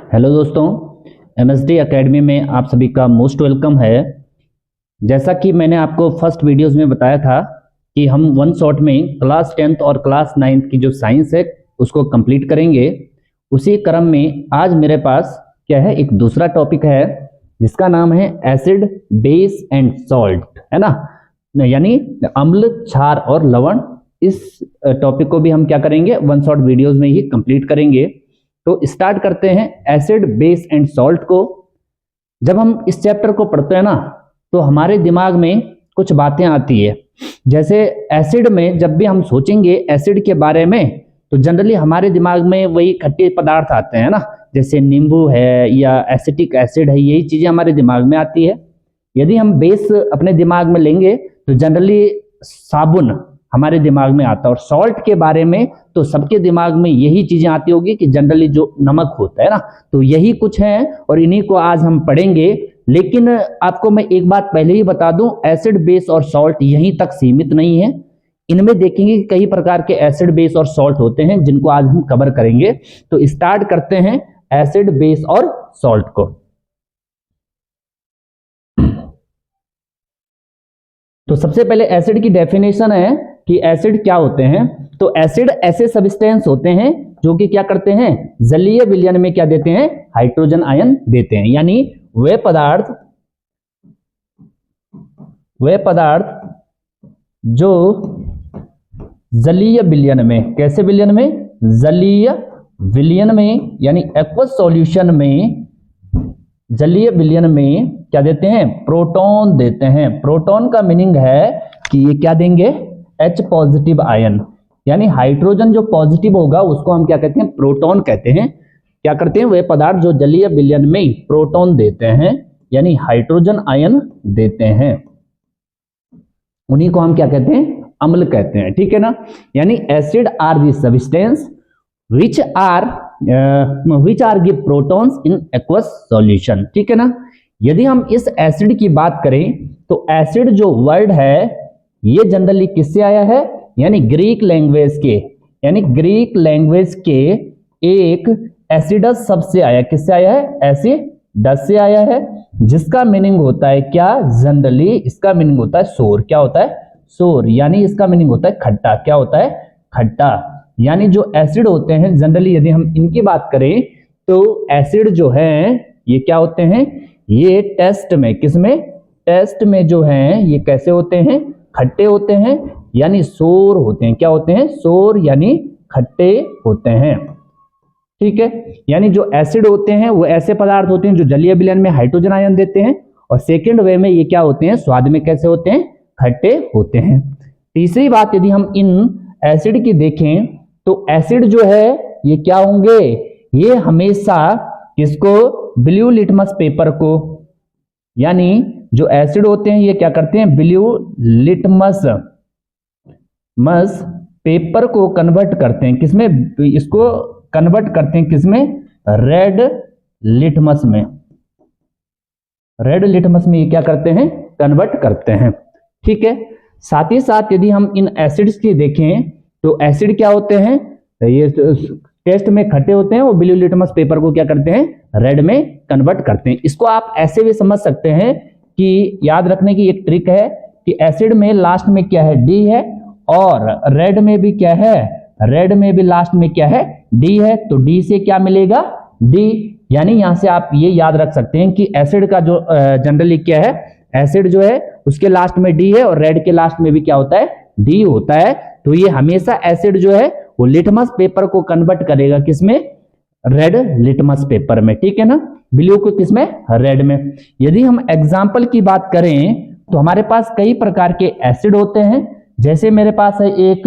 Hello दोस्तों, MSD academy में आप सभी का मोस्ट वेलकम है। जैसा कि मैंने आपको फर्स्ट वीडियोस में बताया था कि हम वन शॉट में क्लास 10th और क्लास 9th की जो साइंस है उसको कंप्लीट करेंगे। उसी क्रम में आज मेरे पास क्या है, एक दूसरा टॉपिक है जिसका नाम है एसिड, बेस एंड सॉल्ट, है ना, यानी अम्ल, क्षार और लवण। इस टॉपिक को भी हम क्या करेंगे, वन शॉट वीडियोस में ही कंप्लीट करेंगे। तो स्टार्ट करते हैं एसिड, बेस एंड सॉल्ट को। जब हम इस चैप्टर को पढ़ते हैं ना, तो हमारे दिमाग में कुछ बातें आती है। जैसे एसिड में जब भी हम सोचेंगे एसिड के बारे में, तो जनरली हमारे दिमाग में वही खट्टे पदार्थ आते हैं ना, जैसे नींबू है या एसिटिक एसिड है, यही चीजें हमारे दिमाग में आती है। यदि हम बेस अपने दिमाग में लेंगे तो जनरली साबुन हमारे दिमाग में आता है। और सॉल्ट के बारे में तो सबके दिमाग में यही चीजें आती होगी कि जनरली जो नमक होता है ना, तो यही कुछ है और इन्हीं को आज हम पढ़ेंगे। लेकिन आपको मैं एक बात पहले ही बता दूं, एसिड, बेस और सॉल्ट यहीं तक सीमित नहीं है। इनमें देखेंगे कि कई प्रकार के एसिड, बेस और सॉल्ट होते हैं जिनको आज हम कवर करेंगे। तो स्टार्ट करते हैं एसिड, बेस और सॉल्ट को। तो सबसे पहले एसिड की डेफिनेशन है कि एसिड क्या होते हैं। तो एसिड ऐसे सब्सटेंस होते हैं जो कि क्या करते हैं, जलीय विलयन में क्या देते हैं, हाइड्रोजन आयन देते हैं। यानी वे पदार्थ जो जलीय विलयन में, कैसे विलयन में, जलीय विलयन में, यानी एक्वस सॉल्यूशन में, जलीय विलयन में क्या देते हैं, प्रोटॉन देते हैं। प्रोटॉन का मीनिंग है कि ये क्या देंगे, H पॉजिटिव आयन, यानी हाइड्रोजन जो पॉजिटिव होगा उसको हम क्या कहते हैं, प्रोटॉन कहते हैं। क्या करते हैं, वे पदार्थ जो जलीय विलयन में प्रोटॉन देते हैं, यानी हाइड्रोजन आयन देते हैं, उन्हीं को हम क्या कहते हैं, अम्ल कहते हैं। ठीक है ना। यानी acid are the substance which are give protons in aqueous solution। ठीक है ना। यदि हम इस एसिड की बात करें तो एसिड जो वर्ड है ये जनरली किससे आया है, यानी ग्रीक लैंग्वेज के, यानी ग्रीक लैंग्वेज के एक एसिडस शब्द से आया। किससे आया है, एसिडस से आया है, जिसका मीनिंग होता है क्या, जनरली इसका मीनिंग होता है सोर। क्या होता है, सोर, यानी इसका मीनिंग होता है खट्टा। क्या होता है, खट्टा। यानी जो एसिड होते हैं जनरली यदि हम इनकी बात करें तो एसिड जो है ये क्या होते हैं, ये टेस्ट में, किसमें, टेस्ट में जो हैं ये कैसे होते हैं, खट्टे होते हैं, यानी सोर होते हैं। क्या होते हैं, सोर, यानी खट्टे होते हैं। ठीक है। यानी जो एसिड होते हैं वो ऐसे पदार्थ होते हैं जो जलीय विलयन में हाइड्रोजन आयन देते हैं, और सेकेंड वे में ये क्या होते हैं, स्वाद में कैसे होते हैं, खट्टे होते हैं। तीसरी बात यदि हम इन एसिड की देखें तो एसिड जो है ये क्या होंगे, ये हमेशा किसको, ब्लू लिटमस पेपर को, यानी जो एसिड होते हैं ये क्या करते हैं, ब्लू लिटमस पेपर को कन्वर्ट करते हैं किसमें, इसको कन्वर्ट करते हैं किसमें, रेड लिटमस में। रेड लिटमस में ये क्या करते हैं, कन्वर्ट करते हैं। ठीक है। साथ ही साथ यदि हम इन एसिड्स की देखें तो एसिड क्या होते हैं, ये टेस्ट में खट्टे होते हैं, वो ब्लू लिटमस पेपर को क्या करते हैं, रेड में कन्वर्ट करते हैं। इसको आप ऐसे भी समझ सकते हैं कि याद रखने की एक ट्रिक है कि एसिड में लास्ट में क्या है, डी है, और रेड में भी क्या है, रेड में भी लास्ट में क्या है, डी है। तो डी से क्या मिलेगा, डी, यानी यहां से आप ये याद रख सकते हैं कि एसिड का जो जनरली क्या है, एसिड जो है उसके लास्ट में डी है और रेड के लास्ट में भी क्या होता है, डी होता है। तो ये हमेशा एसिड जो है वो लिटमस पेपर को कन्वर्ट करेगा किसमें, रेड लिटमस पेपर में। ठीक है ना। ब्लू को किसमें, रेड में। यदि हम एग्जाम्पल की बात करें तो हमारे पास कई प्रकार के एसिड होते हैं। जैसे मेरे पास है एक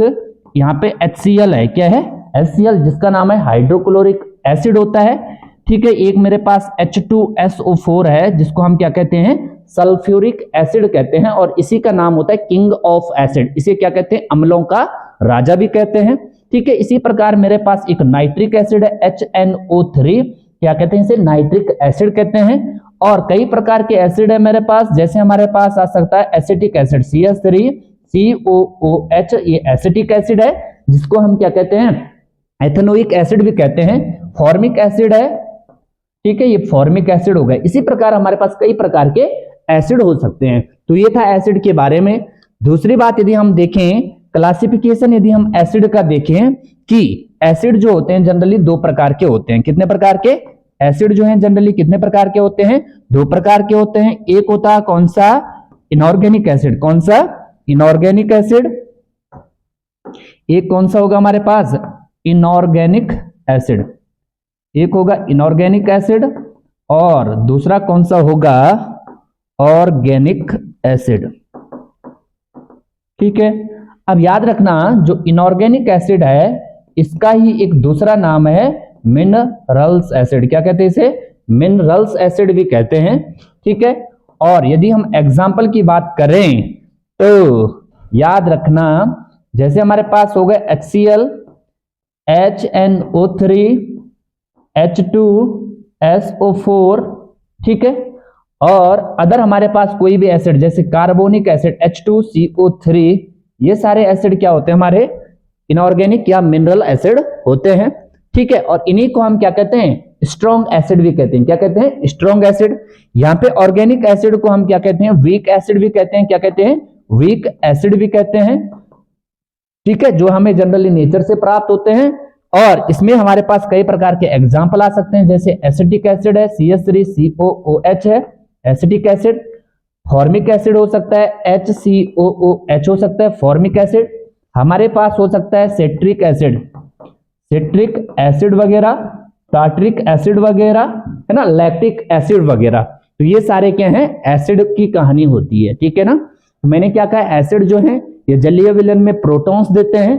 यहाँ पे HCl है, क्या है, HCl, जिसका नाम है हाइड्रोक्लोरिक एसिड होता है। ठीक है। एक मेरे पास H2SO4 है जिसको हम क्या कहते हैं, सल्फ्यूरिक एसिड कहते हैं, और इसी का नाम होता है किंग ऑफ एसिड। इसे क्या कहते हैं, अम्लों का राजा भी कहते हैं। ठीक है। इसी प्रकार मेरे पास एक नाइट्रिक एसिड है, HNO3, क्या कहते हैं, इसे नाइट्रिक एसिड कहते हैं। और कई प्रकार के एसिड है मेरे पास, जैसे हमारे पास आ सकता है एसिटिक एसिड, CH3COOH, ये एसिटिक एसिड है जिसको हम क्या कहते हैं, एथेनोइक एसिड भी कहते हैं। फॉर्मिक एसिड है, ठीक है, ये फॉर्मिक एसिड हो गया। इसी प्रकार हमारे पास कई प्रकार के एसिड हो सकते हैं। तो ये था एसिड के बारे में। दूसरी बात यदि हम देखें क्लासिफिकेशन, यदि हम एसिड का देखें कि एसिड जो होते हैं जनरली दो प्रकार के होते हैं। कितने प्रकार के एसिड जो हैं जनरली कितने प्रकार के होते हैं? दो प्रकार के होते हैं। एक होता है कौन सा? Inorganic acid. कौन सा? Inorganic acid. एक कौन सा होगा हमारे पास? Inorganic acid. एक होगा इनऑर्गेनिक एसिड और दूसरा कौन सा होगा? Organic acid. ठीक है, अब याद रखना जो इनऑर्गेनिक एसिड है इसका ही एक दूसरा नाम है मिनरल्स एसिड। क्या कहते हैं इसे? मिनरल्स एसिड भी कहते हैं। ठीक है, और यदि हम एग्जाम्पल की बात करें तो याद रखना जैसे हमारे पास हो गए HCl, HNO3, H2SO4। ठीक है, और अदर हमारे पास कोई भी एसिड जैसे कार्बोनिक एसिड H2CO3, ये सारे एसिड क्या होते हैं? हमारे इनऑर्गेनिक या मिनरल एसिड होते हैं। ठीक है, और इन्हीं को हम क्या कहते हैं? स्ट्रॉन्ग एसिड भी कहते हैं। क्या कहते हैं? Strong acid. यहाँ पे ऑर्गेनिक एसिड को हम क्या कहते हैं? वीक एसिड भी कहते हैं। क्या कहते हैं? वीक एसिड भी कहते हैं। ठीक है, जो हमें जनरली नेचर से प्राप्त होते हैं। और इसमें हमारे पास कई प्रकार के एग्जाम्पल आ सकते हैं जैसे एसिटिक एसिड है, CH3COOH है एसिटिक एसिड। फॉर्मिक एसिड हो सकता है, HCOOH हो सकता है फॉर्मिक एसिड। हमारे पास हो सकता है सेट्रिक एसिड, सिट्रिक एसिड वगैरह, टार्ट्रिक एसिड वगैरह, है ना, लैक्टिक एसिड वगैरह। तो ये सारे क्या हैं? एसिड की कहानी होती है। ठीक है ना, मैंने क्या कहा? एसिड जो है ये जलीय विलयन में प्रोटॉन्स देते हैं।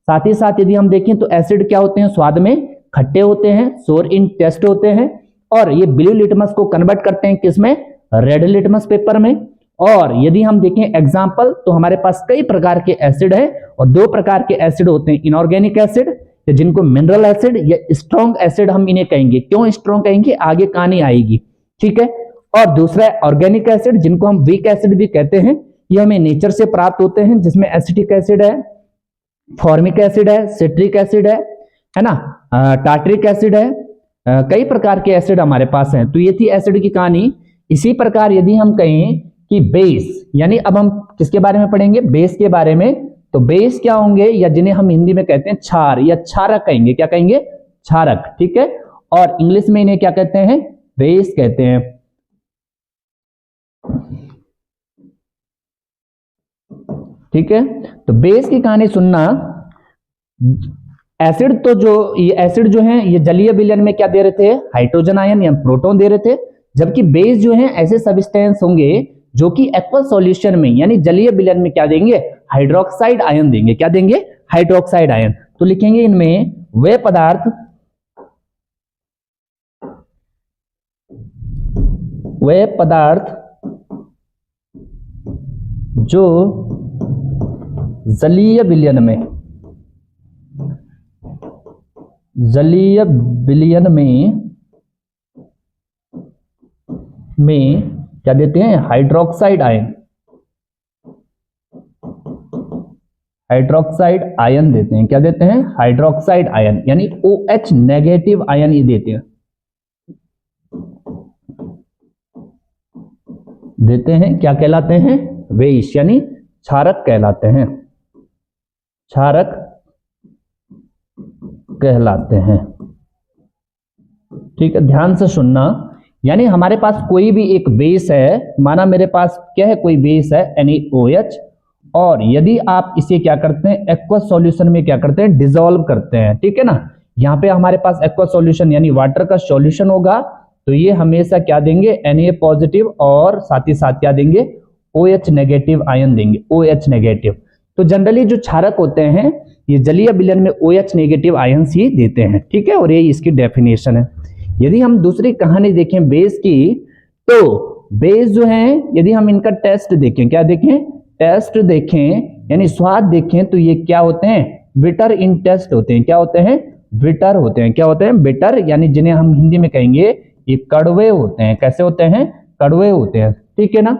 साथ ही साथ यदि हम देखें तो एसिड क्या होते हैं? स्वाद में खट्टे होते हैं, सोर इन टेस्ट होते हैं, और ये ब्लू लिटमस को कन्वर्ट करते हैं किसमें? रेड लिटमस पेपर में। और यदि हम देखें एग्जाम्पल तो हमारे पास कई प्रकार के एसिड है और दो प्रकार के एसिड होते हैं, इनऑर्गेनिक एसिड जिनको मिनरल एसिड या स्ट्रॉन्ग एसिड हम इन्हें कहेंगे। क्यों स्ट्रॉन्ग कहेंगे? आगे कहानी आएगी। ठीक है, और दूसरा है ऑर्गेनिक एसिड जिनको हम वीक एसिड भी कहते हैं। ये हमें नेचर से प्राप्त होते हैं जिसमें एसिटिक एसिड है, फॉर्मिक एसिड है, सिट्रिक एसिड है ना, टार्ट्रिक एसिड है, कई प्रकार के एसिड हमारे पास हैं। तो ये थी एसिड की कहानी। इसी प्रकार यदि हम कहें कि बेस, यानी अब हम किसके बारे में पढ़ेंगे? बेस के बारे में। तो बेस क्या होंगे या जिन्हें हम हिंदी में कहते हैं क्षार या क्षारक कहेंगे। क्या कहेंगे? क्षारक। ठीक है, और इंग्लिश में इन्हें क्या कहते हैं? बेस कहते हैं। ठीक है, तो बेस की कहानी सुनना। एसिड तो जो ये एसिड जो है ये जलीय विलयन में क्या दे रहे थे? हाइड्रोजन आयन या प्रोटॉन दे रहे थे। जबकि बेस जो है ऐसे सब्सटेंस होंगे जो कि एक्वस सॉल्यूशन में यानी जलीय विलयन में क्या देंगे? हाइड्रोक्साइड आयन देंगे। क्या देंगे? Hydroxide ion. तो लिखेंगे इनमें वे पदार्थ जो जलीय विलयन में क्या देते हैं? हाइड्रोक्साइड आयन देते हैं। क्या देते हैं? हाइड्रोक्साइड आयन, यानी OH नेगेटिव आयन ही देते हैं। क्या कहलाते हैं? बेस, यानी क्षारक कहलाते हैं। क्षारक कहलाते हैं। ठीक है, ध्यान से सुनना। यानी हमारे पास कोई भी एक बेस है, माना मेरे पास क्या है? कोई बेस है NaOH, और यदि आप इसे क्या करते हैं? एक्वस सॉल्यूशन में क्या करते हैं? डिसॉल्व करते हैं। ठीक है ना, यहाँ पे हमारे पास एक्वस सॉल्यूशन यानी वाटर का सॉल्यूशन होगा, तो ये हमेशा क्या देंगे? Na पॉजिटिव, और साथ ही साथ क्या देंगे? OH नेगेटिव आयन देंगे, OH नेगेटिव। तो जनरली जो क्षारक होते हैं ये जलीय विलयन में OH नेगेटिव आयन ही देते हैं। ठीक है, और ये इसकी डेफिनेशन है। यदि हम दूसरी कहानी देखें बेस की, तो बेस जो है यदि हम इनका टेस्ट देखें, क्या देखें? टेस्ट देखें यानी स्वाद देखें, तो ये क्या होते हैं? बिटर इन टेस्ट होते हैं। क्या होते हैं? बिटर होते हैं। क्या होते हैं? बिटर, यानी जिन्हें हम हिंदी में कहेंगे ये कड़वे होते हैं। कैसे होते हैं? कड़वे होते हैं। ठीक है ना।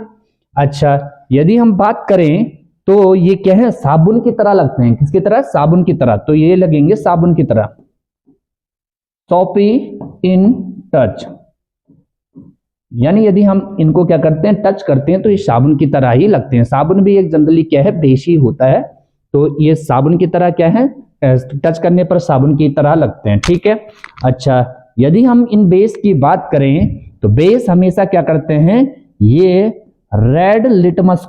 अच्छा, यदि हम बात करें तो ये क्या है? साबुन की तरह लगते हैं। किसकी तरह? साबुन की तरह। तो ये लगेंगे साबुन की तरह, सॉपी इन टच। यानी यदि हम इनको क्या करते हैं, टच करते हैं, तो ये साबुन की तरह ही लगते हैं। साबुन भी एक जनरली क्या है, बेस ही होता है, तो ये साबुन की तरह क्या है, टच करने पर साबुन की तरह लगते हैं। ठीक है। अच्छा, यदि हम इन बेस की बात करें तो बेस हमेशा क्या करते हैं, ये रेड लिटमस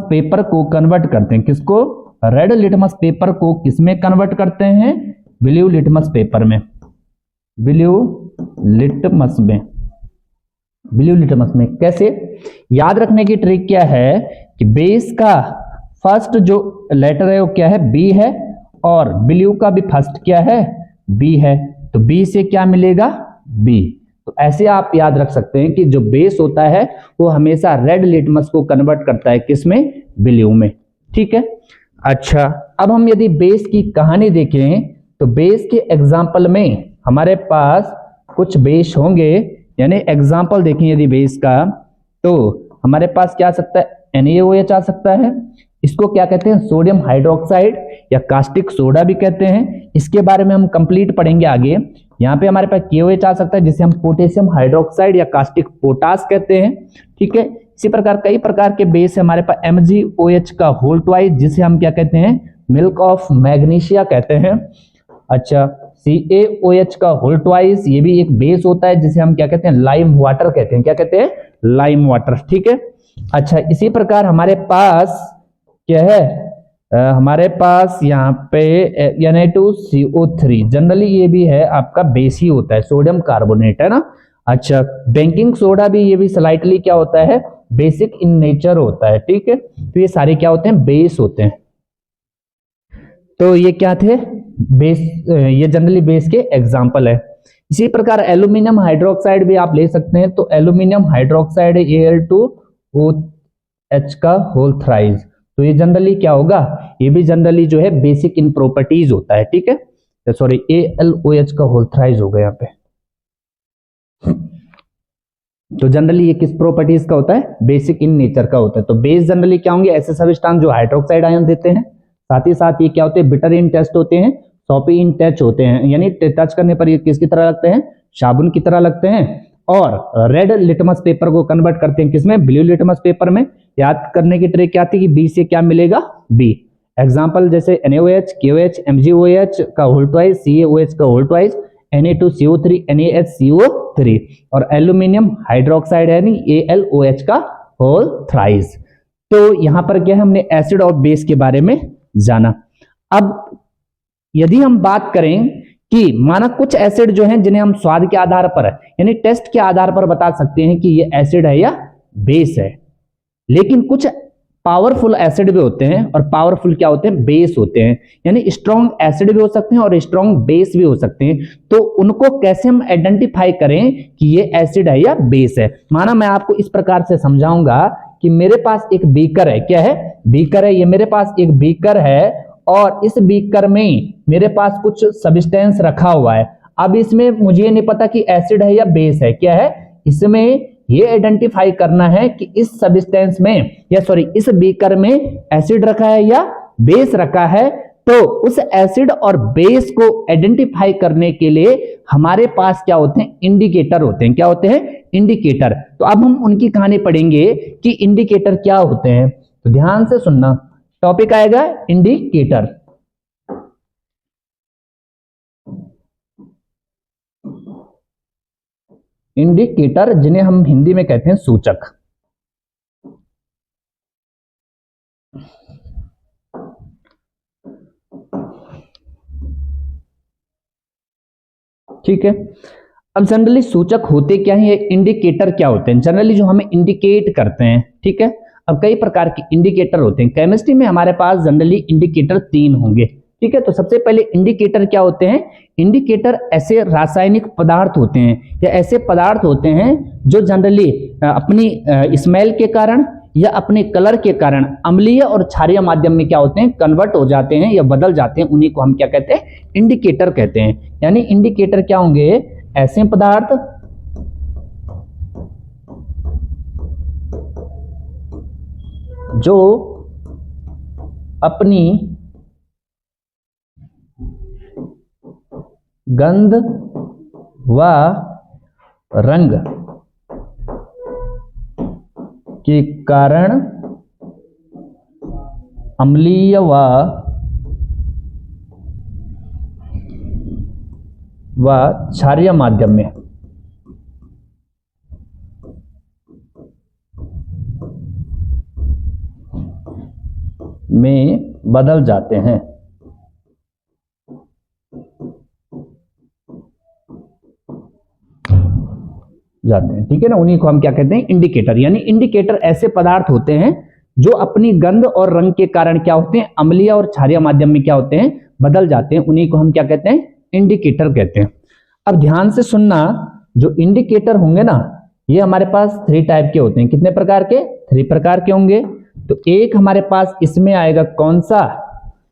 पेपर को कन्वर्ट करते हैं। किसको? रेड लिटमस पेपर को किसमें कन्वर्ट करते हैं? ब्लू लिटमस पेपर में। ब्लू लिटमस में कैसे? याद रखने की ट्रिक क्या है कि बेस का फर्स्ट जो लेटर है वो क्या है, बी है, और ब्लू का भी फर्स्ट क्या है, बी है, तो बी से क्या मिलेगा, बी। तो ऐसे आप याद रख सकते हैं कि जो बेस होता है वो हमेशा रेड लिटमस को कन्वर्ट करता है, किसमें? ब्लू में। ठीक है। अच्छा, अब हम यदि बेस की कहानी देखें तो बेस के एग्जाम्पल में हमारे पास कुछ बेस होंगे, यानी एग्जाम्पल देखें यदि बेस का, तो हमारे पास क्या आ सकता है, NaOH आ सकता है। इसको क्या कहते हैं, सोडियम हाइड्रोक्साइड या कास्टिक सोडा भी कहते हैं। इसके बारे में हम कंप्लीट पढ़ेंगे आगे। यहाँ पे हमारे पास KOH आ सकता है, जिसे हम पोटेशियम हाइड्रोक्साइड या कास्टिक पोटास कहते हैं। ठीक है। इसी प्रकार कई प्रकार के बेस है हमारे पास। MgOH का होल ट्वाइस, जिसे हम क्या कहते हैं, मिल्क ऑफ मैग्नीशिया कहते हैं। अच्छा, CaOH का होल ट्वाइस, ये भी एक बेस होता है, जिसे हम क्या कहते हैं, लाइम वाटर कहते हैं। क्या कहते हैं? Lime water. ठीक है। अच्छा, इसी प्रकार हमारे पास क्या है, हमारे पास यहाँ पे Na2CO3, जनरली ये भी है आपका बेस ही होता है, सोडियम कार्बोनेट है ना। अच्छा, बेकिंग सोडा भी, ये भी स्लाइटली क्या होता है, बेसिक इन नेचर होता है। ठीक है। तो ये सारे क्या होते हैं, बेस होते हैं। तो ये क्या थे, बेस, ये जनरली बेस के एग्जाम्पल है। इसी प्रकार एल्यूमिनियम हाइड्रोक्साइड भी आप ले सकते हैं। तो एल्यूमिनियम हाइड्रोक्साइड Al2OH का होल थ्राइस, तो ये जनरली क्या होगा, ये भी जनरली जो है बेसिक इन प्रॉपर्टीज होता है। ठीक है। सॉरी, AlOH का होल थ्राइस हो गया यहाँ पे। तो जनरली ये किस प्रॉपर्टीज का होता है, बेसिक इन नेचर का होता है। तो बेस जनरली क्या होंगे, ऐसे सब्सटेंस जो हाइड्रोक्साइड आयन देते हैं। साथ ही साथ ये क्या होते हैं, बिटर इन टेस्ट होते हैं, सॉपी इन टच होते हैं, यानी टच करने पर ये किसकी तरह लगते हैं, साबुन की तरह लगते हैं। और रेड लिटमस पेपर को कन्वर्ट करते हैं किसमें, ब्लू लिटमस पेपर में। याद करने की ट्रिक क्या थी कि बी से क्या मिलेगा, बी। एग्जाम्पल जैसे NaOH, KOH, MgOH का होल ट्वाइस, CaOH का होल ट्वाइस, Na2CO3, NaHCO3, और एल्यूमिनियम हाइड्रोक्साइड यानी AlOH का होल थ्राइस। तो यहां पर क्या है, हमने एसिड और बेस के बारे में जाना। अब यदि हम बात करें कि माना कुछ एसिड जो हैं जिन्हें हम स्वाद के आधार पर यानी टेस्ट के आधार पर बता सकते हैं कि ये एसिड है या बेस है, लेकिन कुछ पावरफुल एसिड भी होते हैं और पावरफुल क्या होते हैं, बेस होते हैं। यानी स्ट्रॉन्ग एसिड भी हो सकते हैं और स्ट्रॉन्ग बेस भी हो सकते हैं। तो उनको कैसे हम आइडेंटिफाई करें कि ये एसिड है या बेस है। माना मैं आपको इस प्रकार से समझाऊंगा कि मेरे पास एक बीकर है, क्या है, बीकर है, ये मेरे पास एक बीकर है, और इस बीकर में मेरे पास कुछ सब्सटेंस रखा हुआ है। अब इसमें मुझे नहीं पता कि एसिड है या बेस है, क्या है, इसमें ये आइडेंटिफाई करना है कि इस सब्सटेंस में या सॉरी इस बीकर में एसिड रखा है या बेस रखा है। तो उस एसिड और बेस को आइडेंटिफाई करने के लिए हमारे पास क्या होते हैं, इंडिकेटर होते हैं। क्या होते हैं, इंडिकेटर। तो अब हम उनकी कहानी पढ़ेंगे कि इंडिकेटर क्या होते हैं। तो ध्यान से सुनना, टॉपिक आएगा इंडिकेटर। इंडिकेटर जिन्हें हम हिंदी में कहते हैं सूचक। ठीक है। अब जनरली सूचक होते क्या है, इंडिकेटर क्या होते हैं, जनरली जो हमें इंडिकेट करते हैं। ठीक है। अब कई प्रकार के इंडिकेटर होते हैं। केमिस्ट्री में हमारे पास जनरली इंडिकेटर 3 होंगे। ठीक है। तो सबसे पहले इंडिकेटर क्या होते हैं, इंडिकेटर ऐसे रासायनिक पदार्थ होते हैं या ऐसे पदार्थ होते हैं जो जनरली अपनी स्मेल के कारण या अपने कलर के कारण अम्लीय और क्षारीय माध्यम में क्या होते हैं, कन्वर्ट हो जाते हैं या बदल जाते हैं। उन्हीं को हम क्या कहते हैं, इंडिकेटर कहते हैं। यानी इंडिकेटर क्या होंगे, ऐसे पदार्थ जो अपनी गंध व रंग के कारण अम्लीय व क्षारीय माध्यम में बदल जाते हैं। ठीक है ना, उन्हीं को हम क्या कहते हैं, इंडिकेटर। यानी इंडिकेटर ऐसे पदार्थ होते हैं जो अपनी गंध और रंग के कारण क्या होते हैं, अम्लीय और क्षारीय माध्यम में क्या होते हैं, बदल जाते हैं। उन्हीं को हम क्या कहते हैं, इंडिकेटर कहते हैं। अब ध्यान से सुनना, जो इंडिकेटर होंगे ना, ये हमारे पास 3 टाइप के होते हैं। कितने प्रकार के? 3 प्रकार के होंगे। तो एक हमारे पास इसमें आएगा कौन सा,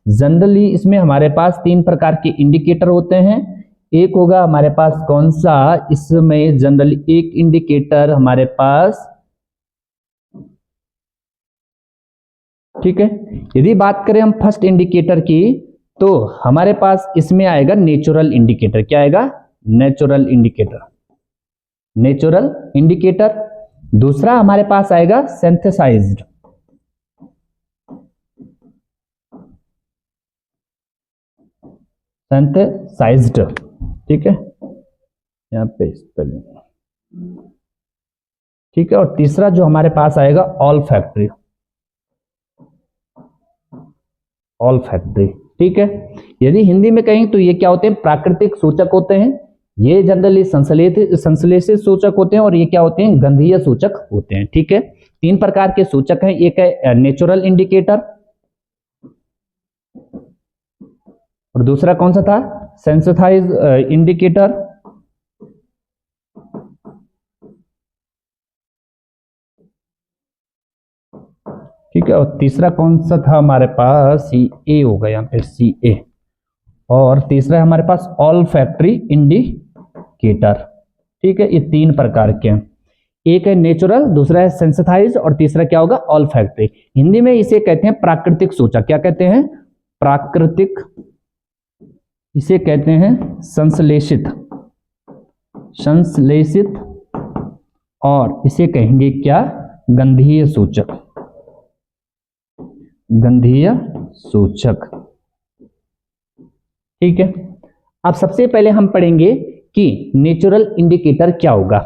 जनरली इसमें हमारे पास 3 प्रकार के इंडिकेटर होते हैं। एक होगा हमारे पास कौन सा, इसमें जनरली एक इंडिकेटर हमारे पास, ठीक है। यदि बात करें हम फर्स्ट इंडिकेटर की, तो हमारे पास इसमें आएगा नेचुरल इंडिकेटर। क्या आएगा? Natural indicator. Natural indicator. दूसरा हमारे पास आएगा सिंथेसाइज्ड। सिंथेसाइज्ड, ठीक है, यहां पे स्पेलिंग, ठीक है। और तीसरा जो हमारे पास आएगा ऑल्फैक्टरी। ऑल्फैक्टरी, ठीक है। यदि हिंदी में कहें तो ये क्या होते हैं, प्राकृतिक सूचक होते हैं। ये जनरली संश्लेषित सूचक होते हैं, और ये क्या होते हैं, गंधीय सूचक होते हैं, ठीक है। 3 प्रकार के सूचक हैं। एक है नेचुरल इंडिकेटर, और दूसरा कौन सा था, सेंसिटाइज इंडिकेटर, ठीक है। और तीसरा कौन सा था हमारे पास, CA होगा यहाँ पे, CA। और तीसरा है हमारे पास ऑल्फैक्टरी इंडिकेटर, ठीक है। ये 3 प्रकार के हैं। एक है नेचुरल, दूसरा है सेंसिटाइज, और तीसरा क्या होगा, ऑल्फैक्टरी। हिंदी में इसे कहते हैं प्राकृतिक सूचक। क्या कहते हैं? प्राकृतिक। इसे कहते हैं संश्लेषित, संश्लेषित, और इसे कहेंगे क्या, गंधीय सूचक। गंधीय सूचक, ठीक है। अब सबसे पहले हम पढ़ेंगे कि नेचुरल इंडिकेटर क्या होगा।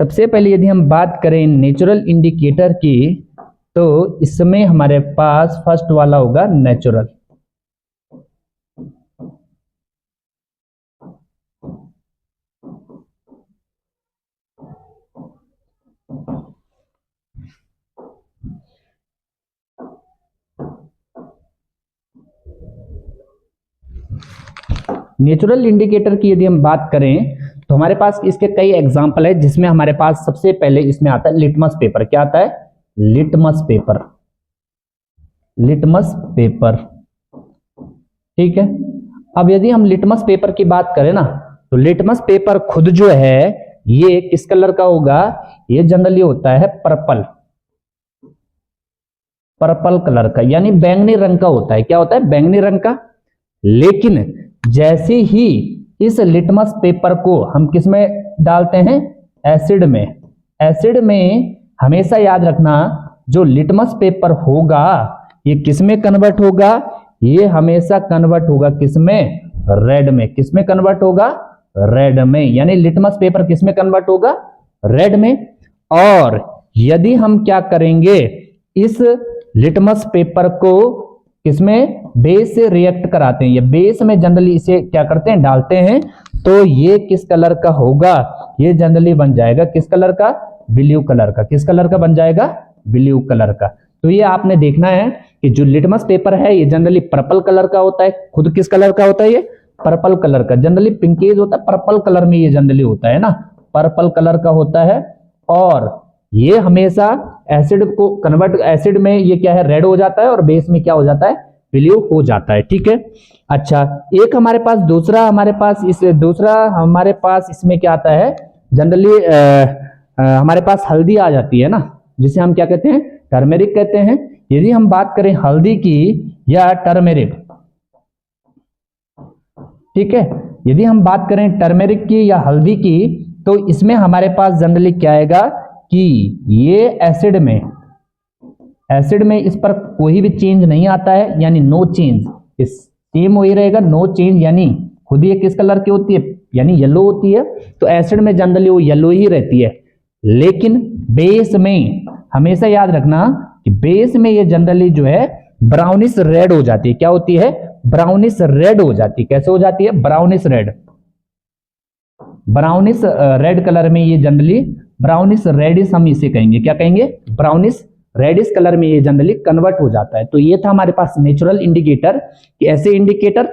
सबसे पहले यदि हम बात करें नेचुरल इंडिकेटर की, तो इसमें हमारे पास फर्स्ट वाला होगा नेचुरल। नेचुरल इंडिकेटर की यदि हम बात करें, तो हमारे पास इसके कई एग्जाम्पल है, जिसमें हमारे पास सबसे पहले इसमें आता है लिटमस पेपर। क्या आता है? Litmus paper. लिटमस पेपर, ठीक है। अब यदि हम लिटमस पेपर की बात करें ना, तो लिटमस पेपर खुद जो है ये किस कलर का होगा, ये जनरली होता है पर्पल, पर्पल कलर का, यानी बैंगनी रंग का होता है। क्या होता है? बैंगनी रंग का। लेकिन जैसे ही इस लिटमस पेपर को हम किस में डालते हैं, एसिड में। एसिड में हमेशा याद रखना, जो लिटमस पेपर होगा ये किस में कन्वर्ट होगा, ये हमेशा कन्वर्ट होगा किस में, रेड में। किस में कन्वर्ट होगा? रेड में। यानी लिटमस पेपर किस में कन्वर्ट होगा, रेड में। और यदि हम क्या करेंगे, इस लिटमस पेपर को किसमें, बेस से रिएक्ट कराते हैं, या बेस में जनरली इसे क्या करते हैं, डालते हैं, तो ये किस कलर का होगा, ये जनरली बन जाएगा किस कलर का, ब्लू कलर का। किस कलर का बन जाएगा? ब्लू कलर का। तो ये आपने देखना है कि जो लिटमस पेपर है ये जनरली पर्पल कलर का होता है। खुद किस कलर का होता है? ये पर्पल कलर का। जनरली पिंकेज होता है, पर्पल कलर में ये जनरली होता है ना, पर्पल कलर का होता है। और ये हमेशा एसिड को कन्वर्ट, एसिड में ये क्या है, रेड हो जाता है, और बेस में क्या हो जाता है, ब्लू हो जाता है, ठीक है। अच्छा, एक हमारे पास दूसरा, हमारे पास इसमें क्या आता है, जनरली हमारे पास हल्दी आ जाती है ना, जिसे हम क्या कहते हैं, टर्मेरिक कहते हैं। यदि हम बात करें हल्दी की या टर्मेरिक, ठीक है, यदि हम बात करें टर्मेरिक की या हल्दी की, तो इसमें हमारे पास जनरली क्या आएगा कि ये एसिड में इस पर कोई भी चेंज नहीं आता है, यानी नो चेंज, इस सेम वही रहेगा, नो चेंज, यानी खुद ये किस कलर की होती है, यानी येलो होती है। तो एसिड में जनरली वो येलो ही रहती है। लेकिन बेस में हमेशा याद रखना कि बेस में ये जनरली जो है ब्राउनिश रेड हो जाती है। क्या होती है? ब्राउनिश रेड हो जाती है। कैसे हो जाती है? Brownish red. Brownish red colour में ये जनरली, ब्राउनिश रेडिश हम इसे कहेंगे, क्या कहेंगे? ब्राउनिश रेडिश कलर में ये जनरली कन्वर्ट हो जाता है। तो ये था हमारे पास नेचुरल इंडिकेटर, कि ऐसे इंडिकेटर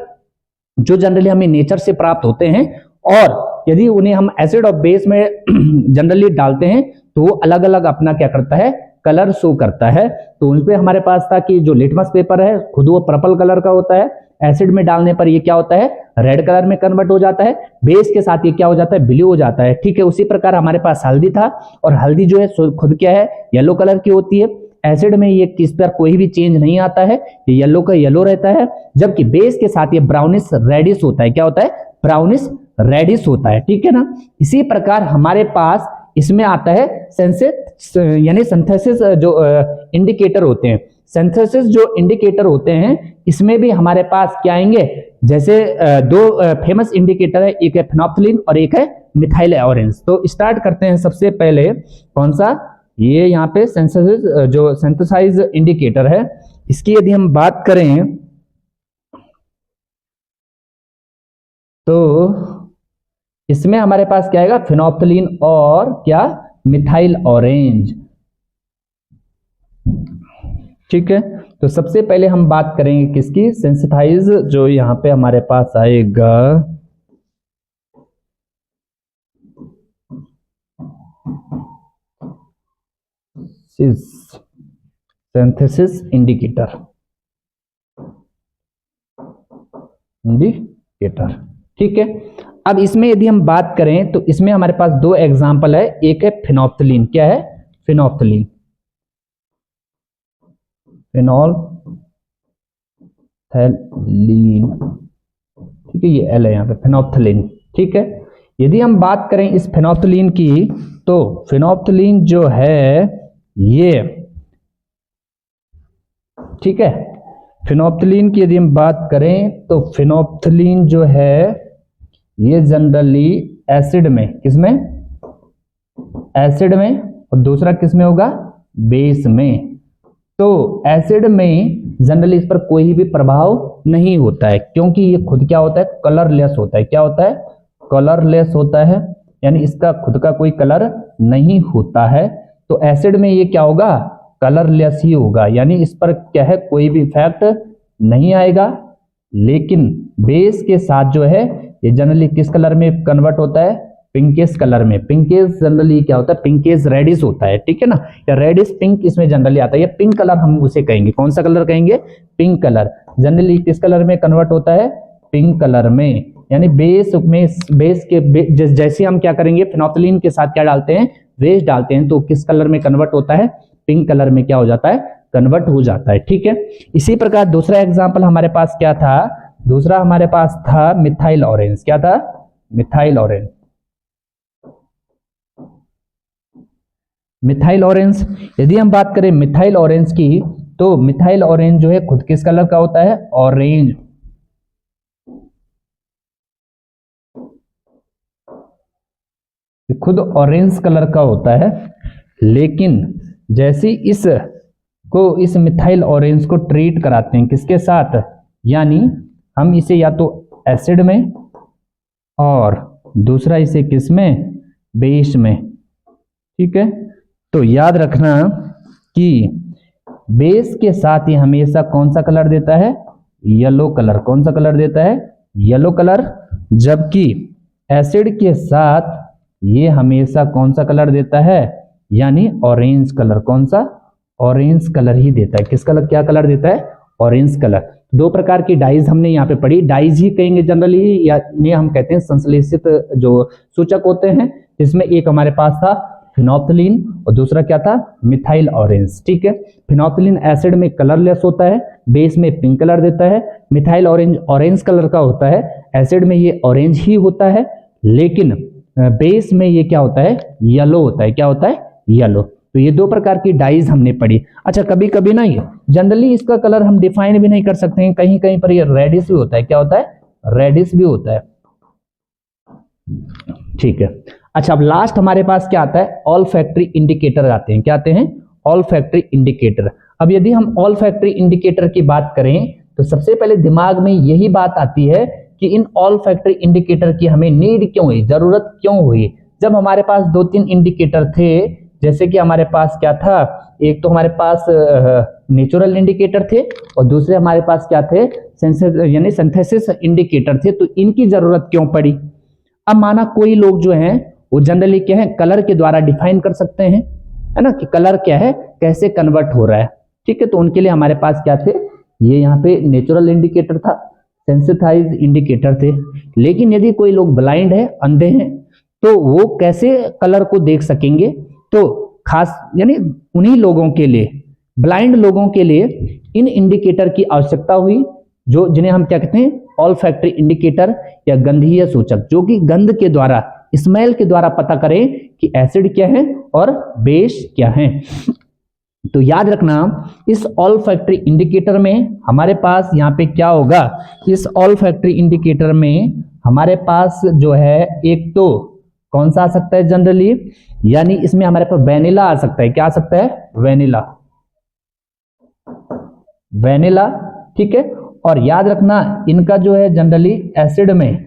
जो जनरली हमें नेचर से प्राप्त होते हैं, और यदि उन्हें हम एसिड और बेस में जनरली डालते हैं तो वो अलग अलग अपना क्या करता है? कलर शो करता है। तो उन पे हमारे पास था कि जो लिटमस पेपर है खुद वो पर्पल कलर का होता है, एसिड में डालने पर ये क्या होता है? रेड कलर में कन्वर्ट हो जाता है, बेस के साथ ये क्या हो जाता है? ब्लू हो जाता है। ठीक है, उसी प्रकार हमारे पास हल्दी था, और हल्दी जो है खुद क्या है? येलो कलर की होती है। एसिड में ये किस पर कोई भी चेंज नहीं आता है, ये येलो का येलो रहता है, जबकि बेस के साथ ये ब्राउनिश रेडिश होता है। क्या होता है? ब्राउनिश रेडिश होता है। ठीक है ना। इसी प्रकार हमारे पास इसमें आता है यानी सिंथेसिस जो इंडिकेटर होते हैं, सिंथेसिस जो इंडिकेटर होते हैं, इसमें भी हमारे पास क्या आएंगे? जैसे दो फेमस इंडिकेटर है, एक है फेनोल्फथालीन और एक है मिथाइल ऑरेंज। तो स्टार्ट करते हैं सबसे पहले कौन सा? ये यहाँ पे सिंथेसिस जो सिंथेसाइज इंडिकेटर है, इसकी यदि हम बात करें तो इसमें हमारे पास क्या आएगा? फेनोल्फथालीन और क्या? Methyl orange. ठीक है, तो सबसे पहले हम बात करेंगे किसकी? सेंसिटाइज, जो यहां पे हमारे पास आएगा सिंथेसिस इंडिकेटर। ठीक है, अब इसमें यदि हम बात करें तो इसमें हमारे पास दो एग्जांपल है। एक है फेनोल्फथालीन। क्या है? फेनोल्फथालीन। ठीक है, ये एल है यहाँ पे, फेनोल्फथालीन। ठीक है, यदि हम बात करें इस फेनोल्फथालीन की, तो फेनोल्फथालीन जो है ये, ठीक है, फेनोल्फथालीन की यदि हम बात करें तो फेनोल्फथालीन जो है ये जनरली एसिड में, किसमें? एसिड में, और दूसरा किसमें होगा? बेस में। तो एसिड में जनरली इस पर कोई भी प्रभाव नहीं होता है, क्योंकि ये खुद क्या होता है? कलरलेस होता है। क्या होता है? कलरलेस होता है, यानी इसका खुद का कोई कलर नहीं होता है। तो एसिड में ये क्या होगा? कलरलेस ही होगा, यानी इस पर क्या है? कोई भी इफेक्ट नहीं आएगा। लेकिन बेस के साथ जो है ये जनरली किस कलर में कन्वर्ट होता है? पिंकिश कलर में। पिंकिश जनरली क्या होता है? पिंकिश रेडिश होता है। ठीक है ना, या रेडिश पिंक इसमें जनरली आता है। ये पिंक कलर हम उसे कहेंगे। कौन सा कलर कहेंगे? Pink colour. जनरली किस कलर में कन्वर्ट होता है? पिंक कलर में। यानी बेस के जैसे हम क्या करेंगे? फेनोल्फथालीन के साथ क्या डालते हैं? बेस डालते हैं, तो किस कलर में कन्वर्ट होता है? पिंक कलर में क्या हो जाता है? कन्वर्ट हो जाता है। ठीक है, इसी प्रकार दूसरा एग्जाम्पल हमारे पास क्या था? दूसरा हमारे पास था मिथाइल ऑरेंज। क्या था? Methyl orange. मिथाइल ऑरेंज, यदि हम बात करें मिथाइल ऑरेंज की, तो मिथाइल ऑरेंज जो है खुद किस कलर का होता है? ऑरेंज। खुद ऑरेंज कलर का होता है। लेकिन जैसे इस मिथाइल ऑरेंज को ट्रीट कराते हैं किसके साथ? यानी हम इसे या तो एसिड में, और दूसरा इसे किस में? बेस में। ठीक है, तो याद रखना कि बेस के साथ ये हमेशा कौन सा कलर देता है? Yellow colour. कौन सा कलर देता है? Yellow colour. जबकि एसिड के साथ ये हमेशा कौन सा कलर देता है? यानी ऑरेंज कलर। कौन सा? ऑरेंज कलर ही देता है। किस कलर? क्या कलर देता है? Orange colour. दो प्रकार की डाइज हमने यहाँ पे पढ़ी। डाइज ही कहेंगे जनरली, या इन्हें हम कहते हैं संश्लेषित जो सूचक होते हैं, जिसमें एक हमारे पास था फेनोल्फथालीन और दूसरा क्या था? Methyl orange. ठीक है, फेनोल्फथालीन एसिड में कलरलेस होता है, बेस में पिंक कलर देता है। मिथाइल ऑरेंज ऑरेंज कलर का होता है, एसिड में ये ऑरेंज ही होता है। लेकिन बेस में ये क्या होता है, येलो होता है। क्या होता है, येलो। तो ये दो प्रकार की डाइज हमने पढ़ी। अच्छा, कभी कभी ना ये जनरली इसका कलर हम डिफाइन भी नहीं कर सकते हैं, कहीं कहीं पर ये रेडिश भी होता है। क्या होता है, रेडिश भी होता है। ठीक है। अच्छा, अब लास्ट हमारे पास क्या आता है, ऑल फैक्ट्री इंडिकेटर आते हैं। क्या आते हैं, ऑल फैक्ट्री इंडिकेटर। अब यदि हम ऑल फैक्ट्री इंडिकेटर की बात करें तो सबसे पहले दिमाग में यही बात आती है कि इन ऑल फैक्ट्री इंडिकेटर की हमें नीड क्यों हुई, जरूरत क्यों हुई। जब हमारे पास 2-3 इंडिकेटर थे, जैसे कि हमारे पास क्या था, एक तो हमारे पास नेचुरल इंडिकेटर थे और दूसरे हमारे पास क्या थे, यानी सिंथेसिस इंडिकेटर थे। तो इनकी जरूरत क्यों पड़ी। अब माना कोई लोग जो हैं वो जनरली क्या है, कलर के द्वारा डिफाइन कर सकते हैं, है ना, कि कलर क्या है, कैसे कन्वर्ट हो रहा है। ठीक है, तो उनके लिए हमारे पास क्या थे, ये यहाँ पे नेचुरल इंडिकेटर था, सेंसिटाइज इंडिकेटर थे। लेकिन यदि कोई लोग ब्लाइंड है, अंधे हैं, तो वो कैसे कलर को देख सकेंगे। तो खास यानी उन्हीं लोगों के लिए, ब्लाइंड लोगों के लिए इन इंडिकेटर की आवश्यकता हुई, जो जिन्हें हम क्या कहते हैं, ऑल फैक्ट्री इंडिकेटर या गंधीय सूचक, जो कि गंध के द्वारा, स्मेल के द्वारा पता करें कि एसिड क्या है और बेस क्या है। तो याद रखना, इस ऑल फैक्ट्री इंडिकेटर में हमारे पास यहाँ पे क्या होगा, इस ऑल फैक्ट्री इंडिकेटर में हमारे पास जो है, एक तो कौन सा आ सकता है जनरली, यानी इसमें हमारे पास वेनिला आ सकता है। क्या आ सकता है, वेनिला, वेनिला। ठीक है, और याद रखना इनका जो है जनरली एसिड में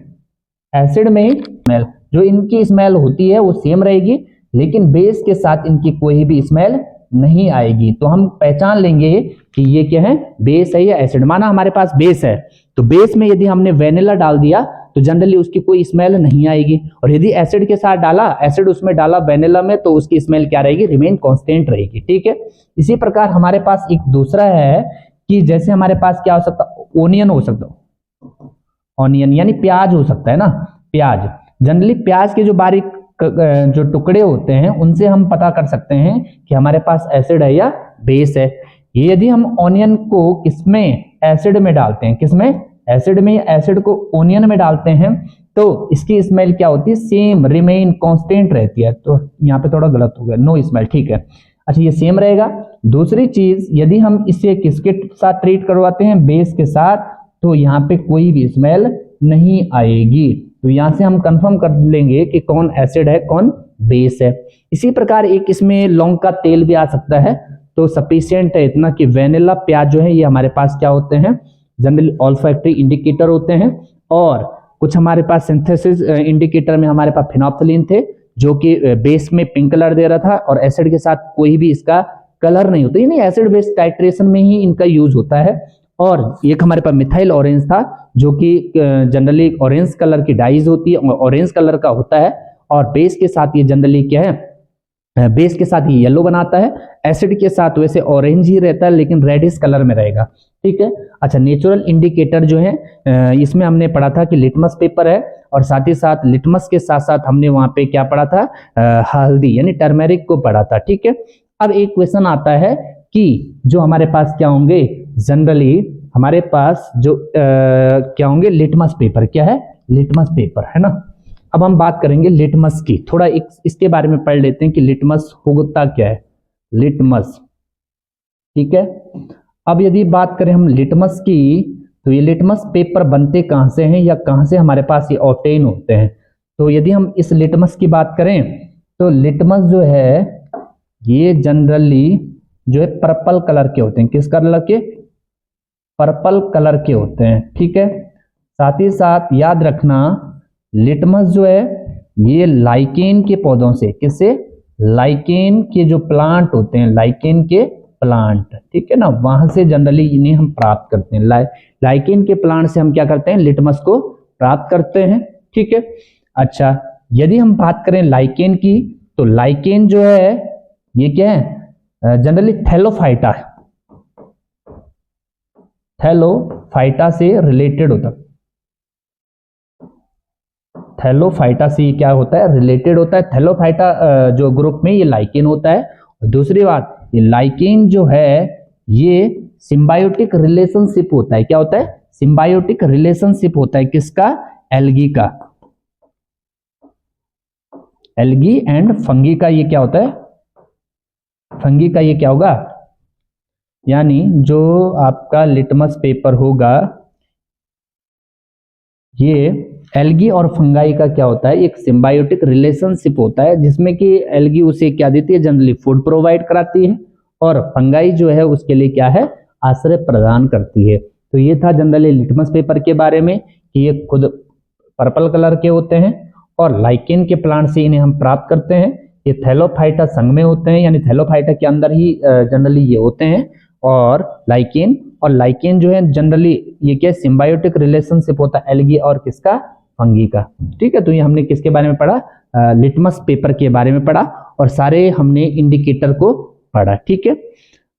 स्मेल, जो इनकी स्मेल होती है वो सेम रहेगी, लेकिन बेस के साथ इनकी कोई भी स्मेल नहीं आएगी। तो हम पहचान लेंगे कि ये क्या है, बेस है या एसिड। माना हमारे पास बेस है, तो बेस में यदि हमने वेनिला डाल दिया तो जनरली उसकी कोई स्मेल नहीं आएगी, और यदि एसिड के साथ डाला, एसिड उसमें डाला वेनिला में, तो उसकी स्मेल क्या रहेगी, रिमेन कांस्टेंट रहेगी। ठीक है, इसी प्रकार हमारे पास एक दूसरा है कि जैसे हमारे पास क्या हो सकता, ओनियन हो सकता, ऑनियन यानी प्याज हो सकता है ना, प्याज। जनरली प्याज के जो बारीक जो टुकड़े होते हैं उनसे हम पता कर सकते हैं कि हमारे पास एसिड है या बेस है। यदि हम ऑनियन को किसमें, एसिड में डालते हैं, किसमें, एसिड में, एसिड को ओनियन में डालते हैं, तो इसकी स्मेल क्या होती है, सेम, रिमेन कांस्टेंट रहती है। तो यहाँ पे थोड़ा गलत हो गया, नो स्मेल। ठीक है, अच्छा, ये सेम रहेगा। दूसरी चीज, यदि हम इसे किसके साथ ट्रीट करवाते हैं, बेस के साथ, तो यहाँ पे कोई भी स्मेल नहीं आएगी। तो यहां से हम कंफर्म कर लेंगे कि कौन एसिड है, कौन बेस है। इसी प्रकार एक इसमें लौंग का तेल भी आ सकता है। तो सफिशिएंट है इतना कि वेनिला, प्याज जो है ये हमारे पास क्या होते हैं, जनरली ऑल्फैक्टरी इंडिकेटर होते हैं। और कुछ हमारे पास सिंथेसिस इंडिकेटर में हमारे पास फिनोप्थलीन थे, जो कि बेस में पिंक कलर दे रहा था और एसिड के साथ कोई भी इसका कलर नहीं होता, यानी एसिड बेस टाइट्रेशन में ही इनका यूज होता है। और एक हमारे पास मिथाइल ऑरेंज था, जो कि जनरली ऑरेंज कलर की डाइज होती है, ऑरेंज कलर का होता है, और बेस के साथ ये जनरली क्या है, बेस के साथ ये येलो बनाता है, एसिड के साथ वैसे ऑरेंज ही रहता है लेकिन रेडिश कलर में रहेगा। ठीक है, अच्छा, नेचुरल इंडिकेटर जो है, इसमें हमने पढ़ा था कि लिटमस पेपर है, और साथ ही साथ लिटमस के साथ साथ हमने वहां पे क्या पढ़ा था, हल्दी यानी टर्मेरिक को पढ़ा था। ठीक है, अब एक क्वेश्चन आता है कि जो हमारे पास क्या होंगे, जनरली हमारे पास जो क्या होंगे, लिटमस पेपर। क्या है, लिटमस पेपर, है ना। अब हम बात करेंगे लिटमस की, थोड़ा इसके बारे में पढ़ लेते हैं कि लिटमस होता क्या है, लिटमस। ठीक है, अब यदि बात करें हम लिटमस की, तो ये लिटमस पेपर बनते कहां से हैं या कहां से हमारे पास ये ऑब्टेन होते हैं। तो यदि हम इस लिटमस की बात करें, तो लिटमस जो है ये जनरली जो है पर्पल कलर के होते हैं। किस कलर के, पर्पल कलर के होते हैं। ठीक है, साथ ही साथ याद रखना, लिटमस जो है ये लाइकेन के पौधों से, किससे, लाइकेन के जो प्लांट होते हैं, लाइकेन के प्लांट, ठीक है ना, वहां से जनरली इन्हें हम प्राप्त करते हैं। लाइकेन के प्लांट से हम क्या करते हैं, लिटमस को प्राप्त करते हैं। ठीक है, अच्छा, यदि हम बात करें लाइकेन की, तो लाइकेन जो है ये क्या है, जनरली थैलोफाइटा है, थैलोफाइटा से रिलेटेड होता है, थैलोफाइटा से क्या होता है, रिलेटेड होता है। थैलोफाइटा जो ग्रुप में ये लाइकेन होता है। दूसरी बात, ये लाइकेन जो है ये सिम्बायोटिक रिलेशनशिप होता है। क्या होता है, सिम्बायोटिक रिलेशनशिप होता है, किसका, एल्गी का। एल्गी एंड फंगी का ये क्या होता है, फंगी का ये क्या होगा, यानी जो आपका लिटमस पेपर होगा ये एल्गी और फंगाई का क्या होता है, एक सिम्बायोटिक रिलेशनशिप होता है, जिसमें कि एल्गी उसे क्या देती है, जनरली फूड प्रोवाइड कराती है, और फंगाई जो है उसके लिए क्या है, आश्रय प्रदान करती है। तो ये था जनरली लिटमस पेपर के बारे में कि ये खुद पर्पल कलर के होते हैं और लाइकेन के प्लांट से इन्हें हम प्राप्त करते हैं। ये थैलोफाइटा संघ में होते हैं, यानी थैलोफाइटा के अंदर ही जनरली ये होते हैं, और लाइकेन जो है जनरली ये क्या सिम्बायोटिक रिलेशनशिप होता है एल्गी और किसका, फंगी का। ठीक है, तो ये हमने किसके बारे में पढ़ा, लिटमस पेपर के बारे में पढ़ा, और सारे हमने इंडिकेटर को पढ़ा। ठीक है,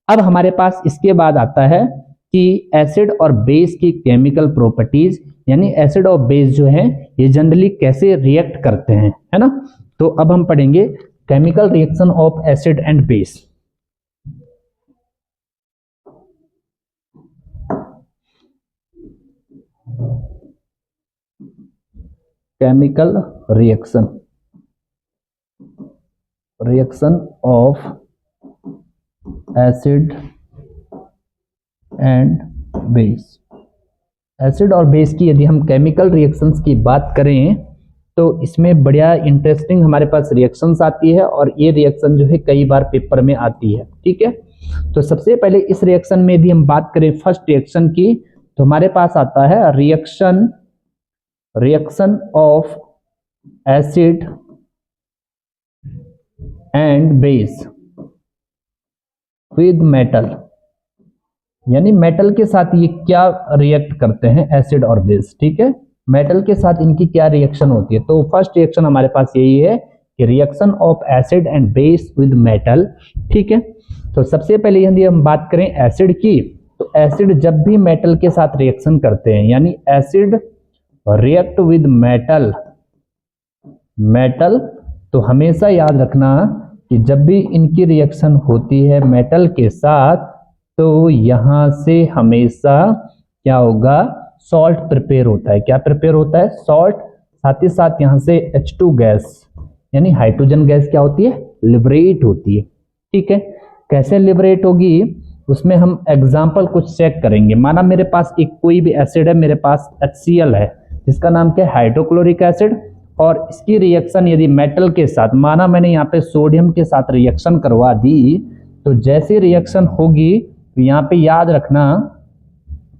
अब हमारे पास इसके बाद आता है कि एसिड और बेस की केमिकल प्रॉपर्टीज, यानी एसिड और बेस जो है ये जनरली कैसे रिएक्ट करते हैं, है ना। तो अब हम पढ़ेंगे chemical reaction of acid and base. Chemical reaction of acid and base. Acid और बेस की यदि हम केमिकल रिएक्शंस की बात करें तो इसमें बढ़िया इंटरेस्टिंग हमारे पास रिएक्शंस आती है, और ये रिएक्शन जो है कई बार पेपर में आती है। ठीक है, तो सबसे पहले इस रिएक्शन में भी हम बात करें फर्स्ट रिएक्शन की, तो हमारे पास आता है reaction of acid and base with metal, यानी मेटल के साथ ये क्या रिएक्ट करते हैं, एसिड और बेस। ठीक है, मेटल के साथ इनकी क्या रिएक्शन होती है। तो फर्स्ट रिएक्शन हमारे पास यही है कि reaction of acid and base with metal. ठीक है, तो सबसे पहले यदि हम बात करें एसिड की, तो एसिड जब भी मेटल के साथ रिएक्शन करते हैं, यानी एसिड रिएक्ट विद मेटल, तो हमेशा याद रखना कि जब भी इनकी रिएक्शन होती है मेटल के साथ, तो यहां से हमेशा क्या होगा, सॉल्ट प्रिपेयर होता है। क्या प्रिपेयर होता है, सॉल्ट। साथ ही साथ यहां से H2 गैस यानी हाइड्रोजन गैस क्या होती है, लिबरेट होती है। ठीक है, कैसे लिबरेट होगी उसमें हम एग्जाम्पल कुछ चेक करेंगे। माना मेरे पास एक कोई भी एसिड है, मेरे पास HCl है जिसका नाम क्या है, हाइड्रोक्लोरिक एसिड, और इसकी रिएक्शन यदि मेटल के साथ, माना मैंने यहाँ पे सोडियम के साथ रिएक्शन करवा दी, तो जैसे रिएक्शन होगी तो यहाँ पे याद रखना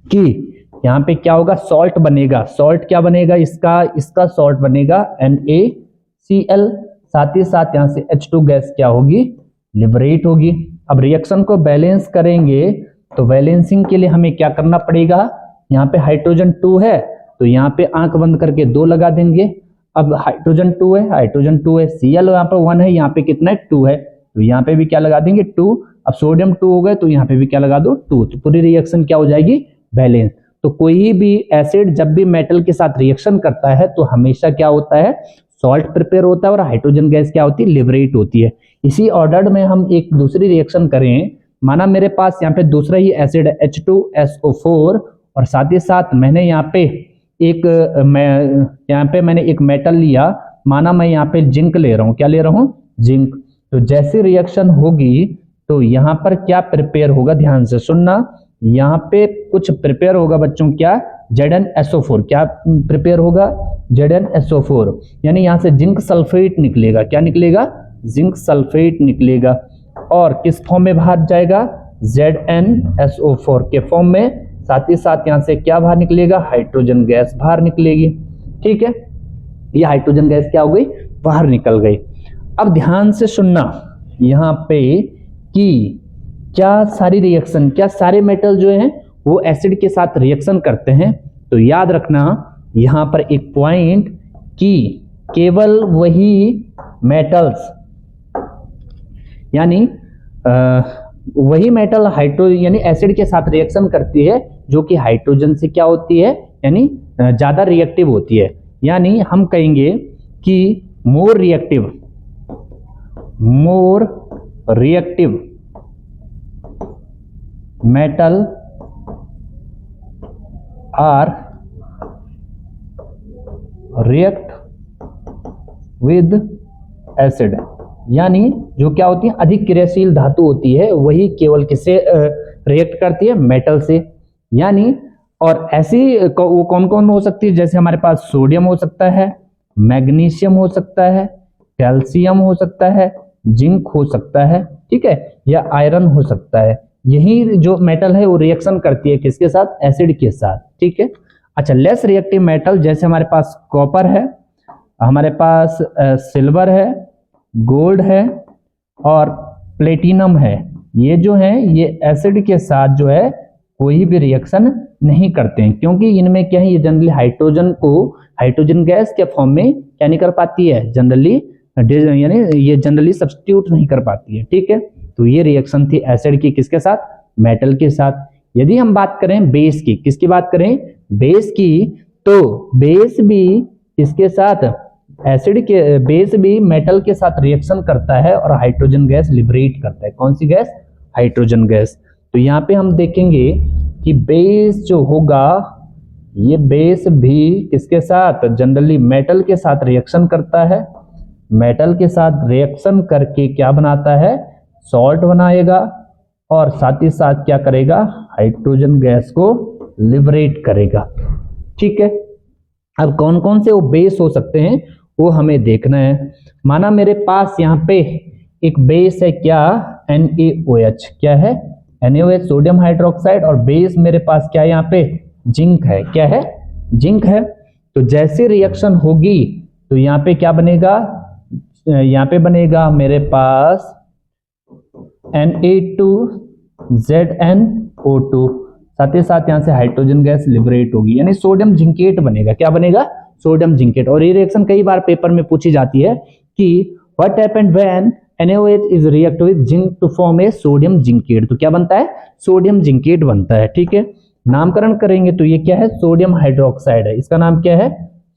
कि यहाँ पे क्या होगा, सॉल्ट बनेगा। सॉल्ट क्या बनेगा, इसका सॉल्ट बनेगा NaCl। साथ ही साथ यहाँ से H2 गैस क्या होगी, लिबरेट होगी। अब रिएक्शन को बैलेंस करेंगे तो बैलेंसिंग के लिए हमें क्या करना पड़ेगा, यहाँ पे हाइड्रोजन 2 है तो यहाँ पे आंख बंद करके 2 लगा देंगे। अब हाइड्रोजन 2 है, Cl यहाँ पे 1 है, यहाँ पे कितना है, 2 है, तो यहाँ पे भी क्या लगा देंगे, 2। अब सोडियम 2 हो गए तो यहाँ पे भी क्या लगा दो, 2। तो पूरी रिएक्शन क्या हो जाएगी, बैलेंस। तो कोई भी एसिड जब भी मेटल के साथ रिएक्शन करता है तो हमेशा क्या होता है, सॉल्ट प्रिपेयर होता है और हाइड्रोजन गैस क्या होती है, लिबरेट होती है। इसी ऑर्डर में हम एक दूसरी रिएक्शन करें। माना मेरे पास यहाँ पे दूसरा ही एसिड है H2SO4, और साथ ही साथ मैंने यहाँ पे मैंने एक मेटल लिया, माना मैं यहाँ पे जिंक ले रहा हूँ। क्या ले रहा हूँ, जिंक। तो जैसी रिएक्शन होगी तो यहाँ पर क्या प्रिपेयर होगा, ध्यान से सुनना, यहाँ पे कुछ प्रिपेयर होगा बच्चों, क्या, ZnSO4। क्या प्रिपेयर होगा, ZnSO4, यानी यहाँ से जिंक सल्फेट निकलेगा। क्या निकलेगा, जिंक सल्फेट निकलेगा, और किस फॉर्म में बाहर जाएगा, ZnSO4 के फॉर्म में। साथ ही साथ यहाँ से क्या बाहर निकलेगा, हाइड्रोजन गैस बाहर निकलेगी। ठीक है, ये हाइड्रोजन गैस क्या हो गई, बाहर निकल गई। अब ध्यान से सुनना यहाँ पे कि क्या सारी रिएक्शन, क्या सारे मेटल जो हैं वो एसिड के साथ रिएक्शन करते हैं। तो याद रखना यहाँ पर एक पॉइंट कि केवल वही मेटल्स, यानी वही मेटल यानी एसिड के साथ रिएक्शन करती है जो कि हाइड्रोजन से क्या होती है, यानी ज्यादा रिएक्टिव होती है। यानी हम कहेंगे कि more reactive metal are react with acid, यानी जो क्या होती है अधिक क्रियाशील धातु होती है वही केवल किससे रिएक्ट करती है, मेटल से। यानी और ऐसी वो कौन कौन हो सकती है, जैसे हमारे पास सोडियम हो सकता है, मैग्नीशियम हो सकता है, कैल्शियम हो सकता है, जिंक हो सकता है, ठीक है, या आयरन हो सकता है। यही जो मेटल है वो रिएक्शन करती है किसके साथ, एसिड के साथ, ठीक है। अच्छा, लेस रिएक्टिव मेटल जैसे हमारे पास कॉपर है, हमारे पास सिल्वर है, गोल्ड है और प्लेटिनम है, ये जो है ये एसिड के साथ जो है कोई भी रिएक्शन नहीं करते हैं, क्योंकि इनमें क्या है, ये जनरली हाइड्रोजन को हाइड्रोजन गैस के फॉर्म में क्या नहीं कर पाती है, जनरली यानी ये जनरली सब्स्टिट्यूट नहीं कर पाती है, ठीक है। तो ये रिएक्शन थी एसिड की किसके साथ, मेटल के साथ। यदि हम बात करें बेस की, किसकी बात करें, बेस की, तो बेस भी किसके साथ, एसिड के, बेस भी मेटल के साथ रिएक्शन करता है और हाइड्रोजन गैस लिबरेट करता है। कौन सी गैस, हाइड्रोजन गैस। तो यहाँ पे हम देखेंगे कि बेस जो होगा, ये बेस भी किसके साथ, जनरली मेटल के साथ रिएक्शन करता है, मेटल के साथ रिएक्शन करके क्या बनाता है, सॉल्ट बनाएगा और साथ ही साथ क्या करेगा, हाइड्रोजन गैस को लिबरेट करेगा, ठीक है। अब कौन कौन से वो बेस हो सकते हैं वो हमें देखना है। माना मेरे पास यहाँ पे एक बेस है क्या, NaOH, क्या है, NaOH सोडियम हाइड्रोक्साइड, और बेस मेरे पास क्या है यहाँ पे, जिंक है, क्या है, जिंक है। तो जैसे रिएक्शन होगी तो यहाँ पे क्या बनेगा, यहाँ पे बनेगा मेरे पास Na2ZnO2, साथ ही साथ यहाँ से हाइड्रोजन गैस लिबरेट होगी, यानी सोडियम जिंकेट बनेगा। क्या बनेगा, सोडियम जिंकेट। और ये रिएक्शन कई बार पेपर में पूछी जाती है कि what happened when NaOH is react with zinc to form a sodium zincate. तो क्या बनता है, सोडियम जिंकेट बनता है, ठीक है। नामकरण करेंगे तो ये क्या है, सोडियम हाइड्रोक्साइड है, इसका नाम क्या है,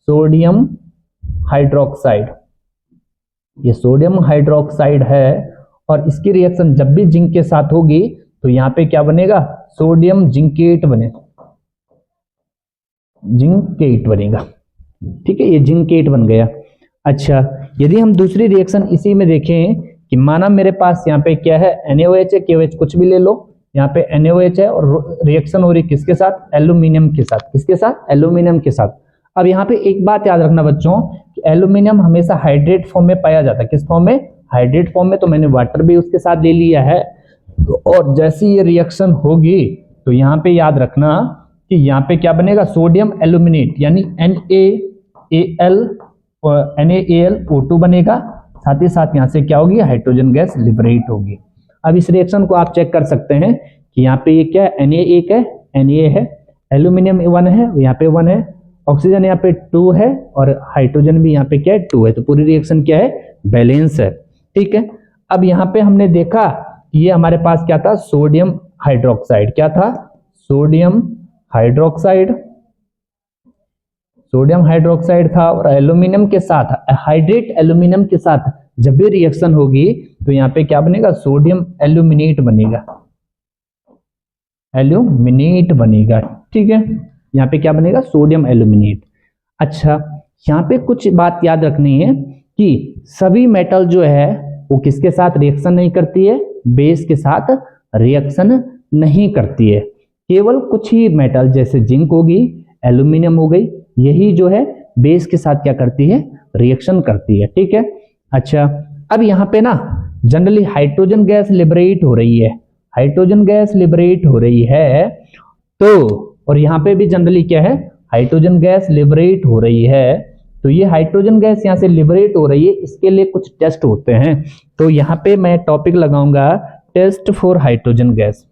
सोडियम हाइड्रोक्साइड। ये सोडियम हाइड्रोक्साइड है और इसकी रिएक्शन जब भी जिंक के साथ होगी तो यहाँ पे क्या बनेगा, सोडियम जिंकेट बनेगा, जिंकेट बनेगा, ठीक है, ये जिंकेट बन गया। अच्छा, यदि हम दूसरी रिएक्शन इसी में देखें कि माना मेरे पास यहाँ पे क्या है, NaOH है, KOH कुछ भी ले लो, यहाँ पे NaOH है और रिएक्शन हो रही किसके साथ, एल्यूमिनियम के साथ, किसके साथ, एल्यूमिनियम के साथ। अब यहाँ पे एक बात याद रखना बच्चों कि एल्यूमिनियम हमेशा हाइड्रेट फॉर्म में पाया जाता है, किस फॉर्म में, हाइड्रेट फॉर्म में। तो मैंने वाटर भी उसके साथ ले लिया है, और जैसी ये रिएक्शन होगी तो यहाँ पे याद रखना कि यहाँ पे क्या बनेगा, सोडियम एल्यूमिनेट, यानी NaAlO2 बनेगा, साथ ही साथ यहाँ से क्या होगी, हाइड्रोजन गैस लिबरेट होगी। अब इस रिएक्शन को आप चेक कर सकते हैं कि यहाँ पे ये क्या है, Na एक है, Na है, एल्यूमिनियम 1 है, यहाँ पे 1 है, ऑक्सीजन यहाँ पे 2 है और हाइड्रोजन भी यहाँ पे क्या है, 2 है। तो पूरी रिएक्शन क्या है, बैलेंस है, ठीक है। अब यहाँ पे हमने देखा कि ये हमारे पास क्या था, सोडियम हाइड्रोक्साइड, क्या था, सोडियम हाइड्रोक्साइड, सोडियम हाइड्रोक्साइड था, और एल्यूमिनियम के साथ, हाइड्रेट एल्यूमिनियम के साथ जब भी रिएक्शन होगी तो यहाँ पे क्या बनेगा, सोडियम एल्यूमिनेट बनेगा, एल्यूमिनेट बनेगा, ठीक है। यहाँ पे क्या बनेगा, सोडियम एल्यूमिनेट। अच्छा, यहाँ पे कुछ बात याद रखनी है कि सभी मेटल जो है वो किसके साथ रिएक्शन नहीं करती है, बेस के साथ रिएक्शन नहीं करती है। केवल कुछ ही मेटल जैसे जिंक होगी, एल्यूमिनियम हो गई, यही जो है बेस के साथ क्या करती है, रिएक्शन करती है, ठीक है। अच्छा, अब यहाँ पे ना जनरली हाइड्रोजन गैस लिबरेट हो रही है, हाइड्रोजन गैस लिबरेट हो रही है, तो और यहाँ पे भी जनरली क्या है, हाइड्रोजन गैस लिबरेट हो रही है। तो ये हाइड्रोजन गैस यहाँ से लिबरेट हो रही है, इसके लिए कुछ टेस्ट होते हैं। तो यहाँ पे मैं टॉपिक लगाऊंगा test for hydrogen gas,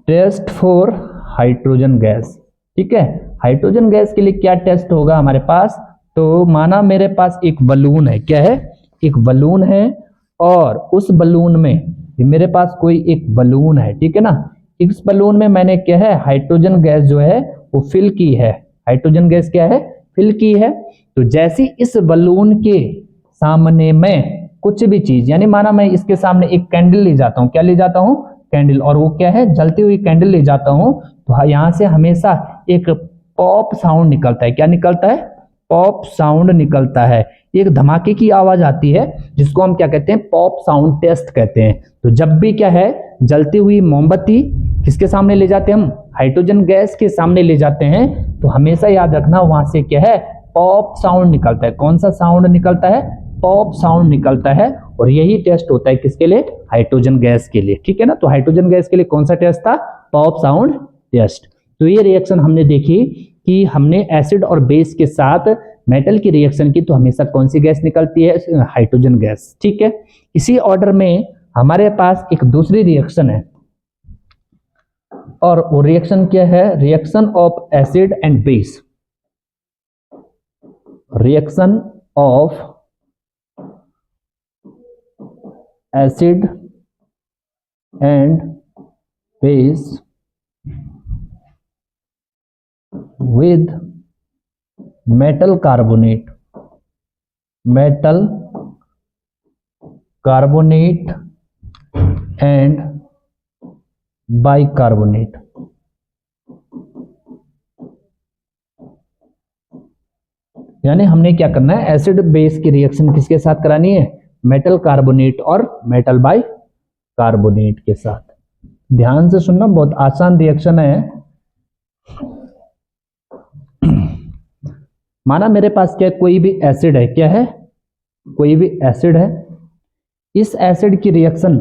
test for hydrogen gas, ठीक है। हाइड्रोजन गैस के लिए क्या टेस्ट होगा हमारे पास, तो माना मेरे पास एक बलून है, क्या है, एक बलून है, और उस बलून में मेरे पास कोई एक बलून है, ठीक है ना। इस बलून में मैंने क्या है, हाइड्रोजन गैस जो है वो फिल की है, हाइड्रोजन गैस क्या है, फिल की है। तो जैसी इस बलून के सामने में कुछ भी चीज, यानी माना मैं इसके सामने एक कैंडल ले जाता हूं, क्या ले जाता हूं, कैंडल, और वो क्या है, जलती हुई कैंडल ले जाता हूं, तो यहां से हमेशा एक पॉप साउंड निकलता है, क्या निकलता है, पॉप साउंड निकलता है, एक धमाके की आवाज आती है जिसको हम क्या कहते हैं, पॉप साउंड टेस्ट कहते हैं। तो जब भी क्या है, जलती हुई मोमबत्ती किसके सामने ले जाते हैं हम, हाइड्रोजन गैस के सामने ले जाते हैं, तो हमेशा याद रखना वहां से क्या है, पॉप साउंड निकलता है। कौन सा साउंड निकलता है, पॉप साउंड निकलता है। और यही टेस्ट होता है किसके लिए, हाइड्रोजन गैस के लिए, ठीक है ना। तो हाइड्रोजन गैस के लिए कौन सा टेस्ट था, पॉप साउंड टेस्ट। तो ये रिएक्शन हमने देखी कि हमने एसिड और बेस के साथ मेटल की रिएक्शन की तो हमेशा कौन सी गैस निकलती है, हाइड्रोजन गैस, ठीक है। इसी ऑर्डर में हमारे पास एक दूसरी रिएक्शन है, और वो रिएक्शन क्या है, reaction of acid and base. Reaction of acid and base with metal carbonate and bicarbonate। यानी हमने क्या करना है, एसिड बेस की रिएक्शन किसके साथ करानी है, मेटल कार्बोनेट और मेटल बाई कार्बोनेट के साथ। ध्यान से सुनना, बहुत आसान रिएक्शन है। माना मेरे पास क्या, कोई भी एसिड है, क्या है, कोई भी एसिड है। इस एसिड की रिएक्शन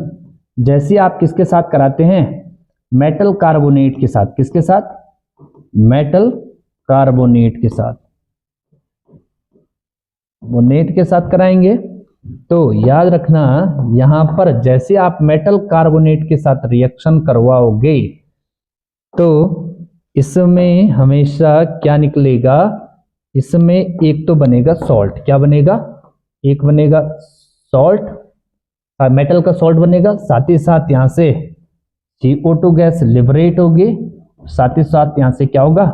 जैसे आप किसके साथ कराते हैं, मेटल कार्बोनेट के साथ। किसके साथ, मेटल कार्बोनेट के साथ, वो नेट के साथ कराएंगे। तो याद रखना, यहां पर जैसे आप मेटल कार्बोनेट के साथ रिएक्शन करवाओगे तो इसमें हमेशा क्या निकलेगा, इसमें एक तो बनेगा सॉल्ट। क्या बनेगा, एक बनेगा सॉल्ट, मेटल का सॉल्ट बनेगा। साथ ही साथ यहां से CO2 गैस लिबरेट होगी, साथ ही साथ यहां से क्या होगा,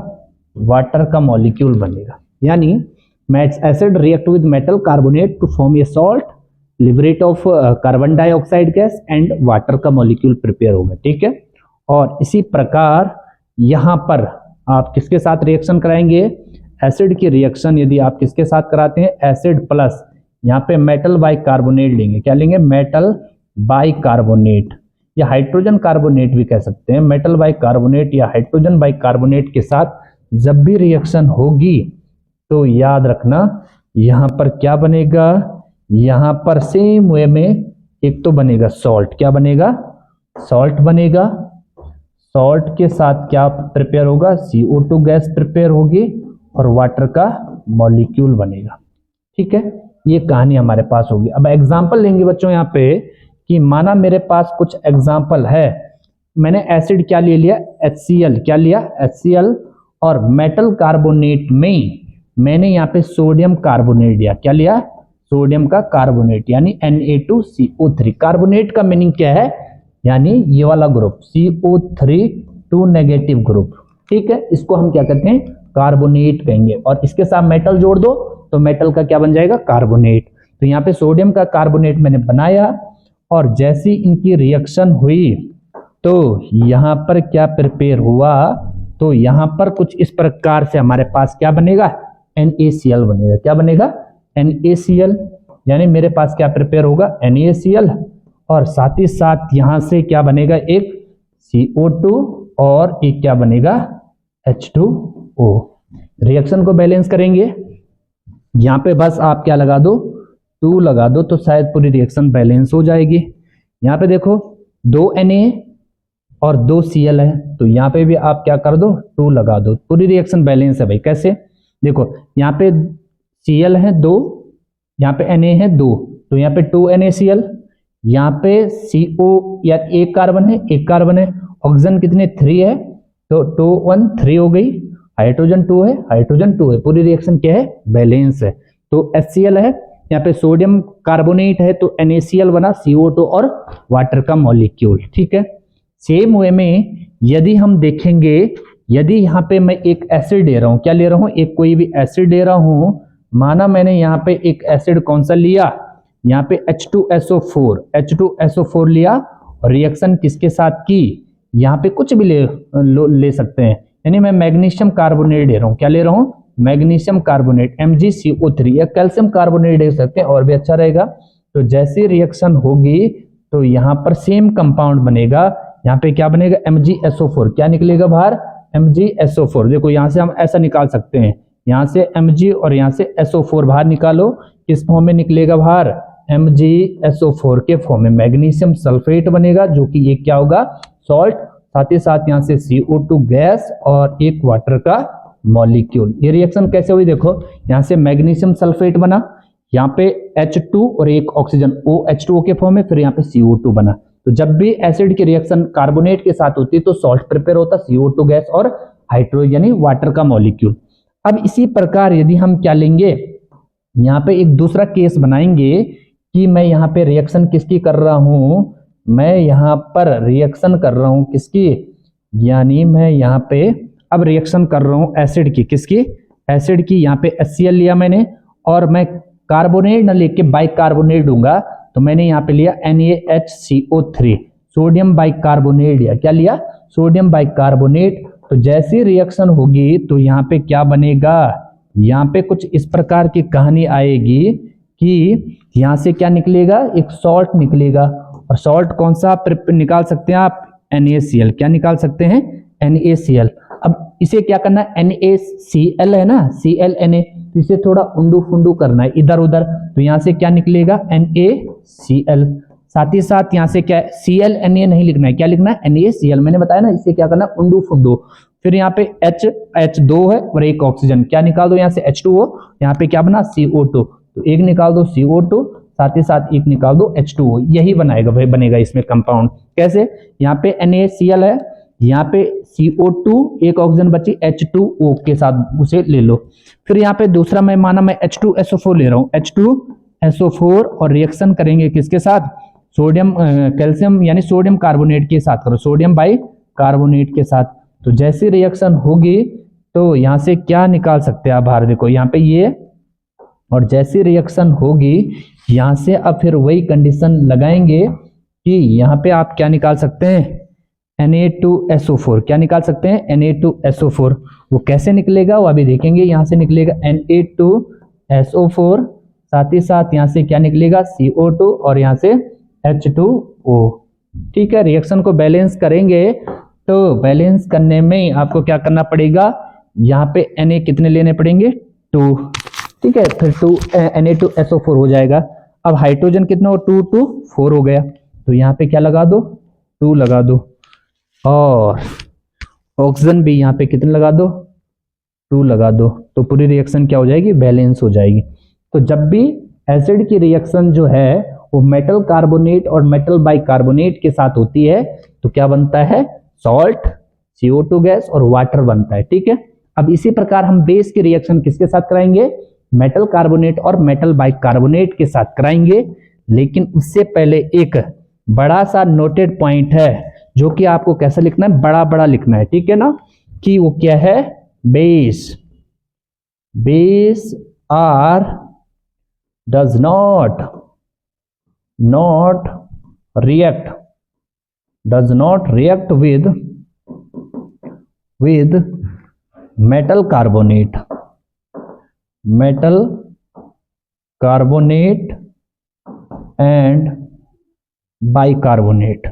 वाटर का मॉलिक्यूल बनेगा। यानी acid react with metal carbonate to form a salt, liberate of carbon dioxide gas and water का मॉलिक्यूल प्रिपेयर होगा, ठीक है। और इसी प्रकार यहां पर आप किसके साथ रिएक्शन कराएंगे, एसिड की रिएक्शन यदि आप किसके साथ कराते हैं, एसिड प्लस यहाँ पे मेटल बाई कार्बोनेट लेंगे। क्या लेंगे, मेटल बाई कार्बोनेट, या हाइड्रोजन कार्बोनेट भी कह सकते हैं। मेटल बाई कार्बोनेट या हाइड्रोजन बाई कार्बोनेट के साथ जब भी रिएक्शन होगी तो याद रखना यहाँ पर क्या बनेगा, यहाँ पर सेम वे में एक तो बनेगा सॉल्ट। क्या बनेगा, सॉल्ट बनेगा। सॉल्ट के साथ क्या प्रिपेयर होगा, CO2 गैस प्रिपेयर होगी और वाटर का मॉलिक्यूल बनेगा, ठीक है। ये कहानी हमारे पास होगी। अब एग्जांपल लेंगे बच्चों यहाँ पे कि माना मेरे पास कुछ एग्जांपल है, मैंने एसिड क्या ले लिया, HCl। क्या लिया, HCl, और मेटल कार्बोनेट में मैंने यहाँ पे सोडियम कार्बोनेट लिया। क्या लिया, सोडियम का कार्बोनेट, यानी Na2CO3। कार्बोनेट का मीनिंग क्या है, यानी ये वाला ग्रुप CO3 2 नेगेटिव ग्रुप, ठीक है। इसको हम क्या कहते हैं, कार्बोनेट कहेंगे। और इसके साथ मेटल जोड़ दो तो मेटल का क्या बन जाएगा, कार्बोनेट। तो यहाँ पे सोडियम का कार्बोनेट मैंने बनाया, और जैसी इनकी रिएक्शन हुई तो यहाँ पर क्या प्रिपेयर हुआ, तो यहाँ पर कुछ इस प्रकार से हमारे पास क्या बनेगा, NaCl बनेगा। क्या बनेगा, NaCl, यानी मेरे पास क्या प्रिपेयर होगा, NaCl, और साथ ही साथ यहाँ से क्या बनेगा, एक CO2 और एक क्या बनेगा, H2O। रिएक्शन को बैलेंस करेंगे, यहाँ पे बस आप क्या लगा दो, 2 लगा दो तो शायद पूरी रिएक्शन बैलेंस हो जाएगी। यहाँ पे देखो 2 Na और 2 Cl है, तो यहाँ पे भी आप क्या कर दो, 2 लगा दो, पूरी रिएक्शन बैलेंस है भाई। कैसे, देखो यहाँ पे Cl है 2, यहाँ पे Na है 2, तो यहाँ पे 2 NaCl, यहाँ पे CO या एक कार्बन है, एक कार्बन है, ऑक्सीजन कितने 3 है, तो 2 1 3 हो गई, हाइड्रोजन 2 है, हाइड्रोजन 2 है, पूरी रिएक्शन क्या है, बैलेंस है। तो HCl है, यहाँ पे सोडियम कार्बोनेट है तो NaCl बना, CO2 और वाटर का मॉलिक्यूल, ठीक है। सेम वे में यदि हम देखेंगे, यदि यहाँ पे मैं एक एसिड दे रहा हूँ, क्या ले रहा हूँ, एक कोई भी एसिड दे रहा हूँ, माना मैंने यहाँ पे एक एसिड कौन सा लिया, यहाँ पे H2SO4 लिया, और रिएक्शन किसके साथ की, यहाँ पे कुछ भी ले सकते हैं, यानी मैं मैग्नीशियम कार्बोनेट दे रहा हूँ। क्या ले रहा हूँ, मैग्नीशियम कार्बोनेट MgCO3 या कैल्शियम कार्बोनेट दे सकते हैं और भी अच्छा रहेगा। तो जैसी रिएक्शन होगी तो यहाँ पर सेम कंपाउंड बनेगा, यहाँ पे क्या बनेगा MgSO4, क्या निकलेगा बाहर MgSO4। देखो यहाँ से हम ऐसा निकाल सकते हैं, यहाँ से Mg और यहाँ से SO4 बाहर निकालो, किस फॉर्म में निकलेगा बाहर MgSO4 के फॉर्म में मैग्नीशियम सल्फेट बनेगा, जो कि ये क्या होगा सॉल्ट, साथ ही साथ यहाँ से CO2 गैस और एक वाटर का मॉलिक्यूल। ये रिएक्शन कैसे हुई देखो, यहाँ से मैग्नीशियम सल्फेट बना, यहाँ पे H2 और एक ऑक्सीजन OH2O के फॉर्म में, फिर यहाँ पे CO2 बना। तो जब भी एसिड की रिएक्शन कार्बोनेट के साथ होती है तो सॉल्ट प्रिपेयर होता है, CO2 गैस और हाइड्रोजन यानी वाटर का मॉलिक्यूल। अब इसी प्रकार यदि हम क्या लेंगे, यहाँ पे एक दूसरा केस बनाएंगे कि मैं यहाँ पे रिएक्शन किसकी कर रहा हूं, मैं यहाँ पर रिएक्शन कर रहा हूं किसकी, यानी मैं यहाँ पे अब रिएक्शन कर रहा हूं एसिड की, किसकी एसिड की। यहाँ पे HCl लिया मैंने और मैं कार्बोनेट न लेके बाइकार्बोनेट दूंगा, तो मैंने यहाँ पे लिया NaHCO3 सोडियम बाइकार्बोनेट लिया, क्या लिया सोडियम बाइकार्बोनेट। तो जैसी रिएक्शन होगी तो यहाँ पे क्या बनेगा, यहाँ पे कुछ इस प्रकार की कहानी आएगी कि यहाँ से क्या निकलेगा एक सॉल्ट निकलेगा, और सॉल्ट कौन सा निकाल सकते हैं आप NaCl, क्या निकाल सकते हैं NaCl। अब इसे क्या करना है NaCl है ना ClNa, तो इसे थोड़ा उंडू फुंडू करना है इधर उधर, तो यहाँ से क्या निकलेगा NaCl। साथ ही साथ यहाँ से क्या ClNa नहीं लिखना है, क्या लिखना है NaCl, मैंने बताया ना इसे क्या करना है उंडू फुंडू। फिर यहाँ पे H2 है और एक ऑक्सीजन, क्या निकाल दो यहाँ से H2O, यहाँ पे क्या बना CO2, तो एक निकाल दो CO2, साथ ही साथ एक निकाल दो H2O, यही बनाएगा भाई बनेगा इसमें कंपाउंड। कैसे, यहाँ पे NaCl है, यहाँ पे CO2 एक ऑक्सीजन बची H2O के साथ, उसे ले लो। फिर यहाँ पे दूसरा मैं माना मैं H2SO4 ले रहा हूँ, H2SO4 और रिएक्शन करेंगे किसके साथ सोडियम कैल्शियम यानी सोडियम कार्बोनेट के साथ करो, सोडियम बाइकार्बोनेट के साथ। तो जैसी रिएक्शन होगी तो यहाँ से क्या निकाल सकते हैं आप बाहर, देखो यहाँ पे ये, और जैसी रिएक्शन होगी यहाँ से अब फिर वही कंडीशन लगाएंगे कि यहाँ पे आप क्या निकाल सकते हैं Na2SO4, क्या निकाल सकते हैं Na2SO4। वो कैसे निकलेगा वो अभी देखेंगे, यहाँ से निकलेगा Na2SO4, साथ ही साथ यहाँ से क्या निकलेगा CO2 और यहाँ से H2O। ठीक है, रिएक्शन को बैलेंस करेंगे तो बैलेंस करने में आपको क्या करना पड़ेगा, यहाँ पे Na कितने लेने पड़ेंगे 2, ठीक है, फिर Na2SO4 हो जाएगा। अब हाइड्रोजन कितना हो 2 2 4 हो गया, तो यहाँ पे क्या लगा दो 2 लगा दो, और ऑक्सीजन भी यहाँ पे कितने लगा दो 2 लगा दो, तो पूरी रिएक्शन क्या हो जाएगी बैलेंस हो जाएगी। तो जब भी एसिड की रिएक्शन जो है वो मेटल कार्बोनेट और मेटल बाइकार्बोनेट के साथ होती है तो क्या बनता है सॉल्ट, CO2 गैस और वाटर बनता है। ठीक है, अब इसी प्रकार हम बेस की रिएक्शन किसके साथ कराएंगे, मेटल कार्बोनेट और मेटल बाइकार्बोनेट के साथ कराएंगे। लेकिन उससे पहले एक बड़ा सा नोटेड पॉइंट है जो कि आपको कैसा लिखना है, बड़ा बड़ा लिखना है, ठीक है ना, कि वो क्या है base, base are does not react with metal carbonate and bicarbonate।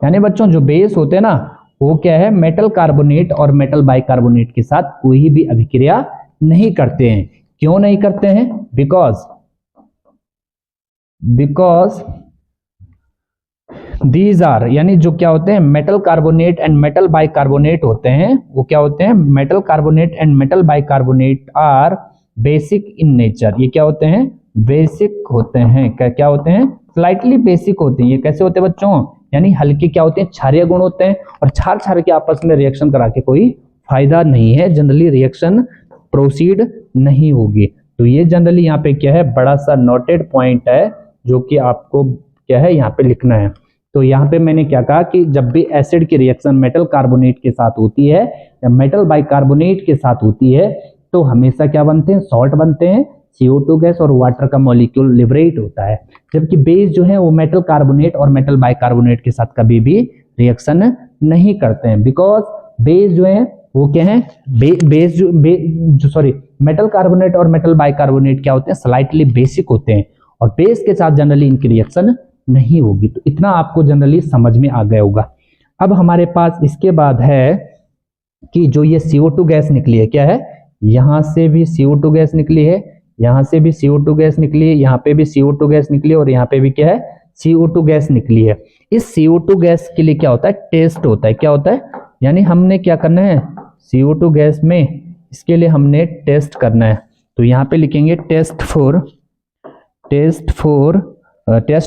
यानी बच्चों जो बेस होते हैं ना वो क्या है मेटल कार्बोनेट और मेटल बाइकार्बोनेट के साथ कोई भी अभिक्रिया नहीं करते हैं। क्यों नहीं करते हैं, बिकॉज दीज आर, यानी जो क्या होते हैं metal carbonate and metal bicarbonate होते हैं, वो क्या होते हैं metal carbonate and metal bicarbonate are basic in nature. ये क्या होते हैं बेसिक होते हैं, क्या होते हैं स्लाइटली बेसिक होते हैं। ये कैसे होते हैं बच्चों, यानी हल्के क्या होते हैं क्षारीय गुण होते हैं, और क्षार के आपस में रिएक्शन करा के कोई फायदा नहीं है, जनरली रिएक्शन प्रोसीड नहीं होगी। तो ये जनरली यहाँ पे क्या है बड़ा सा नोटेड पॉइंट है जो कि आपको क्या है यहाँ पे लिखना है। तो यहाँ पे मैंने क्या कहा कि जब भी एसिड की रिएक्शन मेटल कार्बोनेट के साथ होती है या मेटल बाइकार्बोनेट के साथ होती है तो हमेशा क्या बनते हैं सॉल्ट बनते हैं, CO2 गैस और वाटर का मॉलिक्यूल लिबरेट होता है। जबकि बेस जो है वो मेटल कार्बोनेट और मेटल बाइकार्बोनेट के साथ कभी भी रिएक्शन नहीं करते हैं, बिकॉज बेस जो है वो क्या है, बेस जो सॉरी मेटल कार्बोनेट और मेटल बाइकार्बोनेट क्या होते हैं, स्लाइटली बेसिक होते हैं और बेस के साथ जनरली इनकी रिएक्शन नहीं होगी। तो इतना आपको जनरली समझ में आ गया होगा। अब हमारे पास इसके बाद है कि जो ये CO2 गैस निकली है, क्या है, यहां से भी CO2 गैस निकली है, यहां से भी CO2 गैस निकली है, यहाँ पे भी CO2 गैस निकली है और यहाँ पे भी क्या है, CO2 गैस निकली है। इस CO2 गैस के लिए क्या होता है, टेस्ट होता है। क्या होता है, यानी हमने क्या करना है, CO2 गैस में इसके लिए हमने टेस्ट करना है। तो यहाँ पे लिखेंगे टेस्ट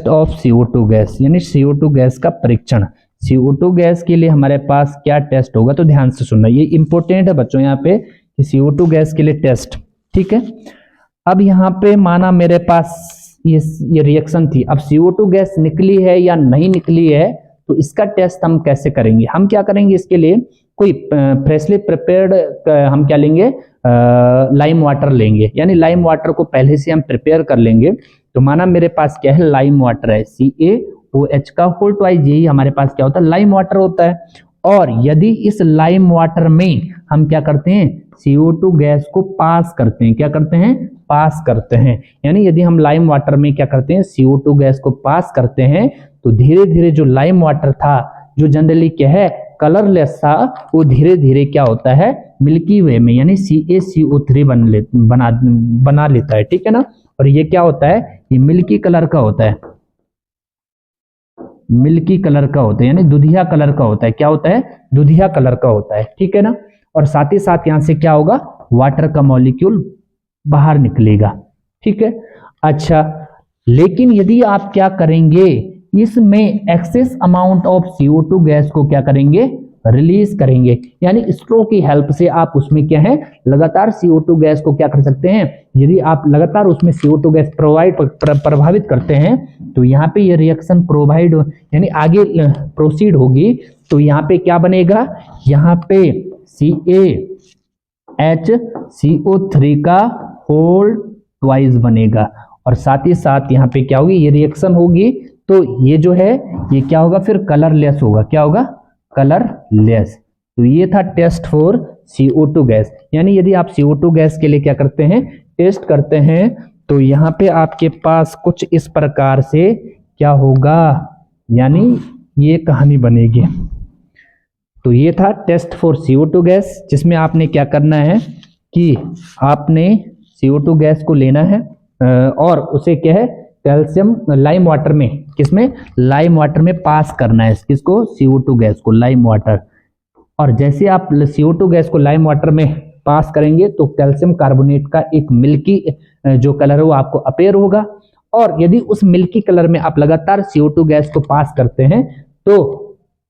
ऑफ CO2 गैस, यानी CO2 गैस का परीक्षण। CO2 गैस के लिए हमारे पास क्या टेस्ट होगा, तो ध्यान से सुनना, ये इंपॉर्टेंट है बच्चों यहाँ पे कि CO2 गैस के लिए टेस्ट। ठीक है, अब यहाँ पे माना मेरे पास ये रिएक्शन थी, अब CO2 गैस निकली है या नहीं निकली है, तो इसका टेस्ट हम कैसे करेंगे। हम क्या करेंगे, इसके लिए कोई फ्रेशली प्रिपेयर्ड हम क्या लेंगे, लाइम वाटर लेंगे, यानी लाइम वाटर को पहले से हम प्रिपेयर कर लेंगे। तो माना मेरे पास क्या है, लाइम वाटर है, CaOH का होल ट्वाइस, यही हमारे पास क्या होता है, लाइम वाटर होता है। और यदि इस लाइम वाटर में हम क्या करते हैं, CO2 गैस को पास करते हैं, क्या करते हैं, पास करते हैं, यानी यदि हम लाइम वाटर में क्या करते हैं, CO2 गैस को पास करते हैं, तो धीरे धीरे जो लाइम वाटर था, जो जनरली क्या है कलरलेस था, वो धीरे धीरे क्या होता है, मिल्की वे में यानी CaCO3 बना लेता है। ठीक है ना, और ये क्या होता है, ये मिल्की कलर का होता है, मिल्की कलर का होता है, यानी दुधिया कलर का होता है। क्या होता है, दुधिया कलर का होता है। ठीक है ना, और साथ ही साथ यहां से क्या होगा, वाटर का मॉलिक्यूल बाहर निकलेगा। ठीक है, अच्छा, लेकिन यदि आप क्या करेंगे, इसमें excess amount of CO2 gas को क्या करेंगे, रिलीज करेंगे, यानी स्ट्रो की हेल्प से आप उसमें क्या है, लगातार CO2 गैस को क्या कर सकते हैं, यदि आप लगातार उसमें CO2 गैस प्रभावित करते हैं, तो यहाँ पे ये रिएक्शन प्रोवाइड यानी आगे प्रोसीड होगी। तो यहाँ पे क्या बनेगा, यहाँ पे CaHCO3 का होल ट्वाइस बनेगा और साथ ही साथ यहाँ पे क्या होगी, ये रिएक्शन होगी, तो ये जो है ये क्या होगा, फिर कलरलेस होगा। क्या होगा, कलरलेस। तो ये था टेस्ट फॉर CO2 गैस, यानी यदि आप CO2 गैस के लिए क्या करते हैं, टेस्ट करते हैं, तो यहाँ पे आपके पास कुछ इस प्रकार से क्या होगा, यानी ये कहानी बनेगी। तो ये था टेस्ट फॉर CO2 गैस, जिसमें आपने क्या करना है कि आपने CO2 गैस को लेना है और उसे क्या है, कैल्शियम लाइम वाटर में, किसमें, लाइम वाटर में पास करना है, किसको, CO2 गैस को, लाइम वाटर। और जैसे आप CO2 गैस को लाइम वाटर में पास करेंगे तो कैल्शियम कार्बोनेट का एक मिल्की जो कलर है वो आपको अपीयर होगा, और यदि उस मिल्की कलर में आप लगातार CO2 गैस को पास करते हैं तो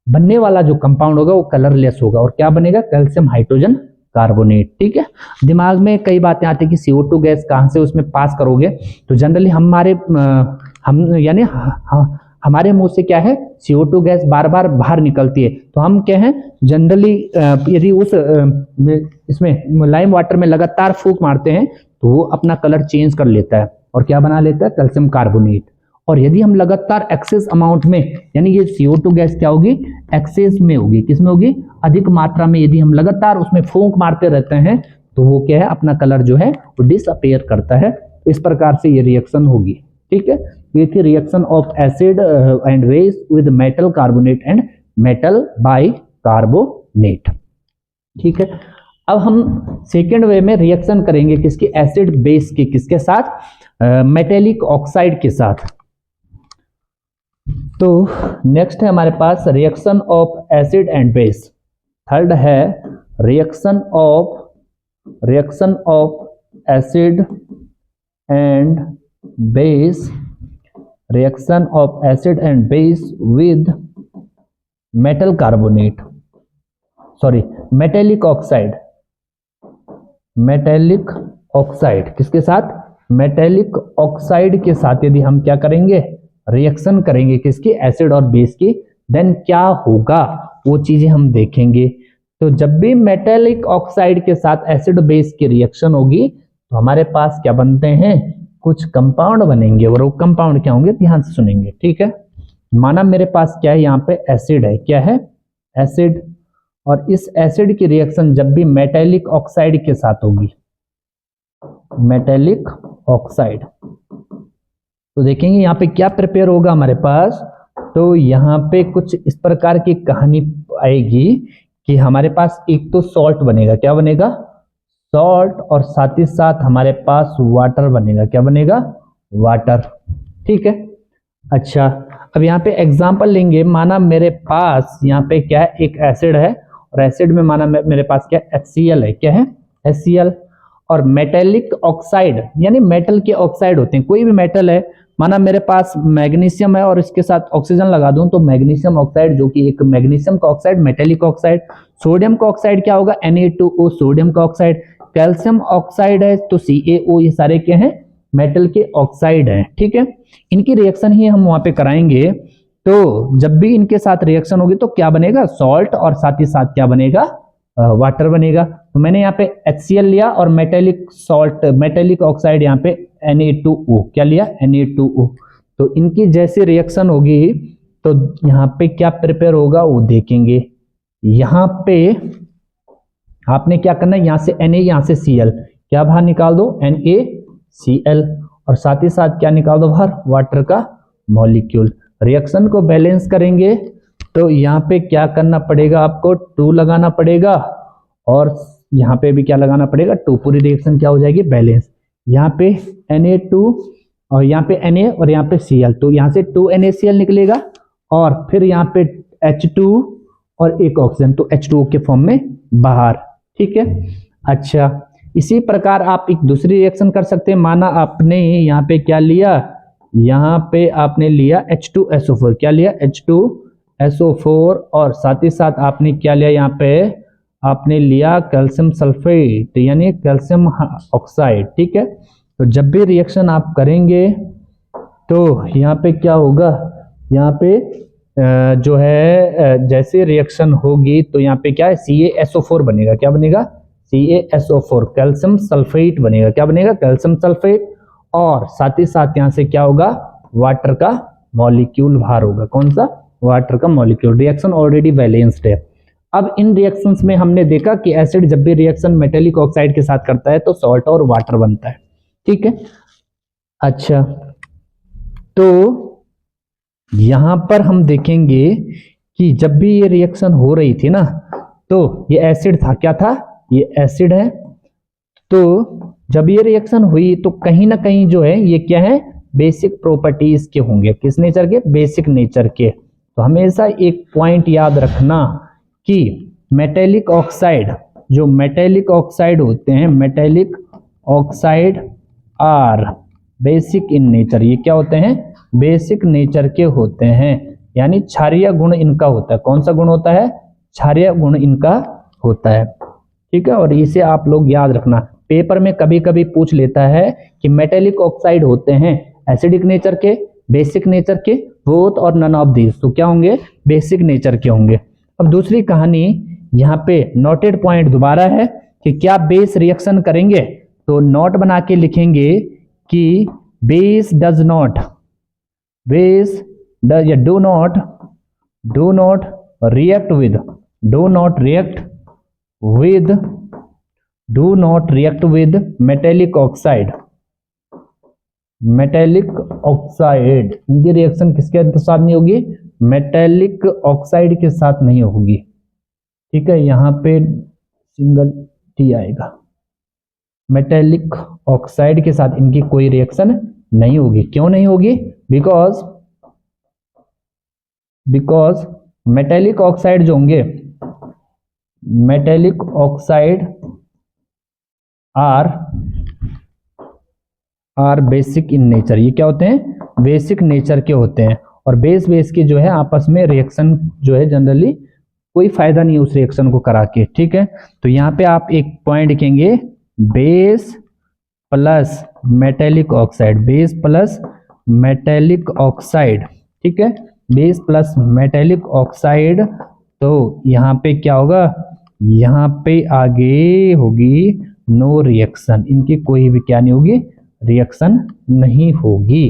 बनने वाला जो कंपाउंड होगा वो कलरलेस होगा और क्या बनेगा, कैल्शियम हाइड्रोजन कार्बोनेट। ठीक है, दिमाग में कई बातें आती है कि CO2 गैस कहां से उसमें पास करोगे, तो जनरली हमारे मुंह से क्या है, CO2 गैस बार बार बाहर निकलती है, तो हम क्या है, जनरली यदि उस इसमें लाइम वाटर में लगातार फूंक मारते हैं तो वो अपना कलर चेंज कर लेता है और क्या बना लेता है, कैल्शियम कार्बोनेट। और यदि हम लगातार एक्सेस अमाउंट में, यानी ये CO2 गैस क्या होगी, एक्सेस में होगी, किसमें होगी, अधिक मात्रा में, यदि हम लगातार उसमें फूंक मारते रहते हैं तो वो क्या है, अपना कलर जो है वो डिसअपीयर करता है। तो इस प्रकार से ये रिएक्शन होगी। ठीक है, ये थी reaction of acid and base with metal carbonate and metal bicarbonate. ठीक है, अब हम सेकेंड वे में रिएक्शन करेंगे किसकी, एसिड बेस की, किसके साथ, मेटेलिक ऑक्साइड के साथ। तो नेक्स्ट है हमारे पास reaction of acid and base. Third है reaction of acid and base, reaction of acid and base with metal carbonate, sorry metallic oxide, metallic oxide किसके साथ, मेटेलिक ऑक्साइड के साथ यदि हम क्या करेंगे, रिएक्शन करेंगे किसकी, एसिड और बेस की, देन क्या होगा वो चीजें हम देखेंगे। तो जब भी मेटेलिक ऑक्साइड के साथ एसिड बेस की रिएक्शन होगी तो हमारे पास क्या बनते हैं, कुछ कंपाउंड बनेंगे, और वो कंपाउंड क्या होंगे, ध्यान से सुनेंगे। ठीक है, माना मेरे पास क्या है, यहाँ पे एसिड है, क्या है, एसिड, और इस एसिड की रिएक्शन जब भी मेटेलिक ऑक्साइड के साथ होगी, मेटेलिक ऑक्साइड, तो देखेंगे यहाँ पे क्या प्रिपेयर होगा हमारे पास। तो यहाँ पे कुछ इस प्रकार की कहानी आएगी कि हमारे पास एक तो सॉल्ट बनेगा, क्या बनेगा, सॉल्ट, और साथ ही साथ हमारे पास वाटर बनेगा, क्या बनेगा, वाटर। ठीक है, अच्छा अब यहाँ पे एग्जांपल लेंगे, माना मेरे पास यहाँ पे क्या है, एक एसिड है, और एसिड में माना मेरे पास क्या HCl है, क्या है, HCl, और मेटेलिक ऑक्साइड यानी मेटल के ऑक्साइड होते हैं, कोई भी मेटल है, माना मेरे पास मैग्नीशियम है और इसके साथ ऑक्सीजन लगा दूं तो मैग्नीशियम ऑक्साइड, जो कि एक मैग्नीशियम का ऑक्साइड, मेटेलिक ऑक्साइड। सोडियम का ऑक्साइड क्या होगा, Na2O, सोडियम का ऑक्साइड। कैल्शियम ऑक्साइड है तो CaO, ये सारे क्या हैं, मेटल के ऑक्साइड हैं। ठीक है, इनकी रिएक्शन ही हम वहां पे कराएंगे। तो जब भी इनके साथ रिएक्शन होगी तो क्या बनेगा, सॉल्ट, और साथ ही साथ क्या बनेगा, वाटर बनेगा। तो मैंने यहाँ पे HCl लिया और मेटेलिक सॉल्ट, मेटेलिक ऑक्साइड यहाँ पे Na2O, क्या लिया, Na2O। तो इनकी जैसी रिएक्शन होगी तो यहाँ पे क्या प्रिपेयर होगा वो देखेंगे। यहाँ पे आपने क्या करना है, यहाँ से Na, यहाँ से Cl, क्या बाहर निकाल दो, NaCl, और साथ ही साथ क्या निकाल दो बाहर, वाटर का मॉलिक्यूल। रिएक्शन को बैलेंस करेंगे तो यहाँ पे क्या करना पड़ेगा, आपको 2 लगाना पड़ेगा, और यहाँ पे भी क्या लगाना पड़ेगा, 2। पूरी रिएक्शन क्या हो जाएगी, बैलेंस। यहाँ पे Na2 और यहाँ पे Na और यहाँ पे Cl, तो यहाँ से 2 NaCl निकलेगा, और फिर यहाँ पे H2 और एक ऑक्सीजन, तो H2O के फॉर्म में बाहर। ठीक है, अच्छा इसी प्रकार आप एक दूसरी रिएक्शन कर सकते हैं। माना आपने यहाँ पे क्या लिया, यहाँ पे आपने लिया H2SO4, क्या लिया, H2SO4, और साथ ही साथ आपने क्या लिया, यहाँ पे आपने लिया कैल्शियम सल्फेट यानी कैल्शियम ऑक्साइड। ठीक है, तो जब भी रिएक्शन आप करेंगे तो यहाँ पे क्या होगा, यहाँ पे जो है जैसे रिएक्शन होगी तो यहाँ पे क्या है, CaSO4 बनेगा, क्या बनेगा, CaSO4, कैल्शियम सल्फेट बनेगा, क्या बनेगा, कैल्शियम सल्फेट, और साथ ही साथ यहाँ से क्या होगा, वाटर का मॉलिक्यूल बाहर होगा। कौन सा, वाटर का मॉलिक्यूल। रिएक्शन ऑलरेडी बैलेंस्ड है। अब इन रिएक्शंस में हमने देखा कि एसिड जब भी रिएक्शन मेटेलिक ऑक्साइड के साथ करता है तो सॉल्ट और वाटर बनता है। ठीक है, अच्छा तो यहां पर हम देखेंगे कि जब भी ये रिएक्शन हो रही थी ना, तो ये एसिड था, क्या था, ये एसिड है। तो जब ये रिएक्शन हुई तो कहीं ना कहीं जो है ये क्या है, बेसिक प्रॉपर्टीज के होंगे, किस नेचर के, बेसिक नेचर के। तो हमेशा एक पॉइंट याद रखना कि मेटेलिक ऑक्साइड, जो मेटेलिक ऑक्साइड होते हैं, metallic oxide are basic in nature, ये क्या होते हैं, बेसिक नेचर के होते हैं, यानी क्षारीय गुण इनका होता है। कौन सा गुण होता है, क्षारीय गुण इनका होता है। ठीक है, और इसे आप लोग याद रखना, पेपर में कभी कभी पूछ लेता है कि मेटेलिक ऑक्साइड होते हैं एसिडिक नेचर के, बेसिक नेचर के, बोथ और नन ऑफ दीज, तो क्या होंगे, बेसिक नेचर के होंगे। अब दूसरी कहानी यहाँ पे नोटेड पॉइंट दोबारा है कि क्या बेस रिएक्शन करेंगे, तो नोट बना के लिखेंगे कि base does not, base does या do not react with, do not react with metallic oxide, metallic oxide, इनकी रिएक्शन किसके साथ नहीं होगी, मेटेलिक ऑक्साइड के साथ नहीं होगी। ठीक है, यहां पे सिंगल टी आएगा, मेटेलिक ऑक्साइड के साथ इनकी कोई रिएक्शन नहीं होगी। क्यों नहीं होगी, बिकॉज मेटेलिक ऑक्साइड जो होंगे, metallic oxide are basic in nature, ये क्या होते हैं, बेसिक नेचर के होते हैं, और बेस के जो है आपस में रिएक्शन जो है जनरली कोई फायदा नहीं है उस रिएक्शन को करा के। ठीक है, तो यहाँ पे आप एक पॉइंट लिखेंगे, base plus metallic oxide, base plus metallic oxide. ठीक है, बेस प्लस मेटेलिक ऑक्साइड, तो यहाँ पे क्या होगा, यहाँ पे आगे होगी नो रिएक्शन, इनकी कोई भी क्या नहीं होगी, रिएक्शन नहीं होगी।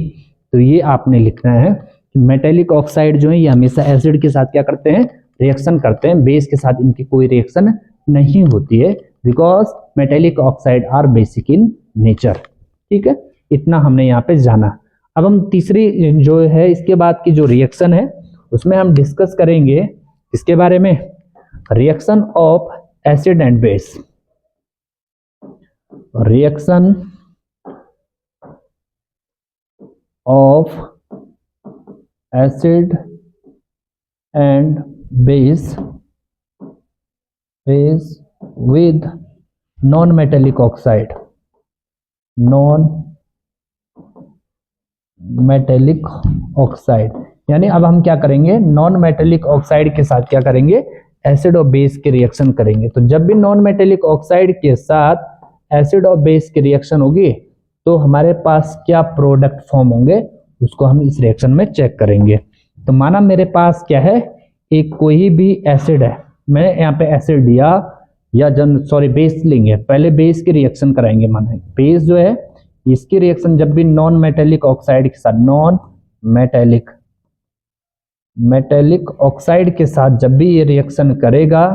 तो ये आपने लिखना है कि मेटेलिक ऑक्साइड जो है ये हमेशा एसिड के साथ क्या करते हैं, रिएक्शन करते हैं, बेस के साथ इनकी कोई रिएक्शन नहीं होती है, because metallic oxide are basic in nature. ठीक है, इतना हमने यहाँ पे जाना। अब हम तीसरी जो है इसके बाद की जो रिएक्शन है उसमें हम डिस्कस करेंगे इसके बारे में, reaction of acid and base. Reaction of acid and base with non metallic oxide, non metallic oxide. यानी अब हम क्या करेंगे, नॉन मेटेलिक ऑक्साइड के साथ क्या करेंगे, एसिड और बेस की रिएक्शन करेंगे। तो जब भी नॉन मेटेलिक ऑक्साइड के साथ एसिड और बेस की रिएक्शन होगी तो हमारे पास क्या प्रोडक्ट फॉर्म होंगे उसको हम इस रिएक्शन में चेक करेंगे। तो माना मेरे पास क्या है, एक कोई भी एसिड है, मैं यहाँ पे एसिड लिया या बेस लेंगे, पहले बेस की रिएक्शन कराएंगे। माना बेस जो है इसकी रिएक्शन जब भी नॉन मेटेलिक ऑक्साइड के साथ, नॉन मेटेलिक ऑक्साइड के साथ जब भी ये रिएक्शन करेगा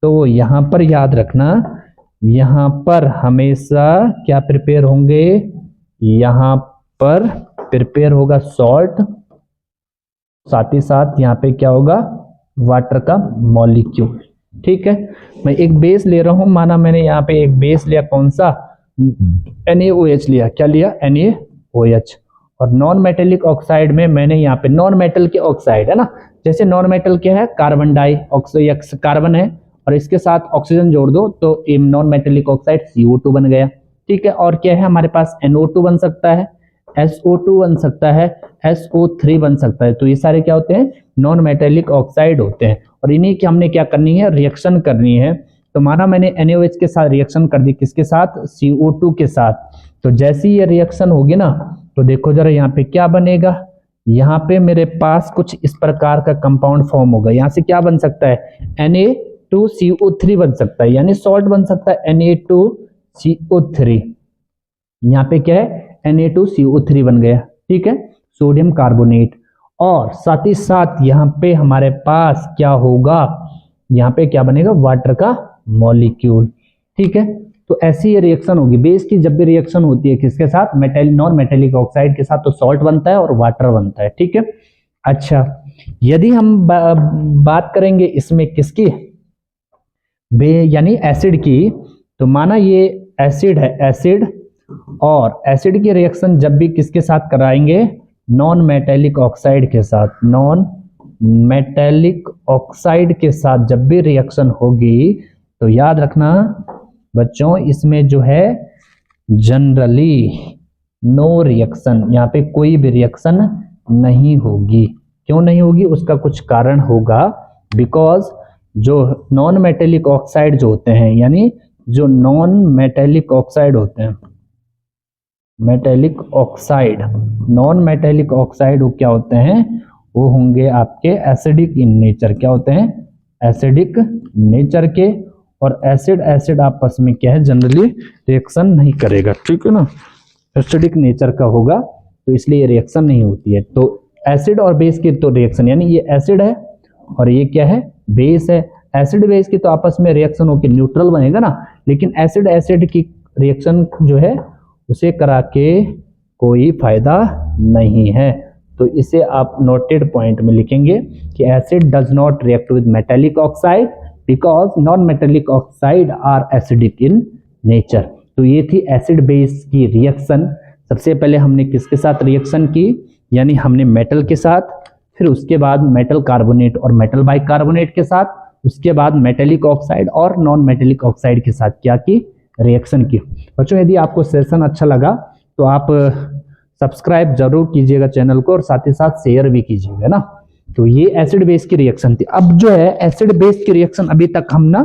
तो यहाँ पर याद रखना, यहाँ पर हमेशा क्या प्रिपेयर होंगे, यहाँ पर प्रिपेयर होगा सॉल्ट, साथ ही साथ यहाँ पे क्या होगा, वाटर का मॉलिक्यूल। ठीक है, मैं एक बेस ले रहा हूं, माना मैंने यहाँ पे एक बेस लिया, कौन सा, NaOH लिया, क्या लिया, NaOH। और नॉन मेटेलिक ऑक्साइड में मैंने यहाँ पे नॉन मेटल के ऑक्साइड है ना, जैसे नॉन मेटल क्या है, कार्बन डाइऑक्साइड, कार्बन है और इसके साथ ऑक्सीजन जोड़ दो तो नॉन मेटेलिक ऑक्साइड CO2 बन गया। ठीक है, और क्या है हमारे पास, NO2 बन सकता है, SO2 बन सकता है, SO3 बन सकता है। तो ये सारे क्या होते हैं, नॉन मेटेलिक ऑक्साइड होते हैं और इन्हीं की हमने क्या करनी है, रिएक्शन करनी है। तो माना मैंने NaOH के साथ रिएक्शन कर दी, किसके साथ, CO2 के साथ। तो जैसी ये रिएक्शन होगी ना तो देखो जरा यहाँ पे क्या बनेगा, यहाँ पे मेरे पास कुछ इस प्रकार का कंपाउंड फॉर्म होगा। यहाँ से क्या बन सकता है, Na2CO3 बन सकता है, यानी सॉल्ट बन सकता है Na2CO3। यहाँ पे क्या है, Na2CO3 बन गया। ठीक है, सोडियम कार्बोनेट। और साथ ही साथ यहाँ पे हमारे पास क्या होगा, यहाँ पे क्या बनेगा, वाटर का मॉलिक्यूल। ठीक है, तो ऐसी ये रिएक्शन होगी। बेस की जब भी रिएक्शन होती है किसके साथ, नॉन मेटेलिक ऑक्साइड के साथ, तो सॉल्ट बनता है और वाटर बनता है। ठीक है, अच्छा यदि हम बात करेंगे इसमें किसकी, यानी एसिड की, तो माना ये एसिड है, एसिड, और एसिड की रिएक्शन जब भी किसके साथ कराएंगे, नॉन मेटेलिक ऑक्साइड के साथ, नॉन मेटेलिक ऑक्साइड के साथ जब भी रिएक्शन होगी तो याद रखना बच्चों, इसमें जो है जनरली नो रिएक्शन, यहाँ पे कोई भी रिएक्शन नहीं होगी। क्यों नहीं होगी, उसका कुछ कारण होगा, बिकॉज जो नॉन मेटेलिक ऑक्साइड जो होते हैं, यानी जो नॉन मेटेलिक ऑक्साइड होते हैं, metallic oxide, non metallic oxide वो क्या होते हैं, वो होंगे आपके एसिडिक इन नेचर। क्या होते हैं, एसिडिक नेचर के। और एसिड एसिड आपस में क्या है, जनरली रिएक्शन नहीं करेगा। ठीक है ना, एसिडिक नेचर का होगा तो इसलिए रिएक्शन नहीं होती है। तो एसिड और बेस की तो रिएक्शन, यानी ये एसिड है और ये क्या है, बेस है। एसिड बेस की तो आपस में रिएक्शन होकर न्यूट्रल बनेगा ना, लेकिन एसिड एसिड की रिएक्शन जो है उसे करा के कोई फायदा नहीं है। तो इसे आप नोटेड पॉइंट में लिखेंगे कि acid does not react with metallic oxide because non metallic oxide are acidic in nature. तो ये थी एसिड बेस की रिएक्शन। सबसे पहले हमने किसके साथ रिएक्शन की, यानी हमने मेटल के साथ, फिर उसके बाद मेटल कार्बोनेट और मेटल बाइकार्बोनेट के साथ, उसके बाद मेटेलिक ऑक्साइड और नॉन मेटेलिक ऑक्साइड के साथ क्या की, रिएक्शन की। बच्चों यदि आपको सेशन अच्छा लगा तो आप सब्सक्राइब जरूर कीजिएगा चैनल को और साथ ही साथ शेयर भी कीजिएगा ना। तो ये एसिड बेस की रिएक्शन थी। अब जो है एसिड बेस की रिएक्शन अभी तक हम ना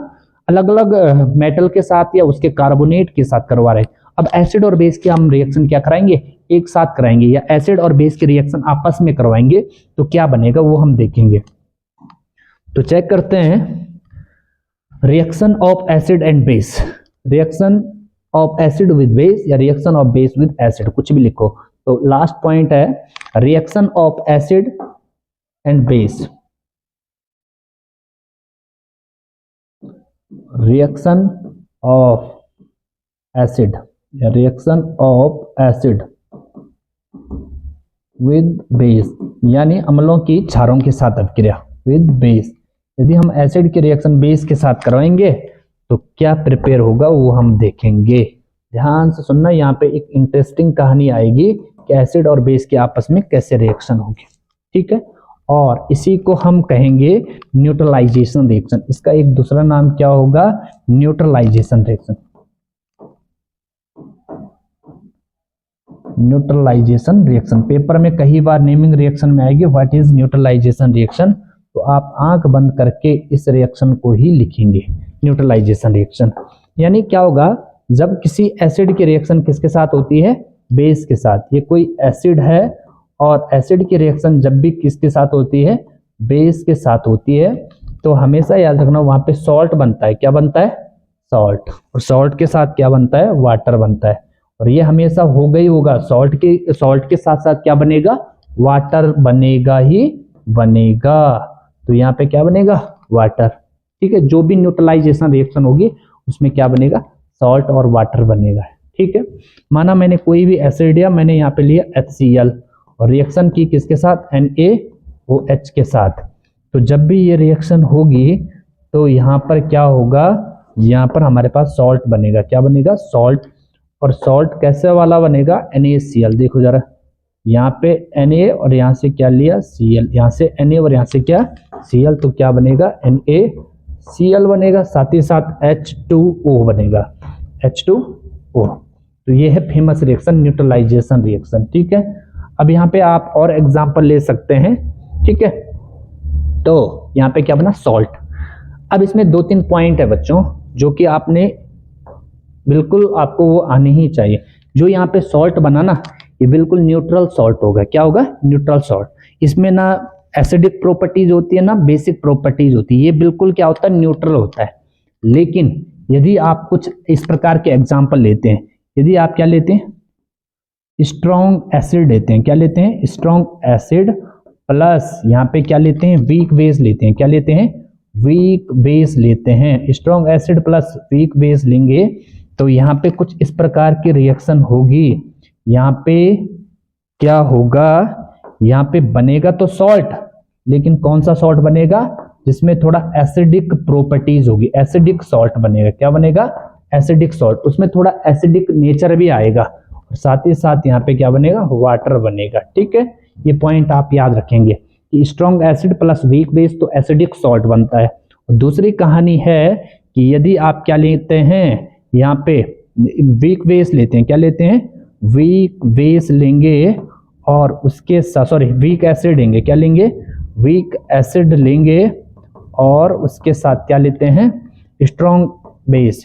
अलग अलग मेटल के साथ या उसके कार्बोनेट के साथ करवा रहे हैं। अब एसिड और बेस की हम रिएक्शन क्या कराएंगे, एक साथ कराएंगे, या एसिड और बेस की रिएक्शन आपस में करवाएंगे तो क्या बनेगा वो हम देखेंगे। तो चेक करते हैं reaction of acid and base, reaction of acid with base या reaction of base with acid, कुछ भी लिखो। तो लास्ट पॉइंट है reaction of acid and base. Reaction of acid या reaction of acid with base, यानी अम्लों की क्षारों के साथ अपक्रिया विद बेस। यदि हम एसिड के रिएक्शन बेस के साथ करवाएंगे तो क्या प्रिपेयर होगा वो हम देखेंगे। ध्यान से सुनना, यहाँ पे एक इंटरेस्टिंग कहानी आएगी कि एसिड और बेस के आपस में कैसे रिएक्शन होगी, ठीक है। और इसी को हम कहेंगे न्यूट्रलाइजेशन रिएक्शन। इसका एक दूसरा नाम क्या होगा, neutralisation reaction. Neutralisation reaction paper में कई बार नेमिंग रिएक्शन में आएगी व्हाट इज न्यूट्रलाइजेशन रिएक्शन, तो आप आंख बंद करके इस रिएक्शन को ही लिखेंगे, न्यूट्रलाइजेशन रिएक्शन। यानी क्या होगा, जब किसी एसिड की रिएक्शन किसके साथ होती है, बेस के साथ। ये कोई एसिड है और एसिड की रिएक्शन जब भी किसके साथ होती है, बेस के साथ होती है, तो हमेशा याद रखना वहां पे सॉल्ट बनता है। क्या बनता है, सॉल्ट। और सॉल्ट के साथ क्या बनता है, वाटर बनता है। और ये हमेशा होगा ही होगा, सॉल्ट के साथ साथ क्या बनेगा, वाटर बनेगा ही बनेगा। तो यहाँ पे क्या बनेगा, वाटर, ठीक है। जो भी न्यूट्रलाइजेशन रिएक्शन होगी उसमें क्या बनेगा, सॉल्ट और वाटर बनेगा, ठीक है। माना मैंने कोई भी एसिड या मैंने यहाँ पे लिया HCl और रिएक्शन की किसके साथ, NaOH के साथ। तो जब भी ये रिएक्शन होगी तो यहाँ पर क्या होगा, यहाँ पर हमारे पास सॉल्ट बनेगा। क्या बनेगा, सॉल्ट। और सॉल्ट कैसे वाला बनेगा, NaCl। देखो जरा, यहाँ पे Na और यहाँ से क्या लिया, Cl, यहाँ से Na और यहाँ से क्या, Cl, तो क्या बनेगा, NaCl बनेगा। साथ ही साथ H2O बनेगा, H2O। तो ये है फेमस रिएक्शन, न्यूट्रलाइजेशन रिएक्शन, ठीक है। अब यहाँ पे आप और एग्जांपल ले सकते हैं, ठीक है। तो यहाँ पे क्या बना, सॉल्ट। अब इसमें 2-3 पॉइंट है बच्चों जो कि आपने बिल्कुल, आपको वो आने ही चाहिए। जो यहाँ पे सॉल्ट बना ना, ये बिल्कुल न्यूट्रल सॉल्ट होगा। क्या होगा, न्यूट्रल सॉल्ट। इसमें ना एसिडिक प्रॉपर्टीज होती है ना बेसिक प्रॉपर्टीज होती है, ये बिल्कुल क्या होता है, न्यूट्रल होता है। लेकिन यदि आप कुछ इस प्रकार के एग्जाम्पल लेते हैं, यदि आप क्या लेते हैं, स्ट्रॉन्ग एसिड लेते हैं, क्या लेते हैं, स्ट्रॉन्ग एसिड प्लस यहाँ पे क्या लेते हैं, वीक बेस लेते हैं। क्या लेते हैं, वीक बेस लेते हैं। Strong acid plus weak base लेंगे तो यहाँ पे कुछ इस प्रकार की रिएक्शन होगी। यहाँ पे क्या होगा, यहाँ पे बनेगा तो सॉल्ट, लेकिन कौन सा सॉल्ट बनेगा, जिसमें थोड़ा एसिडिक प्रॉपर्टीज होगी, एसिडिक सॉल्ट बनेगा। क्या बनेगा, एसिडिक सॉल्ट। उसमें थोड़ा एसिडिक नेचर भी आएगा और साथ ही साथ यहाँ पे क्या बनेगा, वाटर बनेगा, ठीक है। ये पॉइंट आप याद रखेंगे कि strong acid plus weak base तो एसिडिक सॉल्ट बनता है। और दूसरी कहानी है कि यदि आप क्या लेते हैं, यहाँ पे वीक बेस लेते हैं, क्या लेते हैं, वीक बेस लेंगे और उसके साथ, सॉरी, वीक एसिड लेंगे। क्या लेंगे, वीक एसिड लेंगे और उसके साथ क्या लेते हैं, स्ट्रॉन्ग बेस,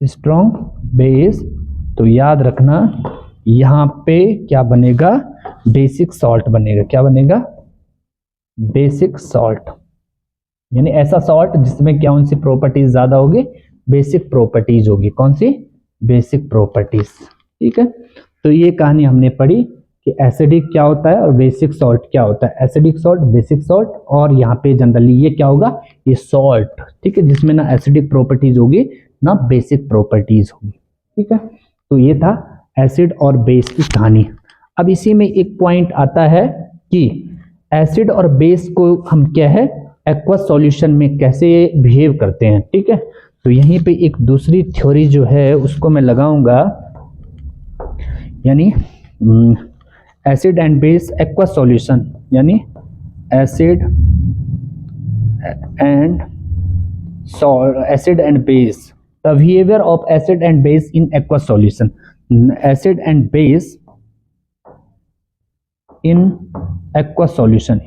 स्ट्रॉन्ग बेस। तो याद रखना यहाँ पे क्या बनेगा, बेसिक सॉल्ट बनेगा। क्या बनेगा, बेसिक सॉल्ट। यानी ऐसा सॉल्ट जिसमें क्या, उनसी प्रॉपर्टीज ज्यादा होगी, बेसिक प्रॉपर्टीज होगी। कौन सी, बेसिक प्रॉपर्टीज, ठीक है। तो ये कहानी हमने पढ़ी कि एसिडिक क्या होता है और बेसिक सॉल्ट क्या होता है। एसिडिक सॉल्ट, बेसिक सॉल्ट, और यहाँ पे जनरली ये क्या होगा, ये सॉल्ट, ठीक है, जिसमें ना एसिडिक प्रॉपर्टीज होगी ना बेसिक प्रॉपर्टीज होगी, ठीक है। तो ये था एसिड और बेस की कहानी। अब इसी में एक पॉइंट आता है कि एसिड और बेस को हम क्या है, एक्वस सॉल्यूशन में कैसे बिहेव करते हैं, ठीक है। तो यहीं पे एक दूसरी थ्योरी जो है उसको मैं लगाऊंगा, यानी acid and base aqueous solution, यानी acid and base, the behaviour of acid and base in aqueous solution. Acid and base in aqueous solution,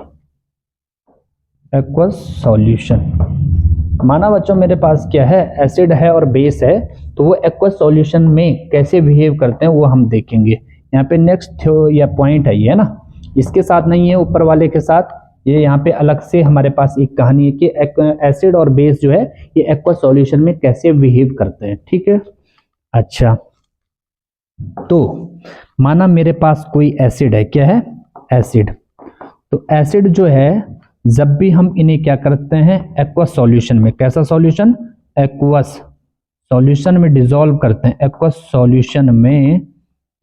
aqueous solution. माना बच्चों मेरे पास क्या है, एसिड है और बेस है, तो वो एक्वस सॉल्यूशन में कैसे बिहेव करते हैं वो हम देखेंगे। यहाँ पे नेक्स्ट या पॉइंट है ये, है ना, इसके साथ नहीं है, ऊपर वाले के साथ। ये यहाँ पे अलग से हमारे पास एक कहानी है कि एसिड और बेस जो है ये एक्वस सॉल्यूशन में कैसे बिहेव करते हैं, ठीक है। अच्छा, तो माना मेरे पास कोई एसिड है, क्या है, एसिड। तो एसिड जो है जब भी हम इन्हें क्या करते हैं, एक्वस सॉल्यूशन में, कैसा सॉल्यूशन, एक्वस सॉल्यूशन में डिसॉल्व करते हैं, एक्वस सॉल्यूशन में,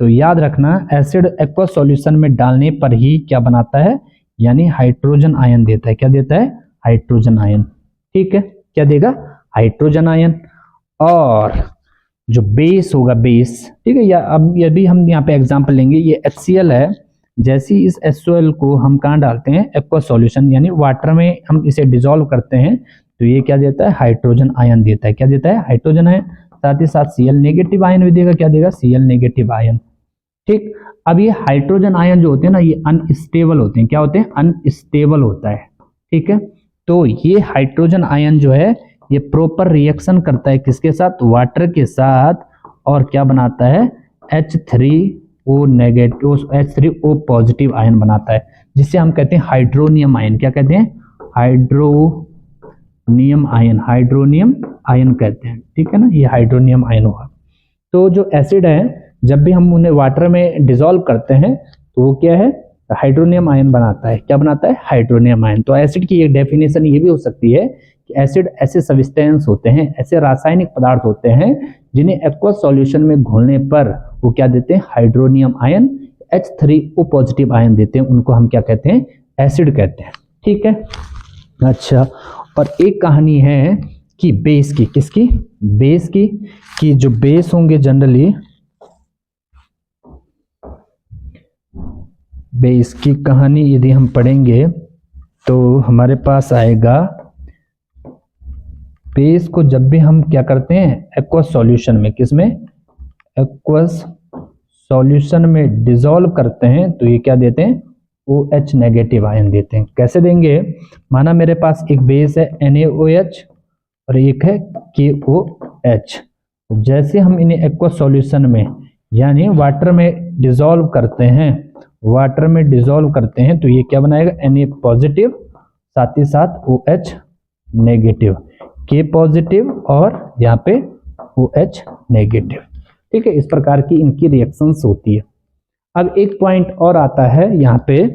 तो याद रखना एसिड एक्वस सॉल्यूशन में डालने पर ही क्या बनाता है, यानी हाइड्रोजन आयन देता है। क्या देता है? Hydrogen ion. ठीक है, क्या देगा? Hydrogen ion. और जो बेस होगा, बेस, ठीक है, या अब यदि हम यहाँ पे एग्जांपल लेंगे, ये HCl है, जैसे ही इस HCl को हम कहाँ डालते हैं, एक्वस सॉल्यूशन यानी वाटर में हम इसे डिसॉल्व करते हैं, तो ये क्या देता है? हाइड्रोजन आयन देता है। क्या देता है? Hydrogen ion. साथ ही साथ Cl नेगेटिव आयन भी देगा। क्या देगा? Cl negative ion. ठीक, अब ये हाइड्रोजन आयन जो होते हैं ना, ये अनस्टेबल होते हैं। क्या होते हैं? अनस्टेबल होता है। ठीक है, तो ये हाइड्रोजन आयन जो है ये प्रॉपर रिएक्शन करता है किसके साथ? वाटर के साथ, और क्या बनाता है? H3O negative, H3O positive ion बनाता है, जिसे हम कहते हैं हाइड्रोनियम आयन। क्या कहते हैं? Hydronium ion. हाइड्रोनियम आयन कहते हैं। ठीक है ना, ये हाइड्रोनियम आयन हुआ। तो जो एसिड है, जब भी हम उन्हें वाटर में डिसॉल्व करते हैं तो वो क्या है? हाइड्रोनियम आयन बनाता है। क्या बनाता है? Hydronium ion. तो एसिड की एक डेफिनेशन ये भी हो सकती है कि एसिड ऐसे सब्सटेंस होते हैं, ऐसे रासायनिक पदार्थ होते हैं जिन्हें एक्वस सॉल्यूशन में घोलने पर वो क्या देते हैं? Hydronium ion, H3O positive ion देते हैं। उनको हम क्या कहते हैं? एसिड कहते हैं। ठीक है, अच्छा, और एक कहानी है कि बेस की, किसकी? बेस की, कि जो बेस होंगे जनरली, बेस की कहानी यदि हम पढ़ेंगे तो हमारे पास आएगा, बेस को जब भी हम क्या करते हैं? एक्वस सॉल्यूशन में, किसमें? एक्वस सॉल्यूशन में डिसॉल्व करते हैं, तो ये क्या देते हैं? OH नेगेटिव आयन देते हैं। कैसे देंगे? माना मेरे पास एक बेस है NaOH और एक है KOH। तो जैसे हम इन्हें एक्वस सॉल्यूशन में यानी वाटर में डिसॉल्व करते हैं, वाटर में डिसॉल्व करते हैं, तो ये क्या बनाएगा? Na पॉजिटिव, साथ ही साथ OH नेगेटिव, K पॉजिटिव और यहाँ पे OH नेगेटिव। ठीक है, इस प्रकार की इनकी रिएक्शंस होती है। अब एक पॉइंट और आता है यहाँ पे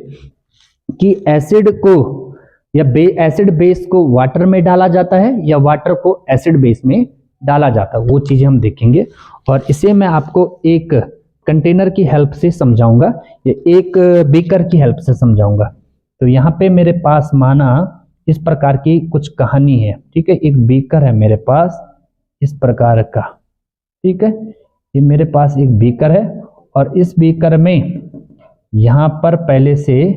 कि एसिड को या एसिड बेस को वाटर में डाला जाता है या वाटर को एसिड बेस में डाला जाता है, वो चीजें हम देखेंगे। और इसे मैं आपको एक कंटेनर की हेल्प से समझाऊंगा या एक बीकर की हेल्प से समझाऊंगा। तो यहाँ पे मेरे पास माना इस प्रकार की कुछ कहानी है। ठीक है, एक बीकर है मेरे पास इस प्रकार का। ठीक है, ये मेरे पास एक बीकर है और इस बीकर में यहाँ पर पहले से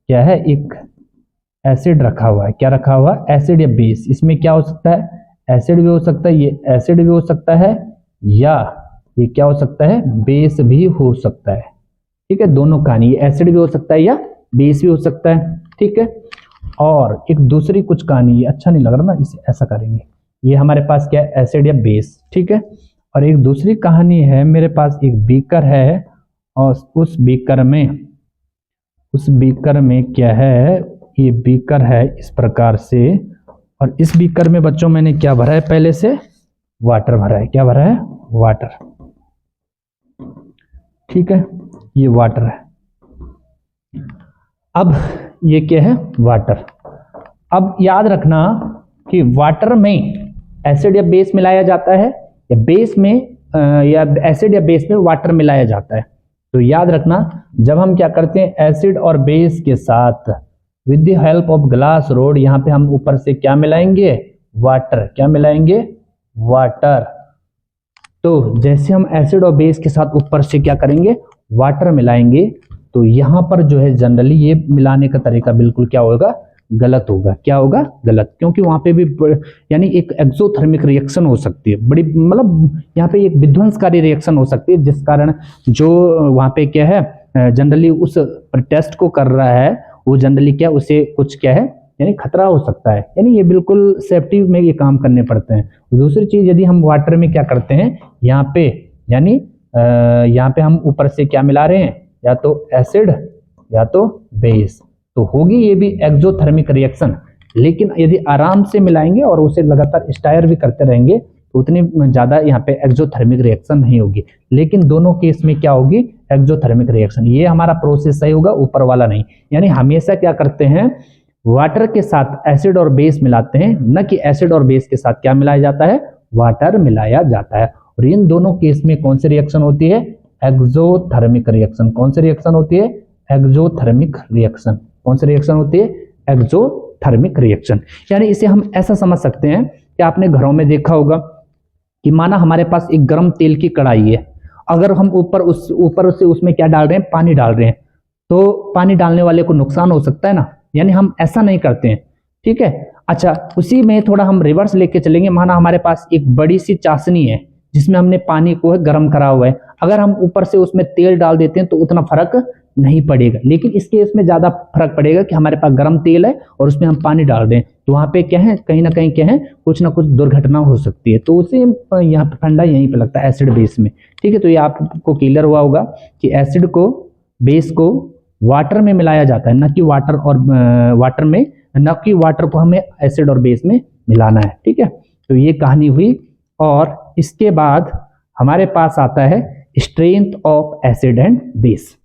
क्या है? एक एसिड रखा हुआ है। क्या रखा हुआ? एसिड या बेस। इसमें क्या हो सकता है? एसिड भी हो सकता है, ये एसिड भी हो सकता है, या ये क्या हो सकता है? बेस भी हो सकता है। ठीक है, दोनों कहानी, ये एसिड भी हो सकता है या बेस भी हो सकता है। ठीक है, और एक दूसरी कुछ कहानी, ये अच्छा नहीं लग रहा ना, इसे ऐसा करेंगे, ये हमारे पास क्या है? एसिड या बेस। ठीक है, और एक दूसरी कहानी है, मेरे पास एक बीकर है और उस बीकर में क्या है? ये बीकर है इस प्रकार से, और इस बीकर में बच्चों मैंने क्या भरा है? पहले से वाटर भरा है। क्या भरा है? वाटर। ठीक है, ये वाटर है। अब ये क्या है? वाटर। अब याद रखना कि वाटर में एसिड या बेस मिलाया जाता है या बेस में या एसिड या बेस में वाटर मिलाया जाता है। तो याद रखना, जब हम क्या करते हैं? एसिड और बेस के साथ with the help of glass rod, यहाँ पे हम ऊपर से क्या मिलाएंगे? वाटर। क्या मिलाएंगे? वाटर। तो जैसे हम एसिड और बेस के साथ ऊपर से क्या करेंगे? वाटर मिलाएंगे, तो यहाँ पर जो है जनरली ये मिलाने का तरीका बिल्कुल क्या होगा? गलत होगा। क्या होगा? गलत, क्योंकि वहां पे भी यानी एक एक्सोथर्मिक रिएक्शन हो सकती है, बड़ी मतलब यहाँ पे एक विध्वंसकारी रिएक्शन हो सकती है, जिस कारण जो वहां पे क्या है जनरली उस टेस्ट को कर रहा है वो जनरली क्या उसे कुछ क्या है यानी खतरा हो सकता है, यानी ये बिल्कुल सेफ्टी में ये काम करने पड़ते हैं। दूसरी चीज, यदि हम वाटर में क्या करते हैं यहाँ पे, यानी यहाँ पे हम ऊपर से क्या मिला रहे हैं? या तो एसिड या तो बेस, तो होगी ये भी एक्सोथर्मिक रिएक्शन। लेकिन यदि आराम से मिलाएंगे और उसे लगातार स्टायर भी करते रहेंगे तो उतनी ज्यादा यहाँ पे एक्सोथर्मिक रिएक्शन नहीं होगी। लेकिन दोनों केस में क्या होगी? Exothermic reaction. ये हमारा प्रोसेस सही होगा, ऊपर वाला नहीं। यानी हमेशा क्या करते हैं, वाटर के साथ एसिड और बेस मिलाते हैं, न कि एसिड और बेस के साथ क्या मिलाया जाता है, वाटर मिलाया जाता है। और इन दोनों केस में कौन सी रिएक्शन होती है, एक्सोथर्मिक रिएक्शन। कौन सी रिएक्शन होती है, एक्सोथर्मिक रिएक्शन। कौन सी रिएक्शन होती है, एक्सोथर्मिक रिएक्शन। यानी इसे हम ऐसा समझ सकते हैं कि आपने घरों में देखा होगा कि माना हमारे पास एक गर्म तेल की कढ़ाई है, अगर हम ऊपर से उसमें क्या डाल रहे हैं, पानी डाल रहे हैं, तो पानी डालने वाले को नुकसान हो सकता है ना, यानी हम ऐसा नहीं करते हैं, ठीक है। अच्छा, उसी में थोड़ा हम रिवर्स लेके चलेंगे। माना हमारे पास एक बड़ी सी चाशनी है जिसमें हमने पानी को गर्म करा हुआ है, अगर हम ऊपर से उसमें तेल डाल देते हैं तो उतना फर्क नहीं पड़ेगा, लेकिन इस केस में ज्यादा फर्क पड़ेगा कि हमारे पास गर्म तेल है और उसमें हम पानी डाल दें, तो वहां पे क्या है, कहीं ना कहीं क्या है, कुछ ना कुछ दुर्घटना हो सकती है। तो उसे यहाँ पे फंडा यहीं पे लगता है, एसिड बेस में, ठीक है। तो ये आपको क्लियर हुआ होगा कि एसिड को, बेस को वाटर में मिलाया जाता है, न कि वाटर को हमें एसिड और बेस में मिलाना है, ठीक है। तो ये कहानी हुई। और इसके बाद हमारे पास आता है strength of acid and base.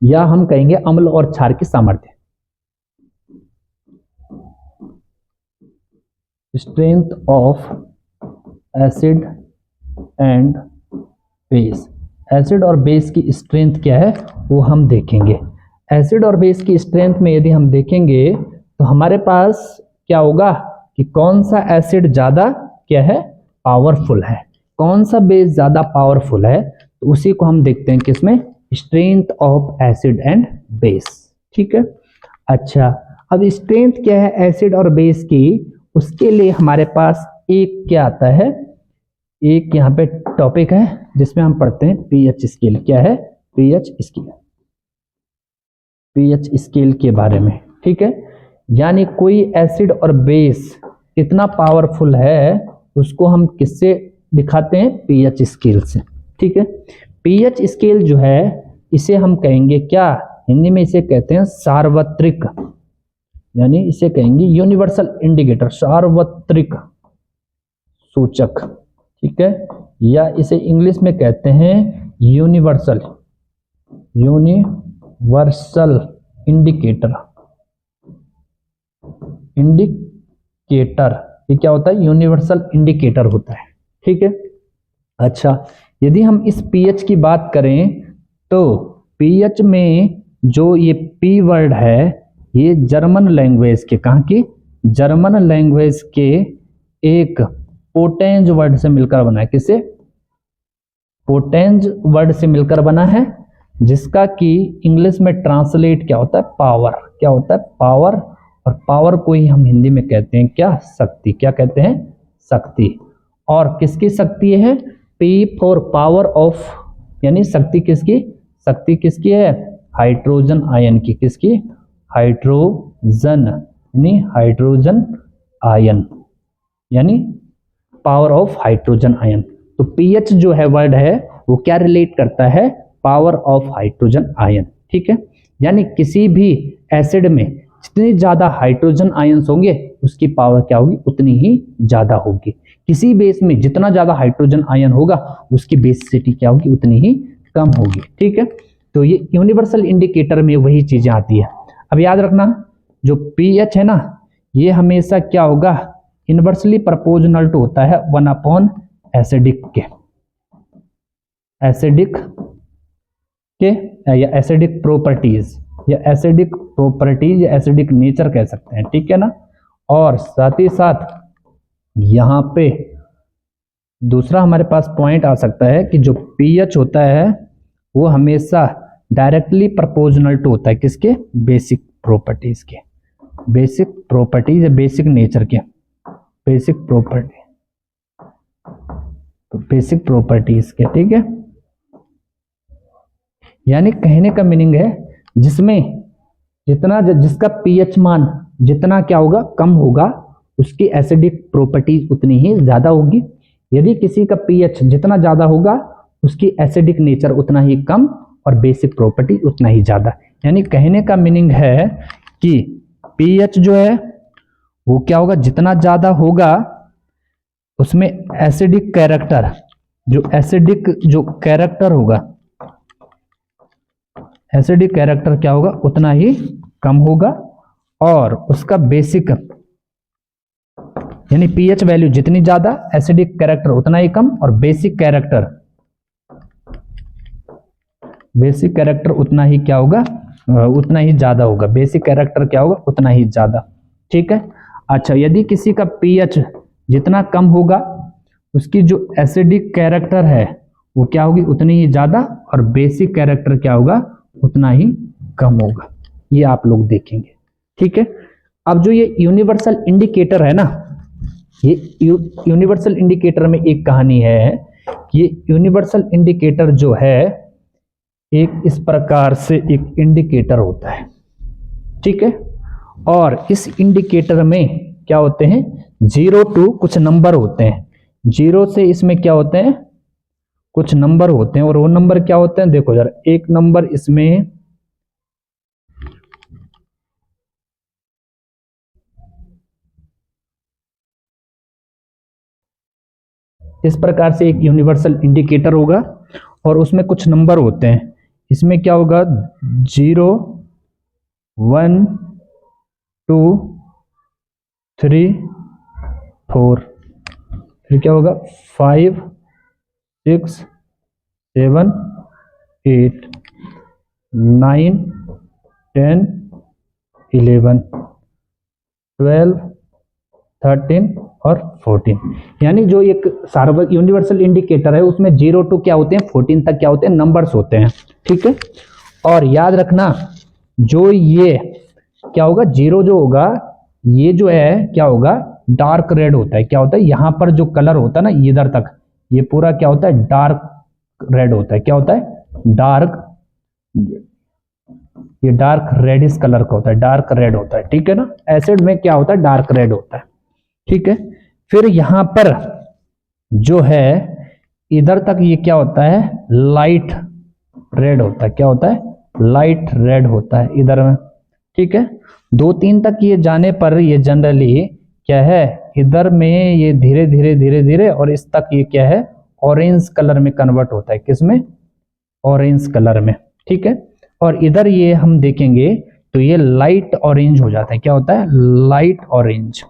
या हम कहेंगे अम्ल और क्षार की सामर्थ्य। Strength of acid and base. Acid और बेस की स्ट्रेंथ क्या है वो हम देखेंगे। एसिड और बेस की स्ट्रेंथ में यदि हम देखेंगे तो हमारे पास क्या होगा कि कौन सा एसिड ज्यादा क्या है, पावरफुल है, कौन सा बेस ज्यादा पावरफुल है, तो उसी को हम देखते हैं किसमें, strength of acid and base, ठीक है। अच्छा, अब स्ट्रेंथ क्या है एसिड और बेस की, उसके लिए हमारे पास एक क्या आता है, एक यहाँ पे टॉपिक है जिसमें हम पढ़ते हैं पीएच स्केल। क्या है, पीएच स्केल, पीएच स्केल के बारे में, ठीक है। यानी कोई एसिड और बेस कितना पावरफुल है उसको हम किससे दिखाते हैं, पीएच स्केल से, ठीक है। पीएच स्केल जो है इसे हम कहेंगे क्या, हिंदी में इसे कहते हैं सार्वत्रिक, यानी इसे कहेंगे यूनिवर्सल इंडिकेटर, सार्वत्रिक सूचक, ठीक है। या इसे इंग्लिश में कहते हैं यूनिवर्सल इंडिकेटर। ये क्या होता है, यूनिवर्सल इंडिकेटर होता है, ठीक है। अच्छा, यदि हम इस पीएच की बात करें तो पीएच में जो ये पी वर्ड है ये जर्मन लैंग्वेज के, कहाँ की, जर्मन लैंग्वेज के एक पोटेंज वर्ड से मिलकर बना है। किससे, पोटेंज वर्ड से मिलकर बना है, जिसका कि इंग्लिश में ट्रांसलेट क्या होता है, पावर। क्या होता है, पावर। और पावर को ही हम हिंदी में कहते हैं क्या, शक्ति। क्या कहते हैं, शक्ति। और किसकी शक्ति है, पी फॉर पावर ऑफ, यानी शक्ति किसकी, शक्ति किसकी है, हाइड्रोजन आयन की। किसकी, हाइड्रोजन, यानी हाइड्रोजन आयन, यानी पावर ऑफ हाइड्रोजन आयन। तो पीएच जो है वर्ड है वो क्या रिलेट करता है, पावर ऑफ हाइड्रोजन आयन, ठीक है। यानी किसी भी एसिड में जितनी ज्यादा हाइड्रोजन आयंस होंगे उसकी पावर क्या होगी, उतनी ही ज्यादा होगी। किसी बेस में जितना ज्यादा हाइड्रोजन आयन होगा उसकी बेसिसिटी क्या होगी, उतनी ही कम होगी, ठीक है। तो ये यूनिवर्सल इंडिकेटर में वही चीजें आती है। अब याद रखना जो पीएच है ना, ये हमेशा क्या होगा, इनवर्सली प्रोपोर्शनल टू होता है 1 एसिडिक के, एसिडिक के या एसिडिक प्रॉपर्टीज, या एसिडिक प्रॉपर्टीज या एसिडिक नेचर कह सकते हैं, ठीक है ना। और साथ ही साथ यहाँ पे दूसरा हमारे पास पॉइंट आ सकता है कि जो पीएच होता है वो हमेशा डायरेक्टली प्रोपोर्शनल टू होता है किसके, बेसिक प्रॉपर्टीज के, बेसिक प्रॉपर्टीज या बेसिक नेचर के, बेसिक प्रॉपर्टी, तो बेसिक प्रॉपर्टीज के, ठीक है। यानी कहने का मीनिंग है जिसमें जितना जिसका पीएच मान जितना क्या होगा, कम होगा, उसकी एसिडिक प्रॉपर्टीज उतनी ही ज्यादा होगी। यदि किसी का पीएच जितना ज्यादा होगा उसकी एसिडिक नेचर उतना ही कम और बेसिक प्रॉपर्टी उतना ही ज्यादा। यानी कहने का मीनिंग है कि पीएच जो है वो क्या होगा, जितना ज्यादा होगा उसमें एसिडिक कैरेक्टर, जो एसिडिक जो कैरेक्टर होगा, एसिडिक कैरेक्टर क्या होगा, उतना ही कम होगा, और उसका बेसिक यानी पीएच वैल्यू जितनी ज्यादा, एसिडिक कैरेक्टर उतना ही कम, और बेसिक कैरेक्टर उतना ही क्या होगा, उतना ही ज्यादा होगा। बेसिक कैरेक्टर क्या होगा, उतना ही ज्यादा। ठीक है। अच्छा, यदि किसी का पीएच जितना कम होगा, उसकी जो एसिडिक कैरेक्टर है वो क्या होगी, उतनी ही ज्यादा, और बेसिक कैरेक्टर क्या होगा, उतना ही कम होगा। ये आप लोग देखेंगे। ठीक है। अब जो ये यूनिवर्सल इंडिकेटर है ना, ये यूनिवर्सल इंडिकेटर में एक कहानी है। ये यूनिवर्सल इंडिकेटर जो है, एक इस प्रकार से एक इंडिकेटर होता है। ठीक है। और इस इंडिकेटर में क्या होते हैं, 0 to कुछ नंबर होते हैं। 0 से इसमें क्या होते हैं, कुछ नंबर होते हैं, और वो नंबर क्या होते हैं, देखो जरा, एक नंबर इसमें इस प्रकार से एक यूनिवर्सल इंडिकेटर होगा, और उसमें कुछ नंबर होते हैं। इसमें क्या होगा, 0 1 2 3 4, फिर क्या होगा 5 6 7 8 9 10 11 12 13 और 14। यानी जो एक यूनिवर्सल इंडिकेटर है उसमें 0 to क्या होते हैं, 14 तक क्या होते हैं, नंबर्स होते हैं। ठीक है। और याद रखना, जो ये क्या होगा, 0 जो होगा, ये जो है क्या होगा, डार्क रेड होता है। क्या होता है, यहां पर जो कलर होता है ना, इधर तक ये पूरा क्या होता है, डार्क रेड होता है। क्या होता है, डार्क, ये डार्क रेडिश कलर का होता है, डार्क रेड होता है। ठीक है ना। एसिड में क्या होता है, डार्क रेड होता है। ठीक है। फिर यहां पर जो है इधर तक ये क्या होता है, लाइट रेड होता है। क्या होता है, लाइट रेड होता है इधर में। ठीक है। 2-3 तक ये जाने पर ये जनरली क्या है, इधर में ये धीरे धीरे धीरे धीरे, और इस तक ये क्या है, ऑरेंज कलर में कन्वर्ट होता है। किसमें, ऑरेंज कलर में। ठीक है। और इधर ये हम देखेंगे तो ये लाइट ऑरेंज हो जाता है। क्या होता है, लाइट ऑरेंज,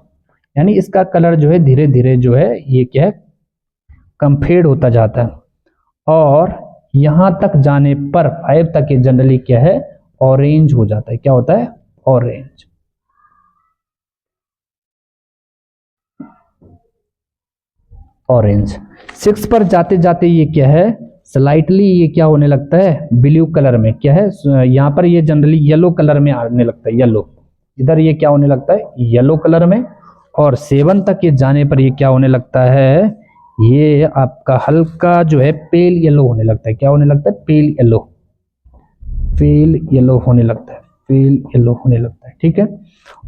यानी इसका कलर जो है धीरे धीरे जो है ये क्या है, कंफेड होता जाता है। और यहां तक जाने पर 5 तक ये जनरली क्या है, ऑरेंज हो जाता है। क्या होता है, ऑरेंज। ऑरेंज 6 पर जाते जाते ये क्या है, स्लाइटली ये क्या होने लगता है, ब्लू कलर में। क्या है, यहां पर ये जनरली येलो कलर में आने लगता है, येलो। इधर ये क्या होने लगता है, येलो कलर में। और 7 तक ये जाने पर ये क्या होने लगता है, ये आपका हल्का जो है पेल येलो होने लगता है। क्या होने लगता है, पेल येलो, पेल येलो होने लगता है, पेल येलो होने लगता है। ठीक है।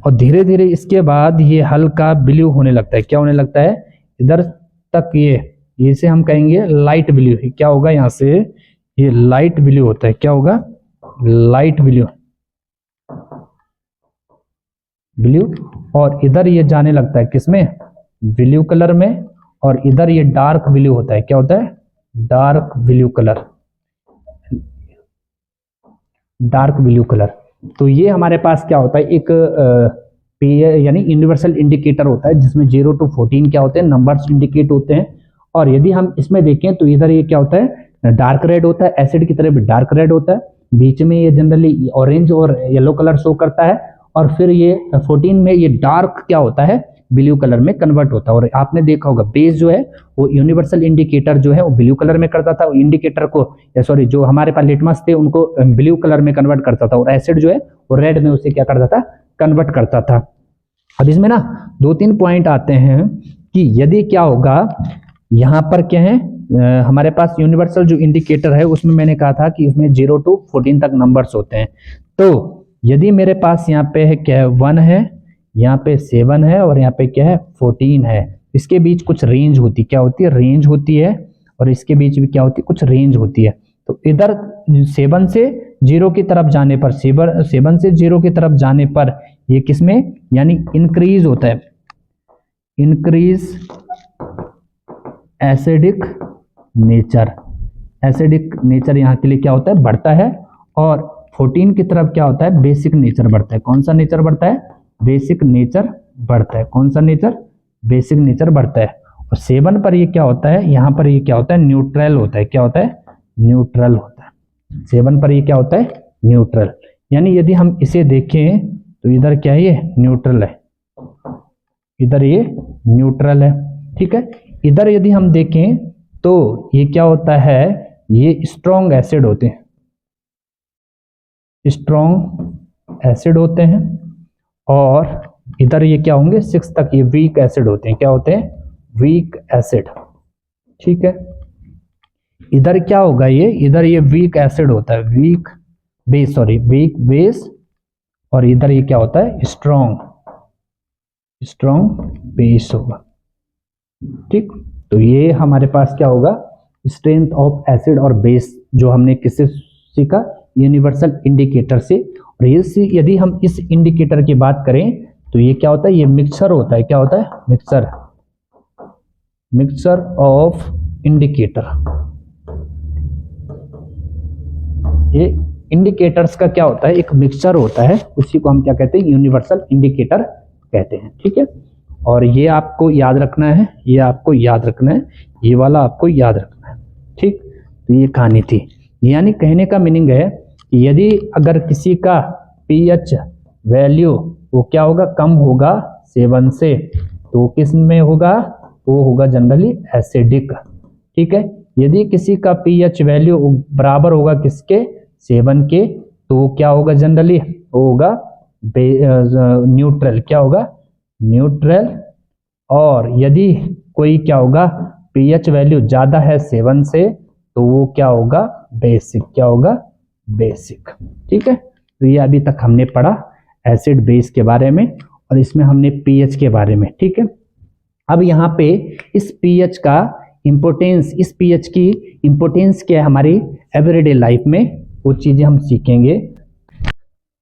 और धीरे धीरे इसके बाद ये हल्का ब्लू होने लगता है। क्या होने लगता है, इधर तक ये से हम कहेंगे लाइट ब्लू। क्या होगा, यहां से ये लाइट ब्लू होता है। क्या होगा, लाइट ब्लू, ब्लू। और इधर ये जाने लगता है किसमें, ब्लू कलर में। और इधर ये डार्क ब्लू होता है। क्या होता है, dark blue colour, dark blue colour. तो ये हमारे पास क्या होता है, एक यानी यूनिवर्सल इंडिकेटर होता है, जिसमें 0 to 14 क्या होते हैं, नंबर्स इंडिकेट होते हैं। और यदि हम इसमें देखें तो इधर ये क्या होता है, डार्क रेड होता है, एसिड की तरह भी डार्क रेड होता है। बीच में ये जनरली ऑरेंज और येलो कलर शो करता है। और फिर ये 14 में ये डार्क क्या होता है, ब्लू कलर में कन्वर्ट होता है। और आपने देखा होगा बेस जो है वो यूनिवर्सल इंडिकेटर जो है वो ब्लू कलर में करता था, इंडिकेटर को, सॉरी जो हमारे पास लिटमस थे उनको ब्लू कलर में कन्वर्ट करता था, और एसिड जो है वो रेड में उसे क्या करता था, कन्वर्ट करता था। अब इसमें ना 2-3 पॉइंट आते हैं कि यदि क्या होगा, यहां पर क्या है, हमारे पास यूनिवर्सल जो इंडिकेटर है उसमें मैंने कहा था कि उसमें 0 to 14 तक नंबर्स होते हैं। तो यदि मेरे पास यहाँ पे है क्या है, 1 है, यहाँ पे 7 है, और यहाँ पे क्या है 14 है, इसके बीच कुछ रेंज होती, क्या होती है, रेंज होती है। और इसके बीच भी क्या होती है, कुछ रेंज होती है। तो इधर 7 से 0 की तरफ जाने पर, 7 से 0 की तरफ जाने पर ये किसमें, यानी इंक्रीज होता है, increase acidic nature. Acidic nature यहाँ के लिए क्या होता है, बढ़ता है। और 14 की तरफ क्या होता है, बेसिक नेचर बढ़ता है। कौन सा नेचर बढ़ता है, बेसिक नेचर बढ़ता है। कौन सा नेचर, बेसिक नेचर बढ़ता है। और 7 पर ये क्या होता है, यहाँ पर ये क्या होता है, न्यूट्रल होता है। क्या होता है, न्यूट्रल होता है। 7 पर ये क्या होता है, न्यूट्रल। यानी यदि हम इसे देखें तो इधर क्या है, ये न्यूट्रल है, इधर ये न्यूट्रल है, ठीक है। इधर यदि हम देखें तो ये क्या होता है, ये स्ट्रॉन्ग एसिड होते हैं, स्ट्रॉन्ग एसिड होते हैं। और इधर ये क्या होंगे, 6 तक ये वीक एसिड होते हैं। क्या होते हैं, वीक एसिड, ठीक है। इधर क्या होगा, ये इधर ये वीक एसिड होता है, weak base, sorry weak base. और इधर ये क्या होता है, स्ट्रॉन्ग, स्ट्रॉन्ग बेस होगा, ठीक। तो ये हमारे पास क्या होगा, स्ट्रेंथ ऑफ एसिड और बेस, जो हमने किससे सीखा, यूनिवर्सल इंडिकेटर से। और ये यदि हम इस इंडिकेटर की बात करें तो ये क्या होता है, ये मिक्सचर होता है। क्या होता है, मिक्सचर, मिक्सचर ऑफ इंडिकेटर। ये इंडिकेटर्स का क्या होता है, एक मिक्सचर होता है, उसी को हम क्या कहते हैं, यूनिवर्सल इंडिकेटर कहते हैं, ठीक है। और ये आपको याद रखना है, ये आपको याद रखना है, ये वाला आपको याद रखना है, ठीक। तो ये कहानी थी। यानी कहने का मीनिंग है कि यदि अगर किसी का पीएच वैल्यू वो क्या होगा, कम होगा 7 से, तो किस में होगा, वो होगा जनरली एसिडिक, ठीक है। यदि किसी का पीएच वैल्यू बराबर होगा किसके, 7 के, तो क्या होगा, जनरली वो होगा न्यूट्रल। क्या होगा, न्यूट्रल। और यदि कोई क्या होगा, पीएच वैल्यू ज्यादा है 7 से, तो वो क्या होगा, बेसिक। क्या होगा, बेसिक, ठीक है। तो ये अभी तक हमने पढ़ा एसिड बेस के बारे में, और इसमें हमने पीएच के बारे में, ठीक है। अब यहाँ पे इस पीएच का इंपोर्टेंस, इस पीएच की इंपोर्टेंस क्या है हमारी एवरीडे लाइफ में, वो चीजें हम सीखेंगे।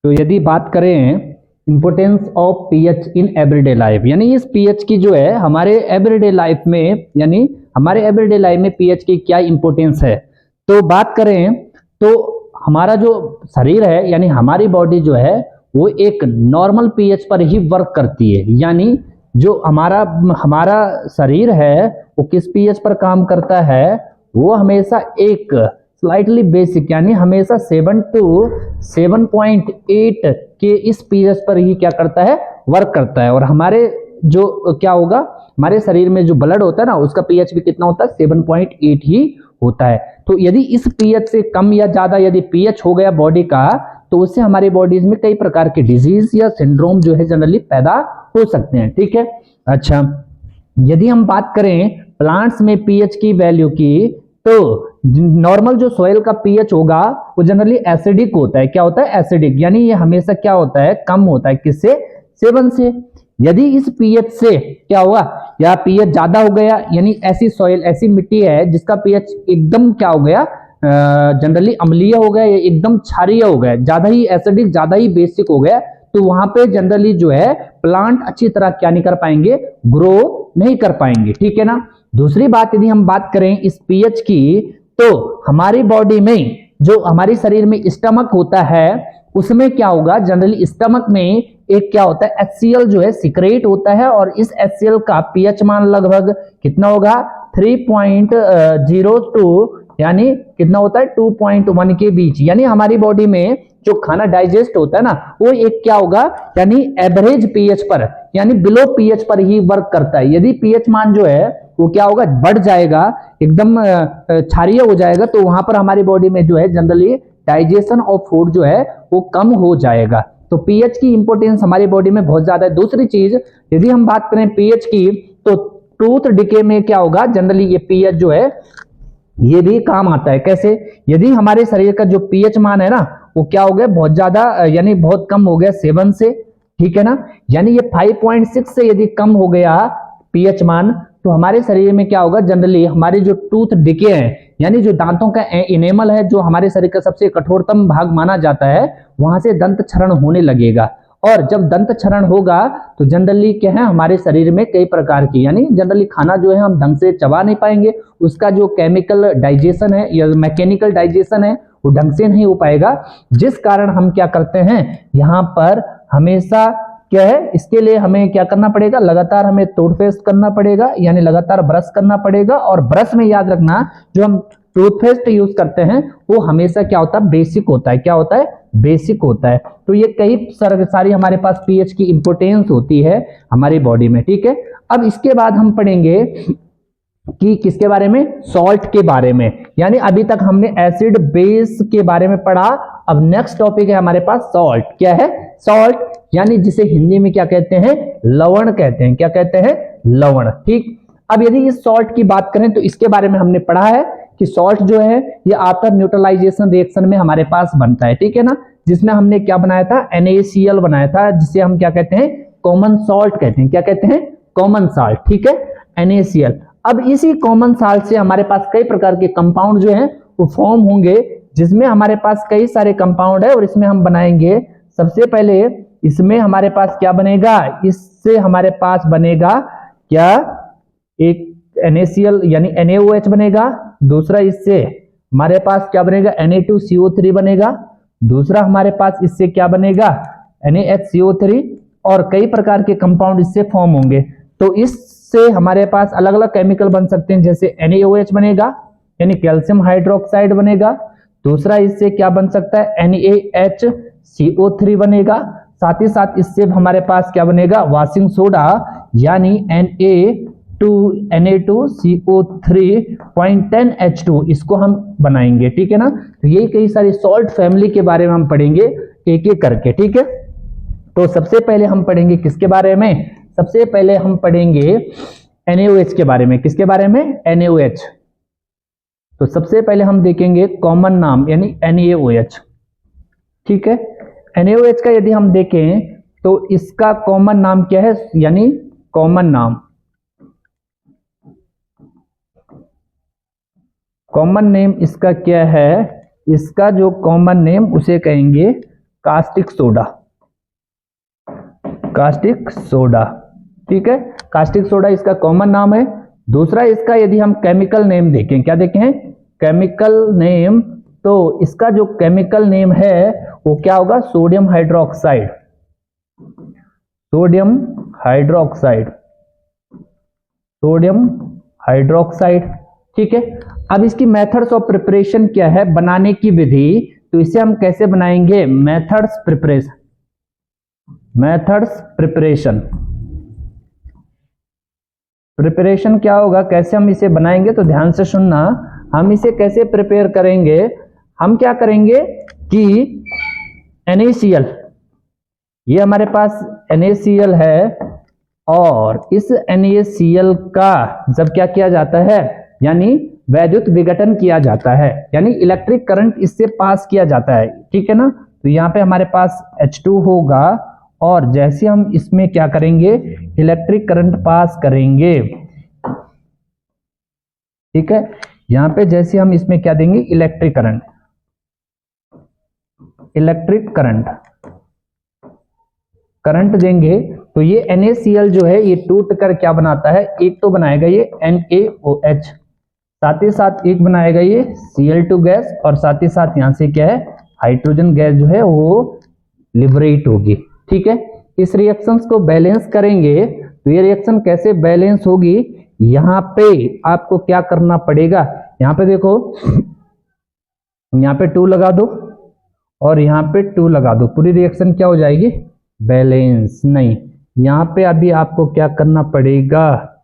तो यदि बात करें importance of pH in everyday life, यानी इस पीएच की जो है हमारे एवरीडे लाइफ में, यानी हमारे एवरीडे लाइफ में पीएच की क्या इंपोर्टेंस है, तो बात करें तो हमारा जो शरीर है, यानी हमारी बॉडी जो है, वो एक नॉर्मल पीएच पर ही वर्क करती है। यानी जो हमारा शरीर है वो किस पीएच पर काम करता है, वो हमेशा एक स्लाइटली बेसिक, यानी हमेशा 7 to 7.8 के इस पीएच पर ही क्या करता है, वर्क करता है। और हमारे जो क्या होगा, हमारे शरीर में जो ब्लड होता है ना, उसका पीएच भी कितना होता है, 7.8 ही होता है। तो यदि इस पीएच से कम या ज्यादा यदि पीएच हो गया बॉडी का, तो उससे हमारी बॉडीज में कई प्रकार के डिजीज या सिंड्रोम जो है जनरली पैदा हो सकते हैं, ठीक है। अच्छा, यदि हम बात करें प्लांट्स में पीएच की वैल्यू की, तो नॉर्मल जो सॉइल का पीएच होगा वो जनरली एसिडिक होता है। क्या होता है, एसिडिक, यानी ये हमेशा क्या होता है, कम होता है, किससे, 7 से। यदि इस पीएच से क्या हुआ, या पीएच ज्यादा हो गया, यानी ऐसी सॉइल, ऐसी मिट्टी है जिसका पीएच एकदम क्या हो गया, जनरली अम्लीय हो गया, या एकदम क्षारीय हो गया, ज्यादा ही एसिडिक, ज्यादा ही बेसिक हो गया, तो वहां पे जनरली जो है प्लांट अच्छी तरह क्या नहीं कर पाएंगे, ग्रो नहीं कर पाएंगे, ठीक है ना। दूसरी बात, यदि हम बात करें इस पीएच की, तो हमारी बॉडी में जो हमारे शरीर में स्टमक होता है, उसमें क्या होगा, जनरली स्टमक में एक क्या होता है, HCl जो है सिक्रेट होता है, और इस HCl का पीएच मान लगभग कितना होगा, 3.02, यानी कितना होता है, 2.1 के बीच। यानी हमारी बॉडी में जो खाना डाइजेस्ट होता है ना, वो एक क्या होगा, यानी एवरेज पीएच पर, यानी बिलो पीएच पर ही वर्क करता है। यदि पीएच मान जो है वो क्या होगा, बढ़ जाएगा, एकदम क्षारीय हो जाएगा, तो वहां पर हमारी बॉडी में जो है जनरली डाइजेशन ऑफ फूड जो है वो कम हो जाएगा। तो पीएच की इंपोर्टेंस हमारी बॉडी में बहुत ज्यादा है। दूसरी चीज, यदि हम बात करें पीएच की, तो टूथ डिके में क्या होगा, जनरली ये पीएच जो है ये भी काम आता है। कैसे, यदि हमारे शरीर का जो पीएच मान है ना, वो क्या हो गया, बहुत ज्यादा, यानी बहुत कम हो गया 7 से, ठीक है ना। यानी ये 5.6 से यदि कम हो गया पीएच मान, तो हमारे शरीर में क्या होगा, जनरली हमारे जो टूथ डिके हैं, यानी जो दांतों का इनेमल है, जो हमारे शरीर का सबसे कठोरतम भाग माना जाता है, वहां से दंत क्षरण होने लगेगा। और जब दंत क्षरण होगा तो जनरली क्या है, हमारे शरीर में कई प्रकार की, यानी जनरली खाना जो है हम ढंग से चबा नहीं पाएंगे, उसका जो केमिकल डाइजेशन है या मैकेनिकल डाइजेशन है वो ढंग से नहीं हो पाएगा, जिस कारण हम क्या करते हैं यहाँ पर हमेशा क्या है, इसके लिए हमें क्या करना पड़ेगा, लगातार हमें टूथपेस्ट करना पड़ेगा, यानी लगातार ब्रश करना पड़ेगा। और ब्रश में याद रखना जो हम टूथपेस्ट यूज करते हैं वो हमेशा क्या होता है, बेसिक होता है। क्या होता है, बेसिक होता है। तो ये कई सारी हमारे पास पीएच की इंपोर्टेंस होती है हमारी बॉडी में, ठीक है। अब इसके बाद हम पढ़ेंगे कि किसके बारे में, सॉल्ट के बारे में। यानी अभी तक हमने एसिड बेस के बारे में पढ़ा, अब नेक्स्ट टॉपिक है हमारे पास सॉल्ट। क्या है, सॉल्ट, यानी जिसे हिंदी में क्या कहते हैं, लवण कहते हैं। क्या कहते हैं, लवण, ठीक। अब यदि इस सॉल्ट की बात करें तो इसके बारे में हमने पढ़ा है कि सॉल्ट जो है ये आफ्टर न्यूट्रलाइजेशन रिएक्शन में हमारे पास बनता है, ठीक है ना, जिसमें हमने क्या बनाया था, NaCl बनाया था, जिसे हम क्या कहते हैं, कॉमन सॉल्ट कहते हैं। क्या कहते हैं, कॉमन सॉल्ट, ठीक है, NaCl। अब इसी कॉमन सॉल्ट से हमारे पास कई प्रकार के कंपाउंड जो हैं वो फॉर्म होंगे, जिसमें हमारे पास कई सारे कंपाउंड है और इसमें हम बनाएंगे। सबसे पहले इसमें हमारे पास क्या बनेगा, इससे हमारे पास बनेगा क्या, एक NaCl यानी NaOH बनेगा। दूसरा इससे हमारे पास क्या बनेगा, Na2CO3 बनेगा। दूसरा हमारे पास इससे क्या बनेगा, NaHCO3, और कई प्रकार के कंपाउंड इससे फॉर्म होंगे। तो इससे हमारे पास अलग अलग केमिकल बन सकते हैं, जैसे NaOH बनेगा यानी कैल्शियम हाइड्रोक्साइड बनेगा। दूसरा इससे क्या बन सकता है, NaHCO3 बनेगा। साथ ही साथ इससे हमारे पास क्या बनेगा, वॉशिंग सोडा यानी Na2CO3.10H2, इसको हम बनाएंगे, ठीक है ना। तो यही कई सारी सॉल्ट फैमिली के बारे में हम पढ़ेंगे एक एक करके, ठीक है। तो सबसे पहले हम पढ़ेंगे किसके बारे में, सबसे पहले हम पढ़ेंगे NaOH के बारे में। किसके बारे में, NaOH। तो सबसे पहले हम देखेंगे कॉमन नाम यानी NaOH, ठीक है। NaOH का यदि हम देखें तो इसका कॉमन नाम क्या है, यानी कॉमन नाम, कॉमन नेम इसका क्या है, इसका जो कॉमन नेम उसे कहेंगे कास्टिक सोडा। कास्टिक सोडा, ठीक है, कास्टिक सोडा इसका कॉमन नाम है। दूसरा इसका यदि हम केमिकल नेम देखें, क्या देखें, केमिकल नेम, तो इसका जो केमिकल नेम है वो क्या होगा, sodium hydroxide. Sodium hydroxide, sodium hydroxide, ठीक है। अब इसकी मेथड्स ऑफ प्रिपरेशन क्या है, बनाने की विधि, तो इसे हम कैसे बनाएंगे, methods preparation. Methods preparation, preparation क्या होगा, कैसे हम इसे बनाएंगे, तो ध्यान से सुनना। हम इसे कैसे प्रिपेयर करेंगे, हम क्या करेंगे कि NaCl, ये हमारे पास NaCl है, और इस NaCl का जब क्या किया जाता है, यानी वैद्युत विघटन किया जाता है, यानी इलेक्ट्रिक करंट इससे पास किया जाता है, ठीक है ना। तो यहाँ पे हमारे पास H2 होगा, और जैसे हम इसमें क्या करेंगे, इलेक्ट्रिक करंट पास करेंगे, ठीक है। यहाँ पे जैसे हम इसमें क्या देंगे, electric current, electric current, current देंगे, तो ये NaCl जो है ये टूट कर क्या बनाता है, एक तो बनाएगा ये NaOH, साथ ही साथ एक बनाएगा ये Cl2 गैस, और साथ ही साथ यहां से क्या है, हाइड्रोजन गैस जो है वो लिबरेट होगी, ठीक है। इस रिएक्शंस को बैलेंस करेंगे, तो ये रिएक्शन कैसे बैलेंस होगी, यहाँ पे आपको क्या करना पड़ेगा, यहाँ पे देखो, यहाँ पे 2 लगा दो और यहाँ पे 2 लगा दो, पूरी रिएक्शन क्या हो जाएगी, बैलेंस। नहीं, यहाँ पे अभी आपको क्या करना पड़ेगा,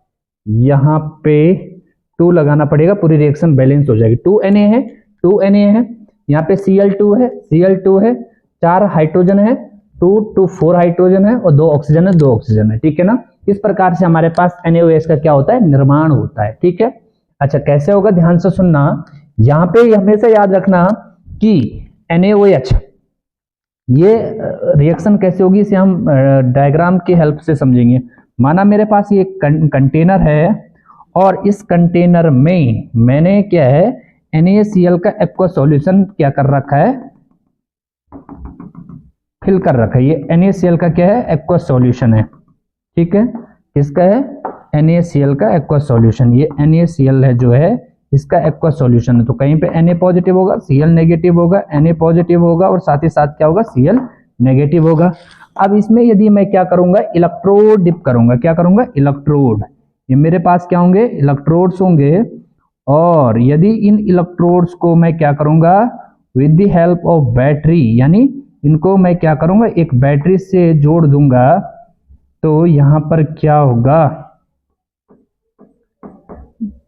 यहाँ पे 2 लगाना पड़ेगा, पूरी रिएक्शन बैलेंस हो जाएगी। 2Na है, 2Na है, यहाँ पे Cl2 है, Cl2 है, 4 हाइड्रोजन है, 2 to 4 हाइड्रोजन है, और 2 ऑक्सीजन है, 2 ऑक्सीजन है, ठीक है ना। इस प्रकार से हमारे पास NaOH का क्या होता है, निर्माण होता है, ठीक है। अच्छा, कैसे होगा, ध्यान से सुनना। यहाँ पे हमेशा याद रखना कि NaOH, ये रिएक्शन कैसे होगी, इसे हम डायग्राम की हेल्प से समझेंगे। माना मेरे पास ये कंटेनर है, और इस कंटेनर में मैंने क्या है, NaCl का एक्वा सॉल्यूशन क्या कर रखा है, फिल कर रखा है। ये NaCl का क्या है, एक्वा सॉल्यूशन है, ठीक है। किसका है, NaCl का एक्वा सॉल्यूशन। ये NaCl है जो है इसका एक्वस सॉल्यूशन है। तो कहीं पे Na पॉजिटिव होगा, Cl नेगेटिव होगा, Na पॉजिटिव होगा और साथ ही साथ क्या होगा, Cl नेगेटिव होगा। अब इसमें यदि मैं क्या करूंगा, इलेक्ट्रोड डिप करूंगा, क्या करूंगा, इलेक्ट्रोड, ये मेरे पास क्या होंगे, इलेक्ट्रोड्स होंगे। और यदि इन इलेक्ट्रोड्स को मैं क्या करूंगा, with the help of battery, यानी इनको मैं क्या करूंगा, एक बैटरी से जोड़ दूंगा, तो यहां पर क्या होगा,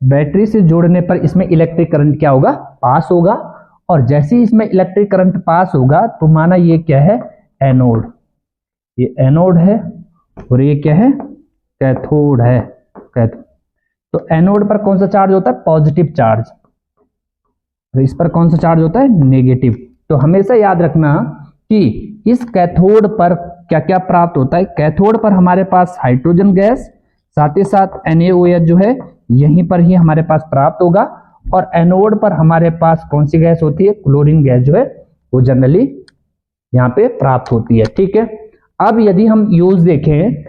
बैटरी से जोड़ने पर इसमें इलेक्ट्रिक करंट क्या होगा, पास होगा। और जैसे ही इसमें इलेक्ट्रिक करंट पास होगा तो माना ये क्या है, एनोड, ये एनोड है और ये क्या है, कैथोड है, कैथोड। तो एनोड पर कौन सा चार्ज होता है, पॉजिटिव चार्ज, तो इस पर कौन सा चार्ज होता है, नेगेटिव। तो हमेशा याद रखना कि इस कैथोड पर क्या क्या प्राप्त होता है, कैथोड पर हमारे पास हाइड्रोजन गैस, साथ ही साथ NaOH जो है यहीं पर ही हमारे पास प्राप्त होगा। और एनोड पर हमारे पास कौन सी गैस होती है, क्लोरीन गैस जो है वो जनरली यहाँ पे प्राप्त होती है। ठीक है, अब यदि हम यूज देखें,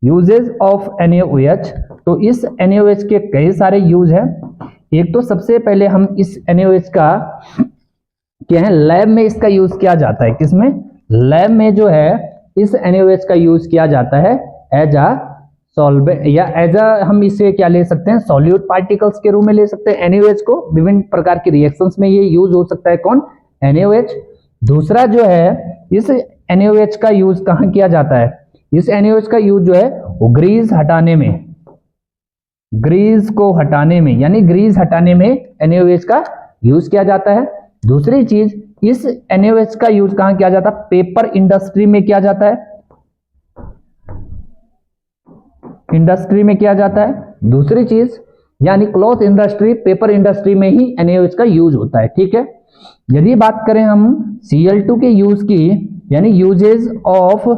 यूजेज ऑफ NaOH, तो इस NaOH के कई सारे यूज हैं। एक तो सबसे पहले हम इस NaOH का क्या है, लैब में इसका यूज किया जाता है, किसमें, लैब में जो है इस NaOH का यूज किया जाता है एज अ सॉल्वेंट, या एज अ हम इसे क्या ले सकते हैं, सॉल्यूट पार्टिकल्स के रूप में ले सकते हैं NaOH को। विभिन्न प्रकार की रिएक्शंस में ये यूज हो सकता है, कौन, NaOH। दूसरा जो है, इस NaOH का यूज कहां किया जाता है, इस NaOH का यूज जो है वो ग्रीस हटाने में, ग्रीस को हटाने में, यानी ग्रीस हटाने में NaOH का यूज किया जाता है। दूसरी चीज, इस NaOH का यूज कहां किया जाता है, पेपर इंडस्ट्री में किया जाता है, इंडस्ट्री में किया जाता है। दूसरी चीज, यानी क्लॉथ इंडस्ट्री, पेपर इंडस्ट्री में ही NaOH का यूज होता है। ठीक है, यदि बात करें हम Cl2 के यूज की, यानी यूजेज ऑफ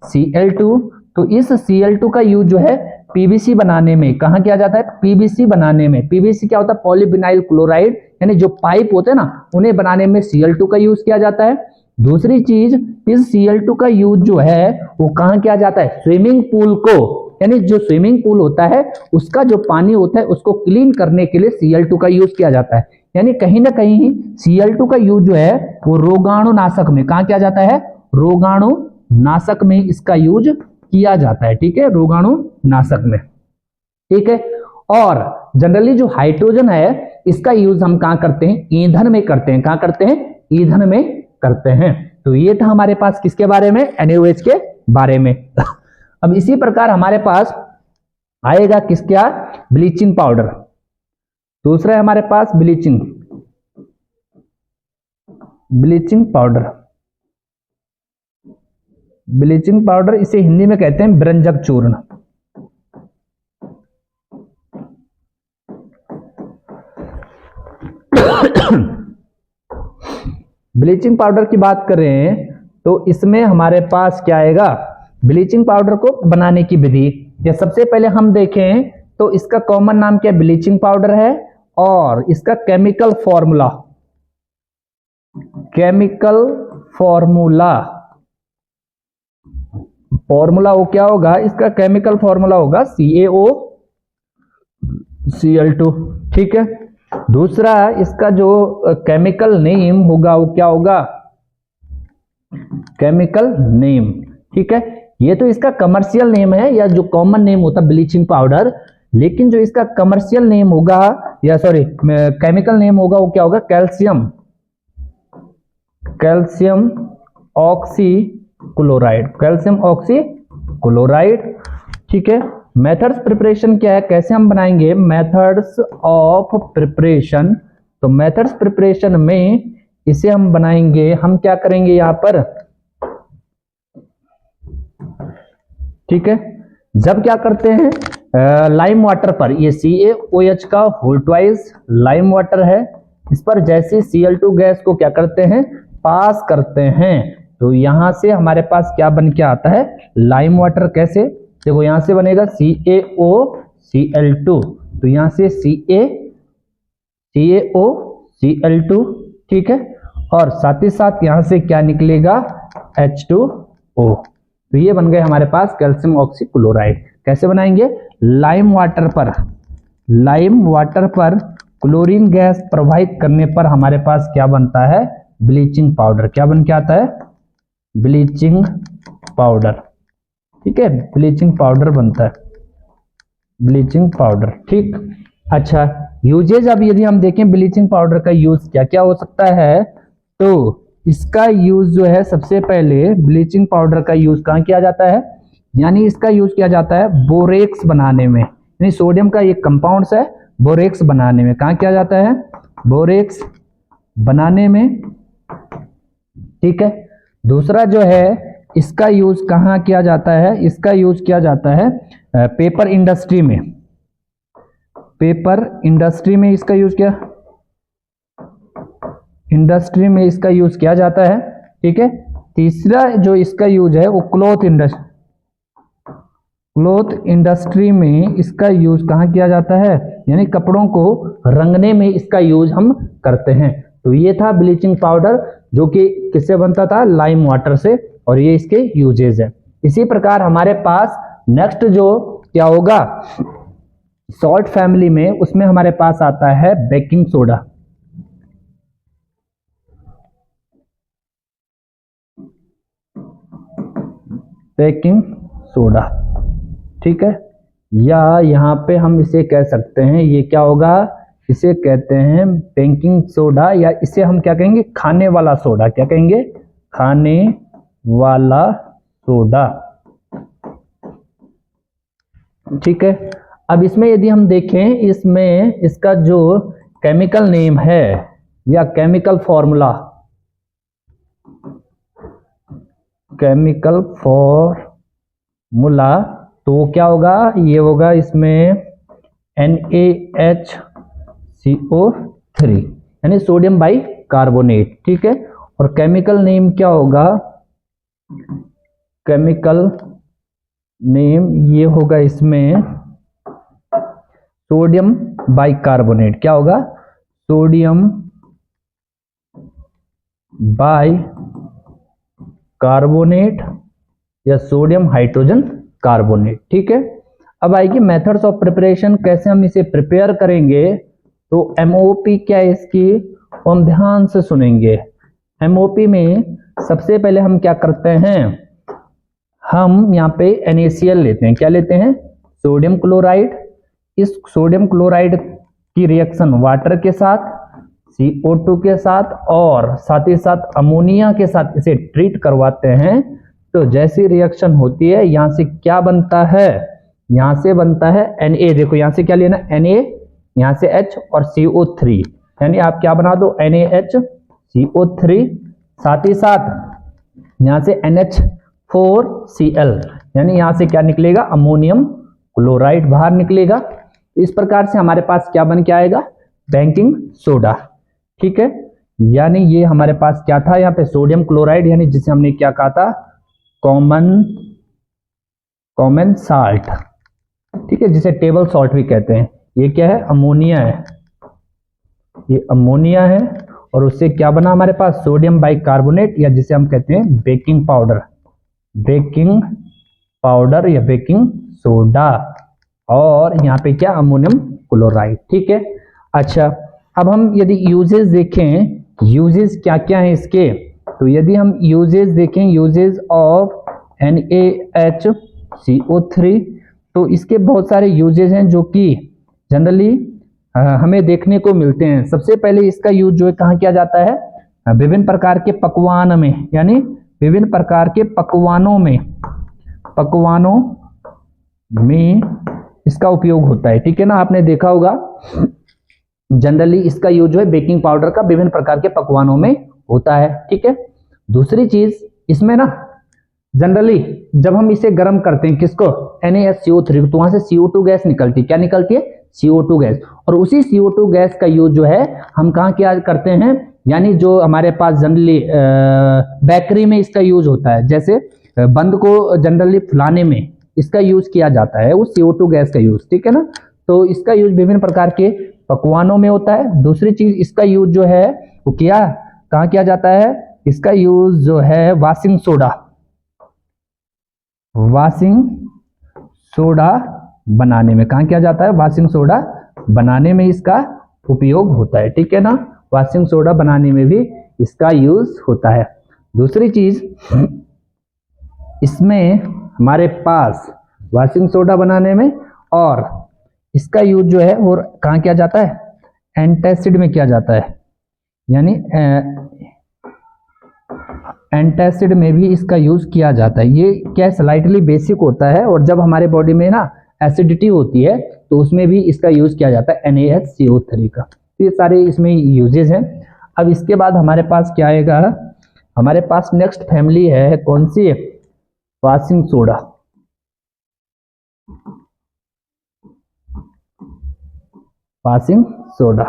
Cl2, तो इस Cl2 का यूज जो है PVC बनाने में, कहां किया जाता है, PVC बनाने में। PVC क्या होता है, पॉलीविनाइल क्लोराइड, यानी जो पाइप होते हैं ना, उन्हें बनाने में Cl2 का यूज किया जाता है। दूसरी चीज, इस Cl2 का यूज जो है वो कहां किया जाता है, स्विमिंग पूल को, यानी जो स्विमिंग पूल होता है उसका जो पानी होता है उसको क्लीन करने के लिए Cl2 का यूज किया जाता है। यानी कहीं ना कहीं Cl2 का यूज जो है वो रोगाणुनाशक में, कहां किया जाता है, रोगाणुनाशक में इसका यूज किया जाता है। ठीक है, रोगाणुनाशक में। ठीक है, और जनरली जो हाइड्रोजन है इसका यूज हम कहां करते हैं, ईंधन में करते हैं, कहां करते हैं, ईंधन में करते हैं। तो ये था हमारे पास किसके बारे में, NaOH के बारे में। अब इसी प्रकार हमारे पास आएगा किसका, ब्लीचिंग पाउडर। दूसरा है हमारे पास ब्लीचिंग पाउडर, ब्लीचिंग पाउडर, इसे हिंदी में कहते हैं ब्रंजक चूर्ण। ब्लीचिंग पाउडर की बात करें तो इसमें हमारे पास क्या आएगा, ब्लीचिंग पाउडर को बनाने की विधि, या सबसे पहले हम देखें तो इसका कॉमन नाम क्या, ब्लीचिंग पाउडर है। और इसका केमिकल फॉर्मूला, फॉर्मूला वो क्या होगा, इसका केमिकल फॉर्मूला होगा CaOCl2। ठीक है, दूसरा इसका जो केमिकल नेम होगा वो क्या होगा, केमिकल नेम। ठीक है, ये तो इसका कमर्शियल नेम है, या जो कॉमन नेम होता है ब्लीचिंग पाउडर, लेकिन जो इसका कमर्शियल नेम होगा, या सॉरी केमिकल नेम होगा, वो क्या होगा, कैल्शियम ऑक्सीक्लोराइड। ठीक है, मेथड्स प्रिपरेशन क्या है, कैसे हम बनाएंगे, मेथड्स ऑफ प्रिपरेशन। तो मेथड्स प्रिपरेशन में इसे हम बनाएंगे, हम क्या करेंगे यहां पर, ठीक है, जब क्या करते हैं, लाइम वाटर पर, ये CaOH का होल ट्वाइस लाइम वाटर है, इस पर जैसे Cl2 गैस को क्या करते हैं, पास करते हैं, तो यहां से हमारे पास क्या बन के आता है, लाइम वाटर। कैसे, देखो यहां से बनेगा CaOCl2, तो यहां से CaOCl2। ठीक है, और साथ ही साथ यहां से क्या निकलेगा, H2O। तो ये बन गए हमारे पास कैल्शियम ऑक्सीक्लोराइड। कैसे बनाएंगे, लाइम वाटर पर, लाइम वाटर पर क्लोरीन गैस प्रवाहित करने पर हमारे पास क्या बनता है, ब्लीचिंग पाउडर। क्या बन के आता है, ब्लीचिंग पाउडर। ठीक है, ब्लीचिंग पाउडर बनता है, ब्लीचिंग पाउडर। ठीक, अच्छा यूजेज, अब यदि हम देखें ब्लीचिंग पाउडर का यूज क्या क्या हो सकता है, तो इसका यूज जो है सबसे पहले ब्लीचिंग पाउडर का यूज कहाँ किया जाता है, यानी इसका यूज किया जाता है बोरेक्स बनाने में, यानी सोडियम का एक कंपाउंड्स है, बोरेक्स बनाने में। कहाँ किया जाता है, बोरेक्स बनाने में। ठीक है, दूसरा जो है इसका यूज कहाँ किया जाता है, इसका यूज किया जाता है पेपर इंडस्ट्री में, पेपर इंडस्ट्री में इसका यूज किया, इंडस्ट्री में इसका यूज किया जाता है। ठीक है, तीसरा जो इसका यूज है वो क्लॉथ इंडस्ट्री में इसका यूज कहाँ किया जाता है, यानी कपड़ों को रंगने में इसका यूज हम करते हैं। तो ये था ब्लीचिंग पाउडर, जो कि किससे बनता था, लाइम वाटर से, और ये इसके यूजेज है। इसी प्रकार हमारे पास नेक्स्ट जो क्या होगा, सॉल्ट फैमिली में, उसमें हमारे पास आता है बेकिंग सोडा। बेकिंग सोडा, ठीक है, या यहां पे हम इसे कह सकते हैं, ये क्या होगा, इसे कहते हैं बेकिंग सोडा, या इसे हम क्या कहेंगे, खाने वाला सोडा। क्या कहेंगे, खाने वाला सोडा। ठीक है, अब इसमें यदि हम देखें, इसमें इसका जो केमिकल नेम है या केमिकल फॉर्मूला, केमिकल फॉर्मूला, तो वो क्या होगा, ये होगा इसमें NaHCO3, यानी सोडियम बाई कार्बोनेट। ठीक है, और केमिकल नेम क्या होगा, केमिकल नेम ये होगा इसमें सोडियम बाई कार्बोनेट। क्या होगा, सोडियम बाई कार्बोनेट या सोडियम हाइड्रोजन कार्बोनेट। ठीक है, अब आएगी मेथड्स ऑफ प्रिपरेशन, कैसे हम इसे प्रिपेयर करेंगे। तो MOP क्या है इसकी, हम ध्यान से सुनेंगे। MOP में सबसे पहले हम क्या करते हैं, हम यहाँ पे NaCl लेते हैं। क्या लेते हैं, सोडियम क्लोराइड। इस सोडियम क्लोराइड की रिएक्शन वाटर के साथ, CO2 के साथ, और साथ ही साथ अमोनिया के साथ इसे ट्रीट करवाते हैं। तो जैसी रिएक्शन होती है, यहां से क्या बनता है, यहां से बनता है Na। देखो यहां से क्या लेना, Na, यहां से H और CO3, यानी आप क्या बना दो, NaHCO3, साथ ही साथ यहां से NH4Cl, यानी यहां से क्या निकलेगा, अमोनियम क्लोराइड बाहर निकलेगा। इस प्रकार से हमारे पास क्या बन के आएगा, बेकिंग सोडा। ठीक है, यानी ये हमारे पास क्या था, यहाँ पे सोडियम क्लोराइड, यानी जिसे हमने क्या कहा था, कॉमन साल्ट। ठीक है, जिसे टेबल सॉल्ट भी कहते हैं। ये क्या है, अमोनिया है, ये अमोनिया है, और उससे क्या बना हमारे पास, सोडियम बाई कार्बोनेट, या जिसे हम कहते हैं बेकिंग पाउडर, बेकिंग पाउडर या बेकिंग सोडा, और यहाँ पे क्या, अमोनियम क्लोराइड। ठीक है, अच्छा अब हम यदि यूजेस देखें, यूजेस क्या क्या है इसके, तो यदि हम यूजेस देखें, यूजेस ऑफ NaHCO3, तो इसके बहुत सारे यूजेस हैं जो कि जनरली हमें देखने को मिलते हैं। सबसे पहले इसका यूज जो है कहाँ किया जाता है, विभिन्न प्रकार के पकवान में, यानी विभिन्न प्रकार के पकवानों में इसका उपयोग होता है। ठीक है ना, आपने देखा होगा जनरली इसका यूज जो है बेकिंग पाउडर का विभिन्न प्रकार के पकवानों में होता है। ठीक है, दूसरी चीज इसमें ना, जनरली जब हम इसे गर्म करते हैं, किसको, NaHCO3, तो वहां से CO2 गैस निकलती है। क्या निकलती है, CO2 गैस, और उसी CO2 गैस का यूज जो है हम कहाँ क्या करते हैं, यानी जो हमारे पास जनरली बेकरी में इसका यूज होता है, जैसे बंद को जनरली फुलाने में इसका यूज किया जाता है, वो CO2 गैस का यूज। ठीक है ना, तो इसका यूज विभिन्न प्रकार के पकवानों में होता है। दूसरी चीज इसका यूज जो है वो कहाँ किया जाता है, इसका यूज जो है वॉशिंग सोडा बनाने में। कहाँ किया जाता है, वॉशिंग सोडा बनाने में इसका उपयोग होता है, ठीक है ना। वॉशिंग सोडा बनाने में भी इसका यूज होता है। दूसरी चीज, इसमें हमारे पास वॉशिंग सोडा बनाने में और इसका यूज जो है वो कहाँ किया जाता है, एंटासिड में किया जाता है, यानी एंटासिड में भी इसका यूज किया जाता है। ये क्या स्लाइटली बेसिक होता है, और जब हमारे बॉडी में ना एसिडिटी होती है तो उसमें भी इसका यूज किया जाता है NaHCO3 का। तो ये सारे इसमें यूजेस हैं। अब इसके बाद हमारे पास क्या आएगा, हमारे पास नेक्स्ट फैमिली है कौन सी, वॉशिंग सोडा। वॉशिंग सोडा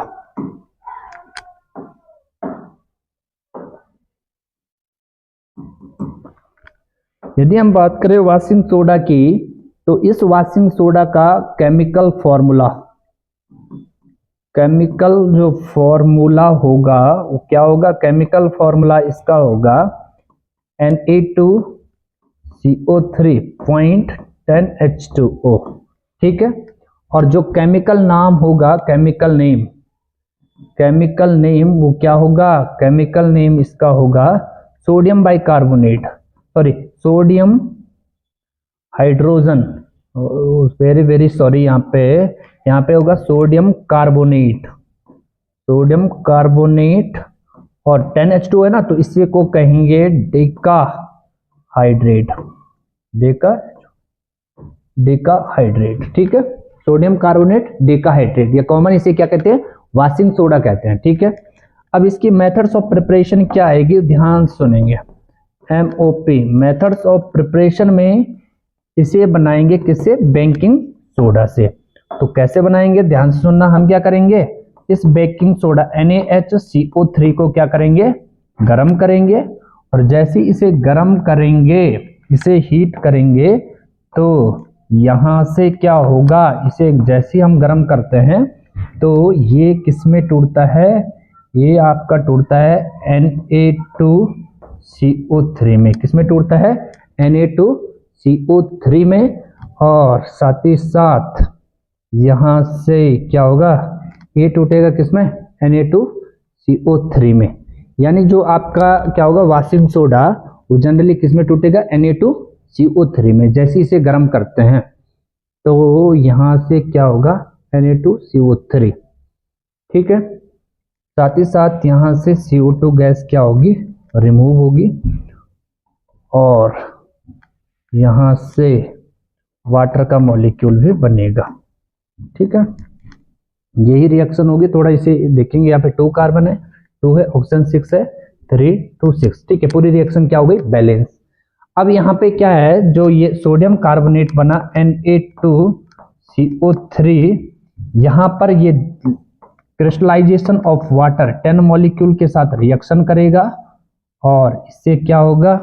यदि हम बात करें वॉशिंग सोडा की, तो इस वॉशिंग सोडा का केमिकल फॉर्मूला, केमिकल जो फॉर्मूला होगा वो क्या होगा, केमिकल फॉर्मूला इसका होगा Na2CO3.10H2O, ठीक है। और जो केमिकल नाम होगा, केमिकल नेम, केमिकल नेम वो क्या होगा, केमिकल नेम इसका होगा sodium bicarbonate, sorry sodium hydrogen, very very sorry, यहाँ पे होगा सोडियम कार्बोनेट, सोडियम कार्बोनेट, और 10H2 है ना, तो इसी को कहेंगे डेका हाइड्रेट, डेका हाइड्रेट, ठीक है। सोडियम कार्बोनेट डेका हाइड्रेट, ये कॉमन इसे क्या कहते हैं, वॉशिंग सोडा कहते हैं, ठीक है। अब इसकी मेथड्स ऑफ प्रिपरेशन क्या आएगी, ध्यान सुनेंगे। MOP मेथड्स ऑफ प्रिपरेशन में इसे बनाएंगे किससे, बेकिंग सोडा से। तो कैसे बनाएंगे, ध्यान से सुनना। हम क्या करेंगे, इस बेकिंग सोडा NaHCO3 को क्या करेंगे, गरम करेंगे, और जैसे इसे गरम करेंगे, इसे हीट करेंगे, तो यहां से क्या होगा, इसे जैसे हम गरम करते हैं तो ये किसमें टूटता है, ये आपका टूटता है Na2CO3 में। किसमें टूटता है, Na2CO3 में। और साथ ही साथ यहां से क्या होगा, ये टूटेगा किसमें, Na2CO3 में। यानी जो आपका क्या होगा वॉशिंग सोडा, वो जनरली किसमें टूटेगा, Na2CO3 में। जैसे इसे गर्म करते हैं तो यहां से क्या होगा, Na2CO3, ठीक है। साथ ही साथ यहां से CO2 गैस क्या होगी, रिमूव होगी, और यहां से वाटर का मॉलिक्यूल भी बनेगा, ठीक है। यही रिएक्शन होगी। थोड़ा इसे देखेंगे, यहाँ पे 2 कार्बन है, 2 है, ऑक्सीजन 6 है, 3 2 6, ठीक है। पूरी रिएक्शन क्या हो गई, बैलेंस। अब यहाँ पे क्या है, जो ये सोडियम कार्बोनेट बना Na2CO3, यहाँ पर ये क्रिस्टलाइजेशन ऑफ वाटर 10 मॉलिक्यूल के साथ रिएक्शन करेगा, और इससे क्या होगा,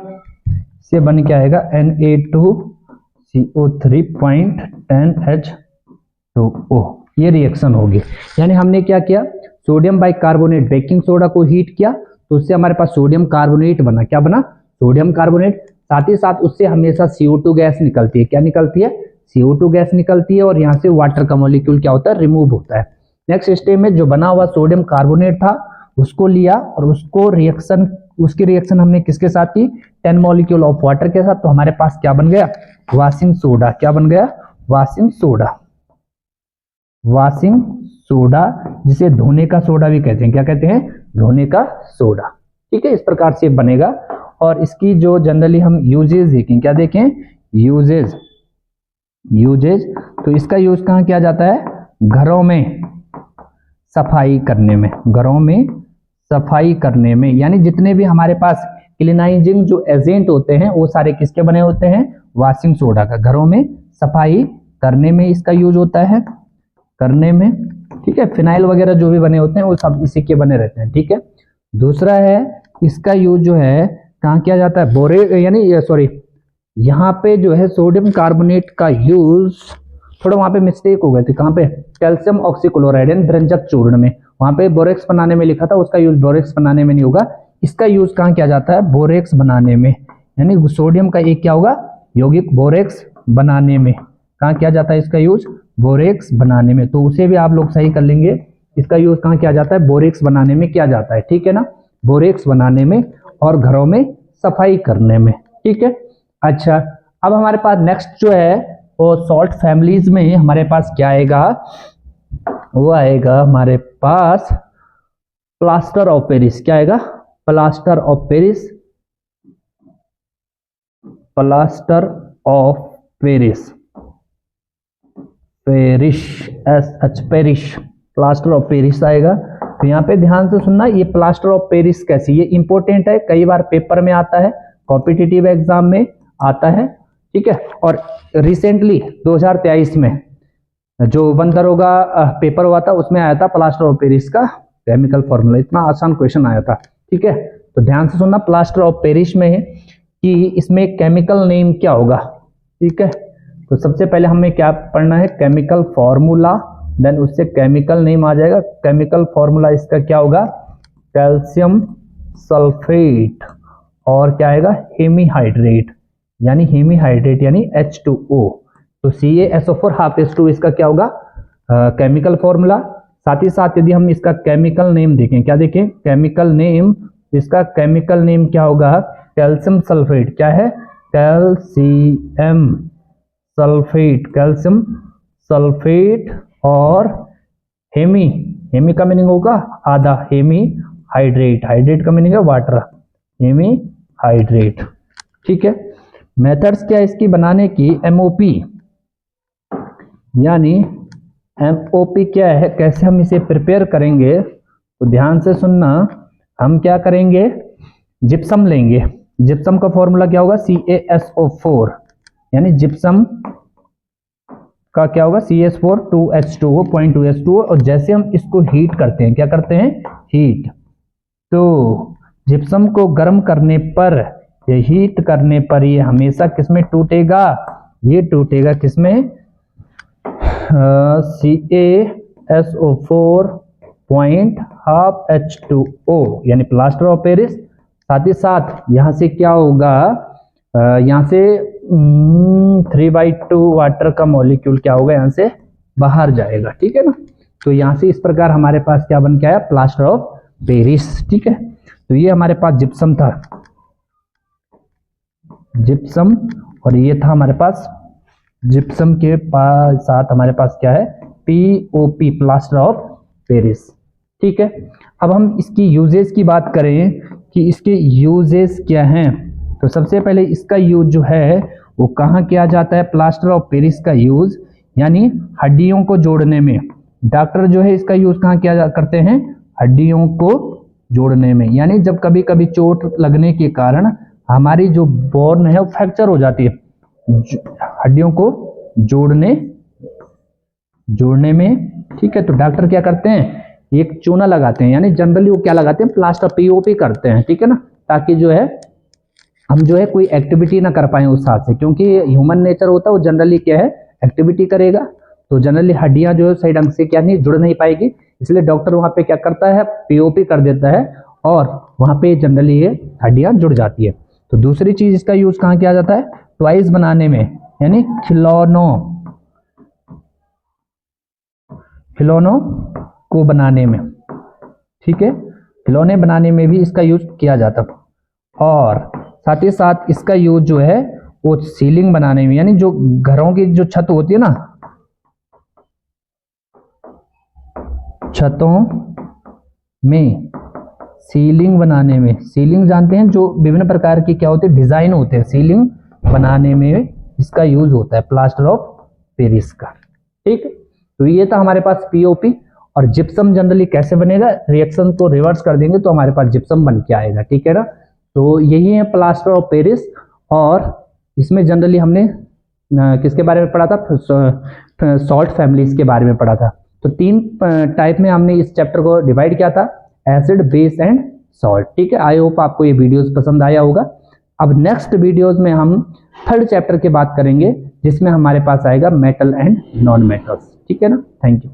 इससे बन के आएगा Na2CO3.10H2O। ये रिएक्शन होगी। यानी हमने क्या किया, सोडियम बाइकार्बोनेट बेकिंग सोडा को हीट किया, तो उससे हमारे पास सोडियम कार्बोनेट बना। क्या बना, सोडियम कार्बोनेट। साथ ही साथ उससे हमेशा CO2 गैस निकलती है। क्या निकलती है, CO2 गैस निकलती है, और यहाँ से वाटर का मॉलिक्यूल क्या होता है, रिमूव होता है। नेक्स्ट स्टेप में जो बना हुआ सोडियम कार्बोनेट था उसको लिया, और उसको रिएक्शन, उसकी रिएक्शन हमने किसके साथ की, 10 मॉलिक्यूल ऑफ वाटर के साथ। तो हमारे पास क्या बन गया, वॉशिंग सोडा। क्या बन गया, वॉशिंग सोडा। वॉशिंग सोडा, जिसे धोने का सोडा भी कहते हैं। क्या कहते हैं, धोने का सोडा, ठीक है। इस प्रकार से बनेगा। और इसकी जो जनरली हम यूजेज देखें, क्या देखें, यूजेज, तो इसका यूज कहाँ किया जाता है, घरों में सफाई करने में, घरों में सफाई करने में। यानी जितने भी हमारे पास क्लीनाइजिंग जो एजेंट होते हैं वो सारे किसके बने होते हैं, वॉशिंग सोडा का। घरों में सफाई करने में इसका यूज होता है, करने में, ठीक है। फिनाइल वगैरह जो भी बने होते हैं वो सब इसी के बने रहते हैं, ठीक है। दूसरा है, इसका यूज जो है कहाँ किया जाता है, बोरे, यानी सॉरी, यहाँ पे जो है सोडियम कार्बोनेट का यूज, थोड़ा वहां पे मिस्टेक हो गई थी। कहाँ पे, कैल्शियम ऑक्सीक्लोराइड यानी द्रंजक चूर्ण में, वहां पे बोरेक्स बनाने में लिखा था, उसका यूज बोरेक्स बनाने में नहीं होगा। इसका यूज कहाँ किया जाता है, बोरेक्स बनाने में। यानी सोडियम का एक क्या होगा, यौगिक बोरेक्स बनाने में कहाँ किया जाता है इसका यूज, बोरेक्स बनाने में, तो उसे भी आप लोग सही कर लेंगे। इसका यूज कहाँ किया जाता है? बोरेक्स बनाने में किया जाता है, ठीक है ना, बोरेक्स बनाने में और घरों में सफाई करने में, ठीक है। अच्छा, अब हमारे पास नेक्स्ट जो है वो सॉल्ट फैमिलीज में हमारे पास क्या आएगा? वो आएगा हमारे पास प्लास्टर ऑफ पेरिस। क्या आएगा? Plaster of Paris, plaster of Paris, Paris, S Paris, plaster of Paris आएगा। तो यहाँ पे ध्यान से सुनना, ये प्लास्टर ऑफ पेरिस कैसी, ये इंपॉर्टेंट है, कई बार पेपर में आता है, कॉम्पिटिटिव एग्जाम में आता है, ठीक है। और रिसेंटली 2023 में जो वन दरोगा पेपर हुआ था उसमें आया था प्लास्टर ऑफ पेरिस का केमिकल फॉर्मूला, इतना आसान क्वेश्चन आया था, ठीक है। तो ध्यान से सुनना, प्लास्टर ऑफ पेरिस में कि इसमें केमिकल नेम क्या होगा, ठीक है। तो सबसे पहले हमें क्या पढ़ना है? केमिकल फॉर्मूला, देन उससे केमिकल नेम आ जाएगा। केमिकल फॉर्मूला इसका क्या होगा? कैल्शियम सल्फेट, और क्या आएगा? हेमीहाइड्रेट, यानी हेमीहाइड्रेट यानी H2O। तो CaSO4 हाफ H2 इसका क्या होगा? Chemical formula. साथ ही साथ यदि हम इसका केमिकल नेम देखें, क्या देखें? केमिकल नेम, इसका केमिकल नेम क्या होगा? Calcium sulphate. क्या है? Calcium sulphate, calcium sulphate. और हेमी का मीनिंग होगा आधा, हेमी हाइड्रेट, हाइड्रेट का मीनिंग है वाटर, हेमी हाइड्रेट, ठीक है। मेथड्स क्या इसकी बनाने की? MOP, यानी MOP क्या है, कैसे हम इसे प्रिपेयर करेंगे? तो ध्यान से सुनना, हम क्या करेंगे? जिप्सम लेंगे। जिप्सम का फॉर्मूला क्या होगा? CaSO4, यानी जिप्सम का क्या होगा? CH4 2H2O 0.2H2O। और जैसे हम इसको हीट करते हैं, क्या करते हैं? हीट, तो जिप्सम को गर्म करने पर, ये हीट करने पर ये हमेशा किसमें टूटेगा? ये टूटेगा किसमें? CaSO4 0.5 H2O, यानी प्लास्टर ऑफ पेरिस। साथ ही साथ यहां से क्या होगा? यहां से 3/2 वाटर का मॉलिक्यूल क्या होगा? यहां से बाहर जाएगा, ठीक है ना। तो यहां से इस प्रकार हमारे पास क्या बन के आया? प्लास्टर ऑफ पेरिस, ठीक है। तो ये हमारे पास जिप्सम था, जिप्सम, और ये था हमारे पास जिप्सम के पास साथ हमारे पास क्या है? POP, प्लास्टर ऑफ पेरिस, ठीक है। अब हम इसकी यूजेस की बात करें कि इसके यूजेस क्या हैं, तो सबसे पहले इसका यूज जो है वो कहाँ किया जाता है? प्लास्टर ऑफ पेरिस का यूज यानी हड्डियों को जोड़ने में। डॉक्टर जो है इसका यूज कहाँ किया करते हैं? हड्डियों को जोड़ने में, यानी जब कभी कभी चोट लगने के कारण हमारी जो बोन है वो फ्रैक्चर हो जाती है, हड्डियों को जोड़ने में, ठीक है। तो डॉक्टर क्या करते हैं? एक चूना लगाते हैं, यानी जनरली वो क्या लगाते हैं? प्लास्टर POP करते हैं, ठीक है ना, ताकि जो है हम जो है कोई एक्टिविटी ना कर पाए उस हाथ से, क्योंकि ह्यूमन नेचर होता है वो जनरली क्या है? एक्टिविटी करेगा, तो जनरली हड्डियां जो है सही ढंग से क्या नहीं जुड़ नहीं पाएगी, इसलिए डॉक्टर वहां पे क्या करता है? POP कर देता है और वहां पे जनरली ये हड्डियां जुड़ जाती है। तो दूसरी चीज इसका यूज कहाँ किया जाता है? टॉयज बनाने में, यानी खिलौनों को बनाने में, ठीक है, खिलौने बनाने में भी इसका यूज किया जाता है। और साथ ही साथ इसका यूज जो है वो सीलिंग बनाने में, यानी जो घरों की जो छत होती है ना, छतों में सीलिंग बनाने में, सीलिंग जानते हैं जो विभिन्न प्रकार की क्या होती है? डिजाइन होते हैं, सीलिंग बनाने में इसका यूज होता है प्लास्टर ऑफ पेरिस का, ठीक है। तो ये था हमारे पास POP। और जिप्सम जनरली कैसे बनेगा? रिएक्शन को रिवर्स कर देंगे तो हमारे पास जिप्सम बन के आएगा, ठीक है ना। तो यही है प्लास्टर ऑफ पेरिस। और इसमें जनरली हमने किसके बारे में पढ़ा था? सॉल्ट फैमिलीज के बारे में पढ़ा था। तो 3 टाइप में हमने इस चैप्टर को डिवाइड किया था, एसिड, बेस एंड सॉल्ट, ठीक है। आई होप आपको ये वीडियोस पसंद आया होगा। अब नेक्स्ट वीडियोस में हम 3rd चैप्टर की बात करेंगे, जिसमें हमारे पास आएगा मेटल एंड नॉन मेटल्स, ठीक है ना। Thank you.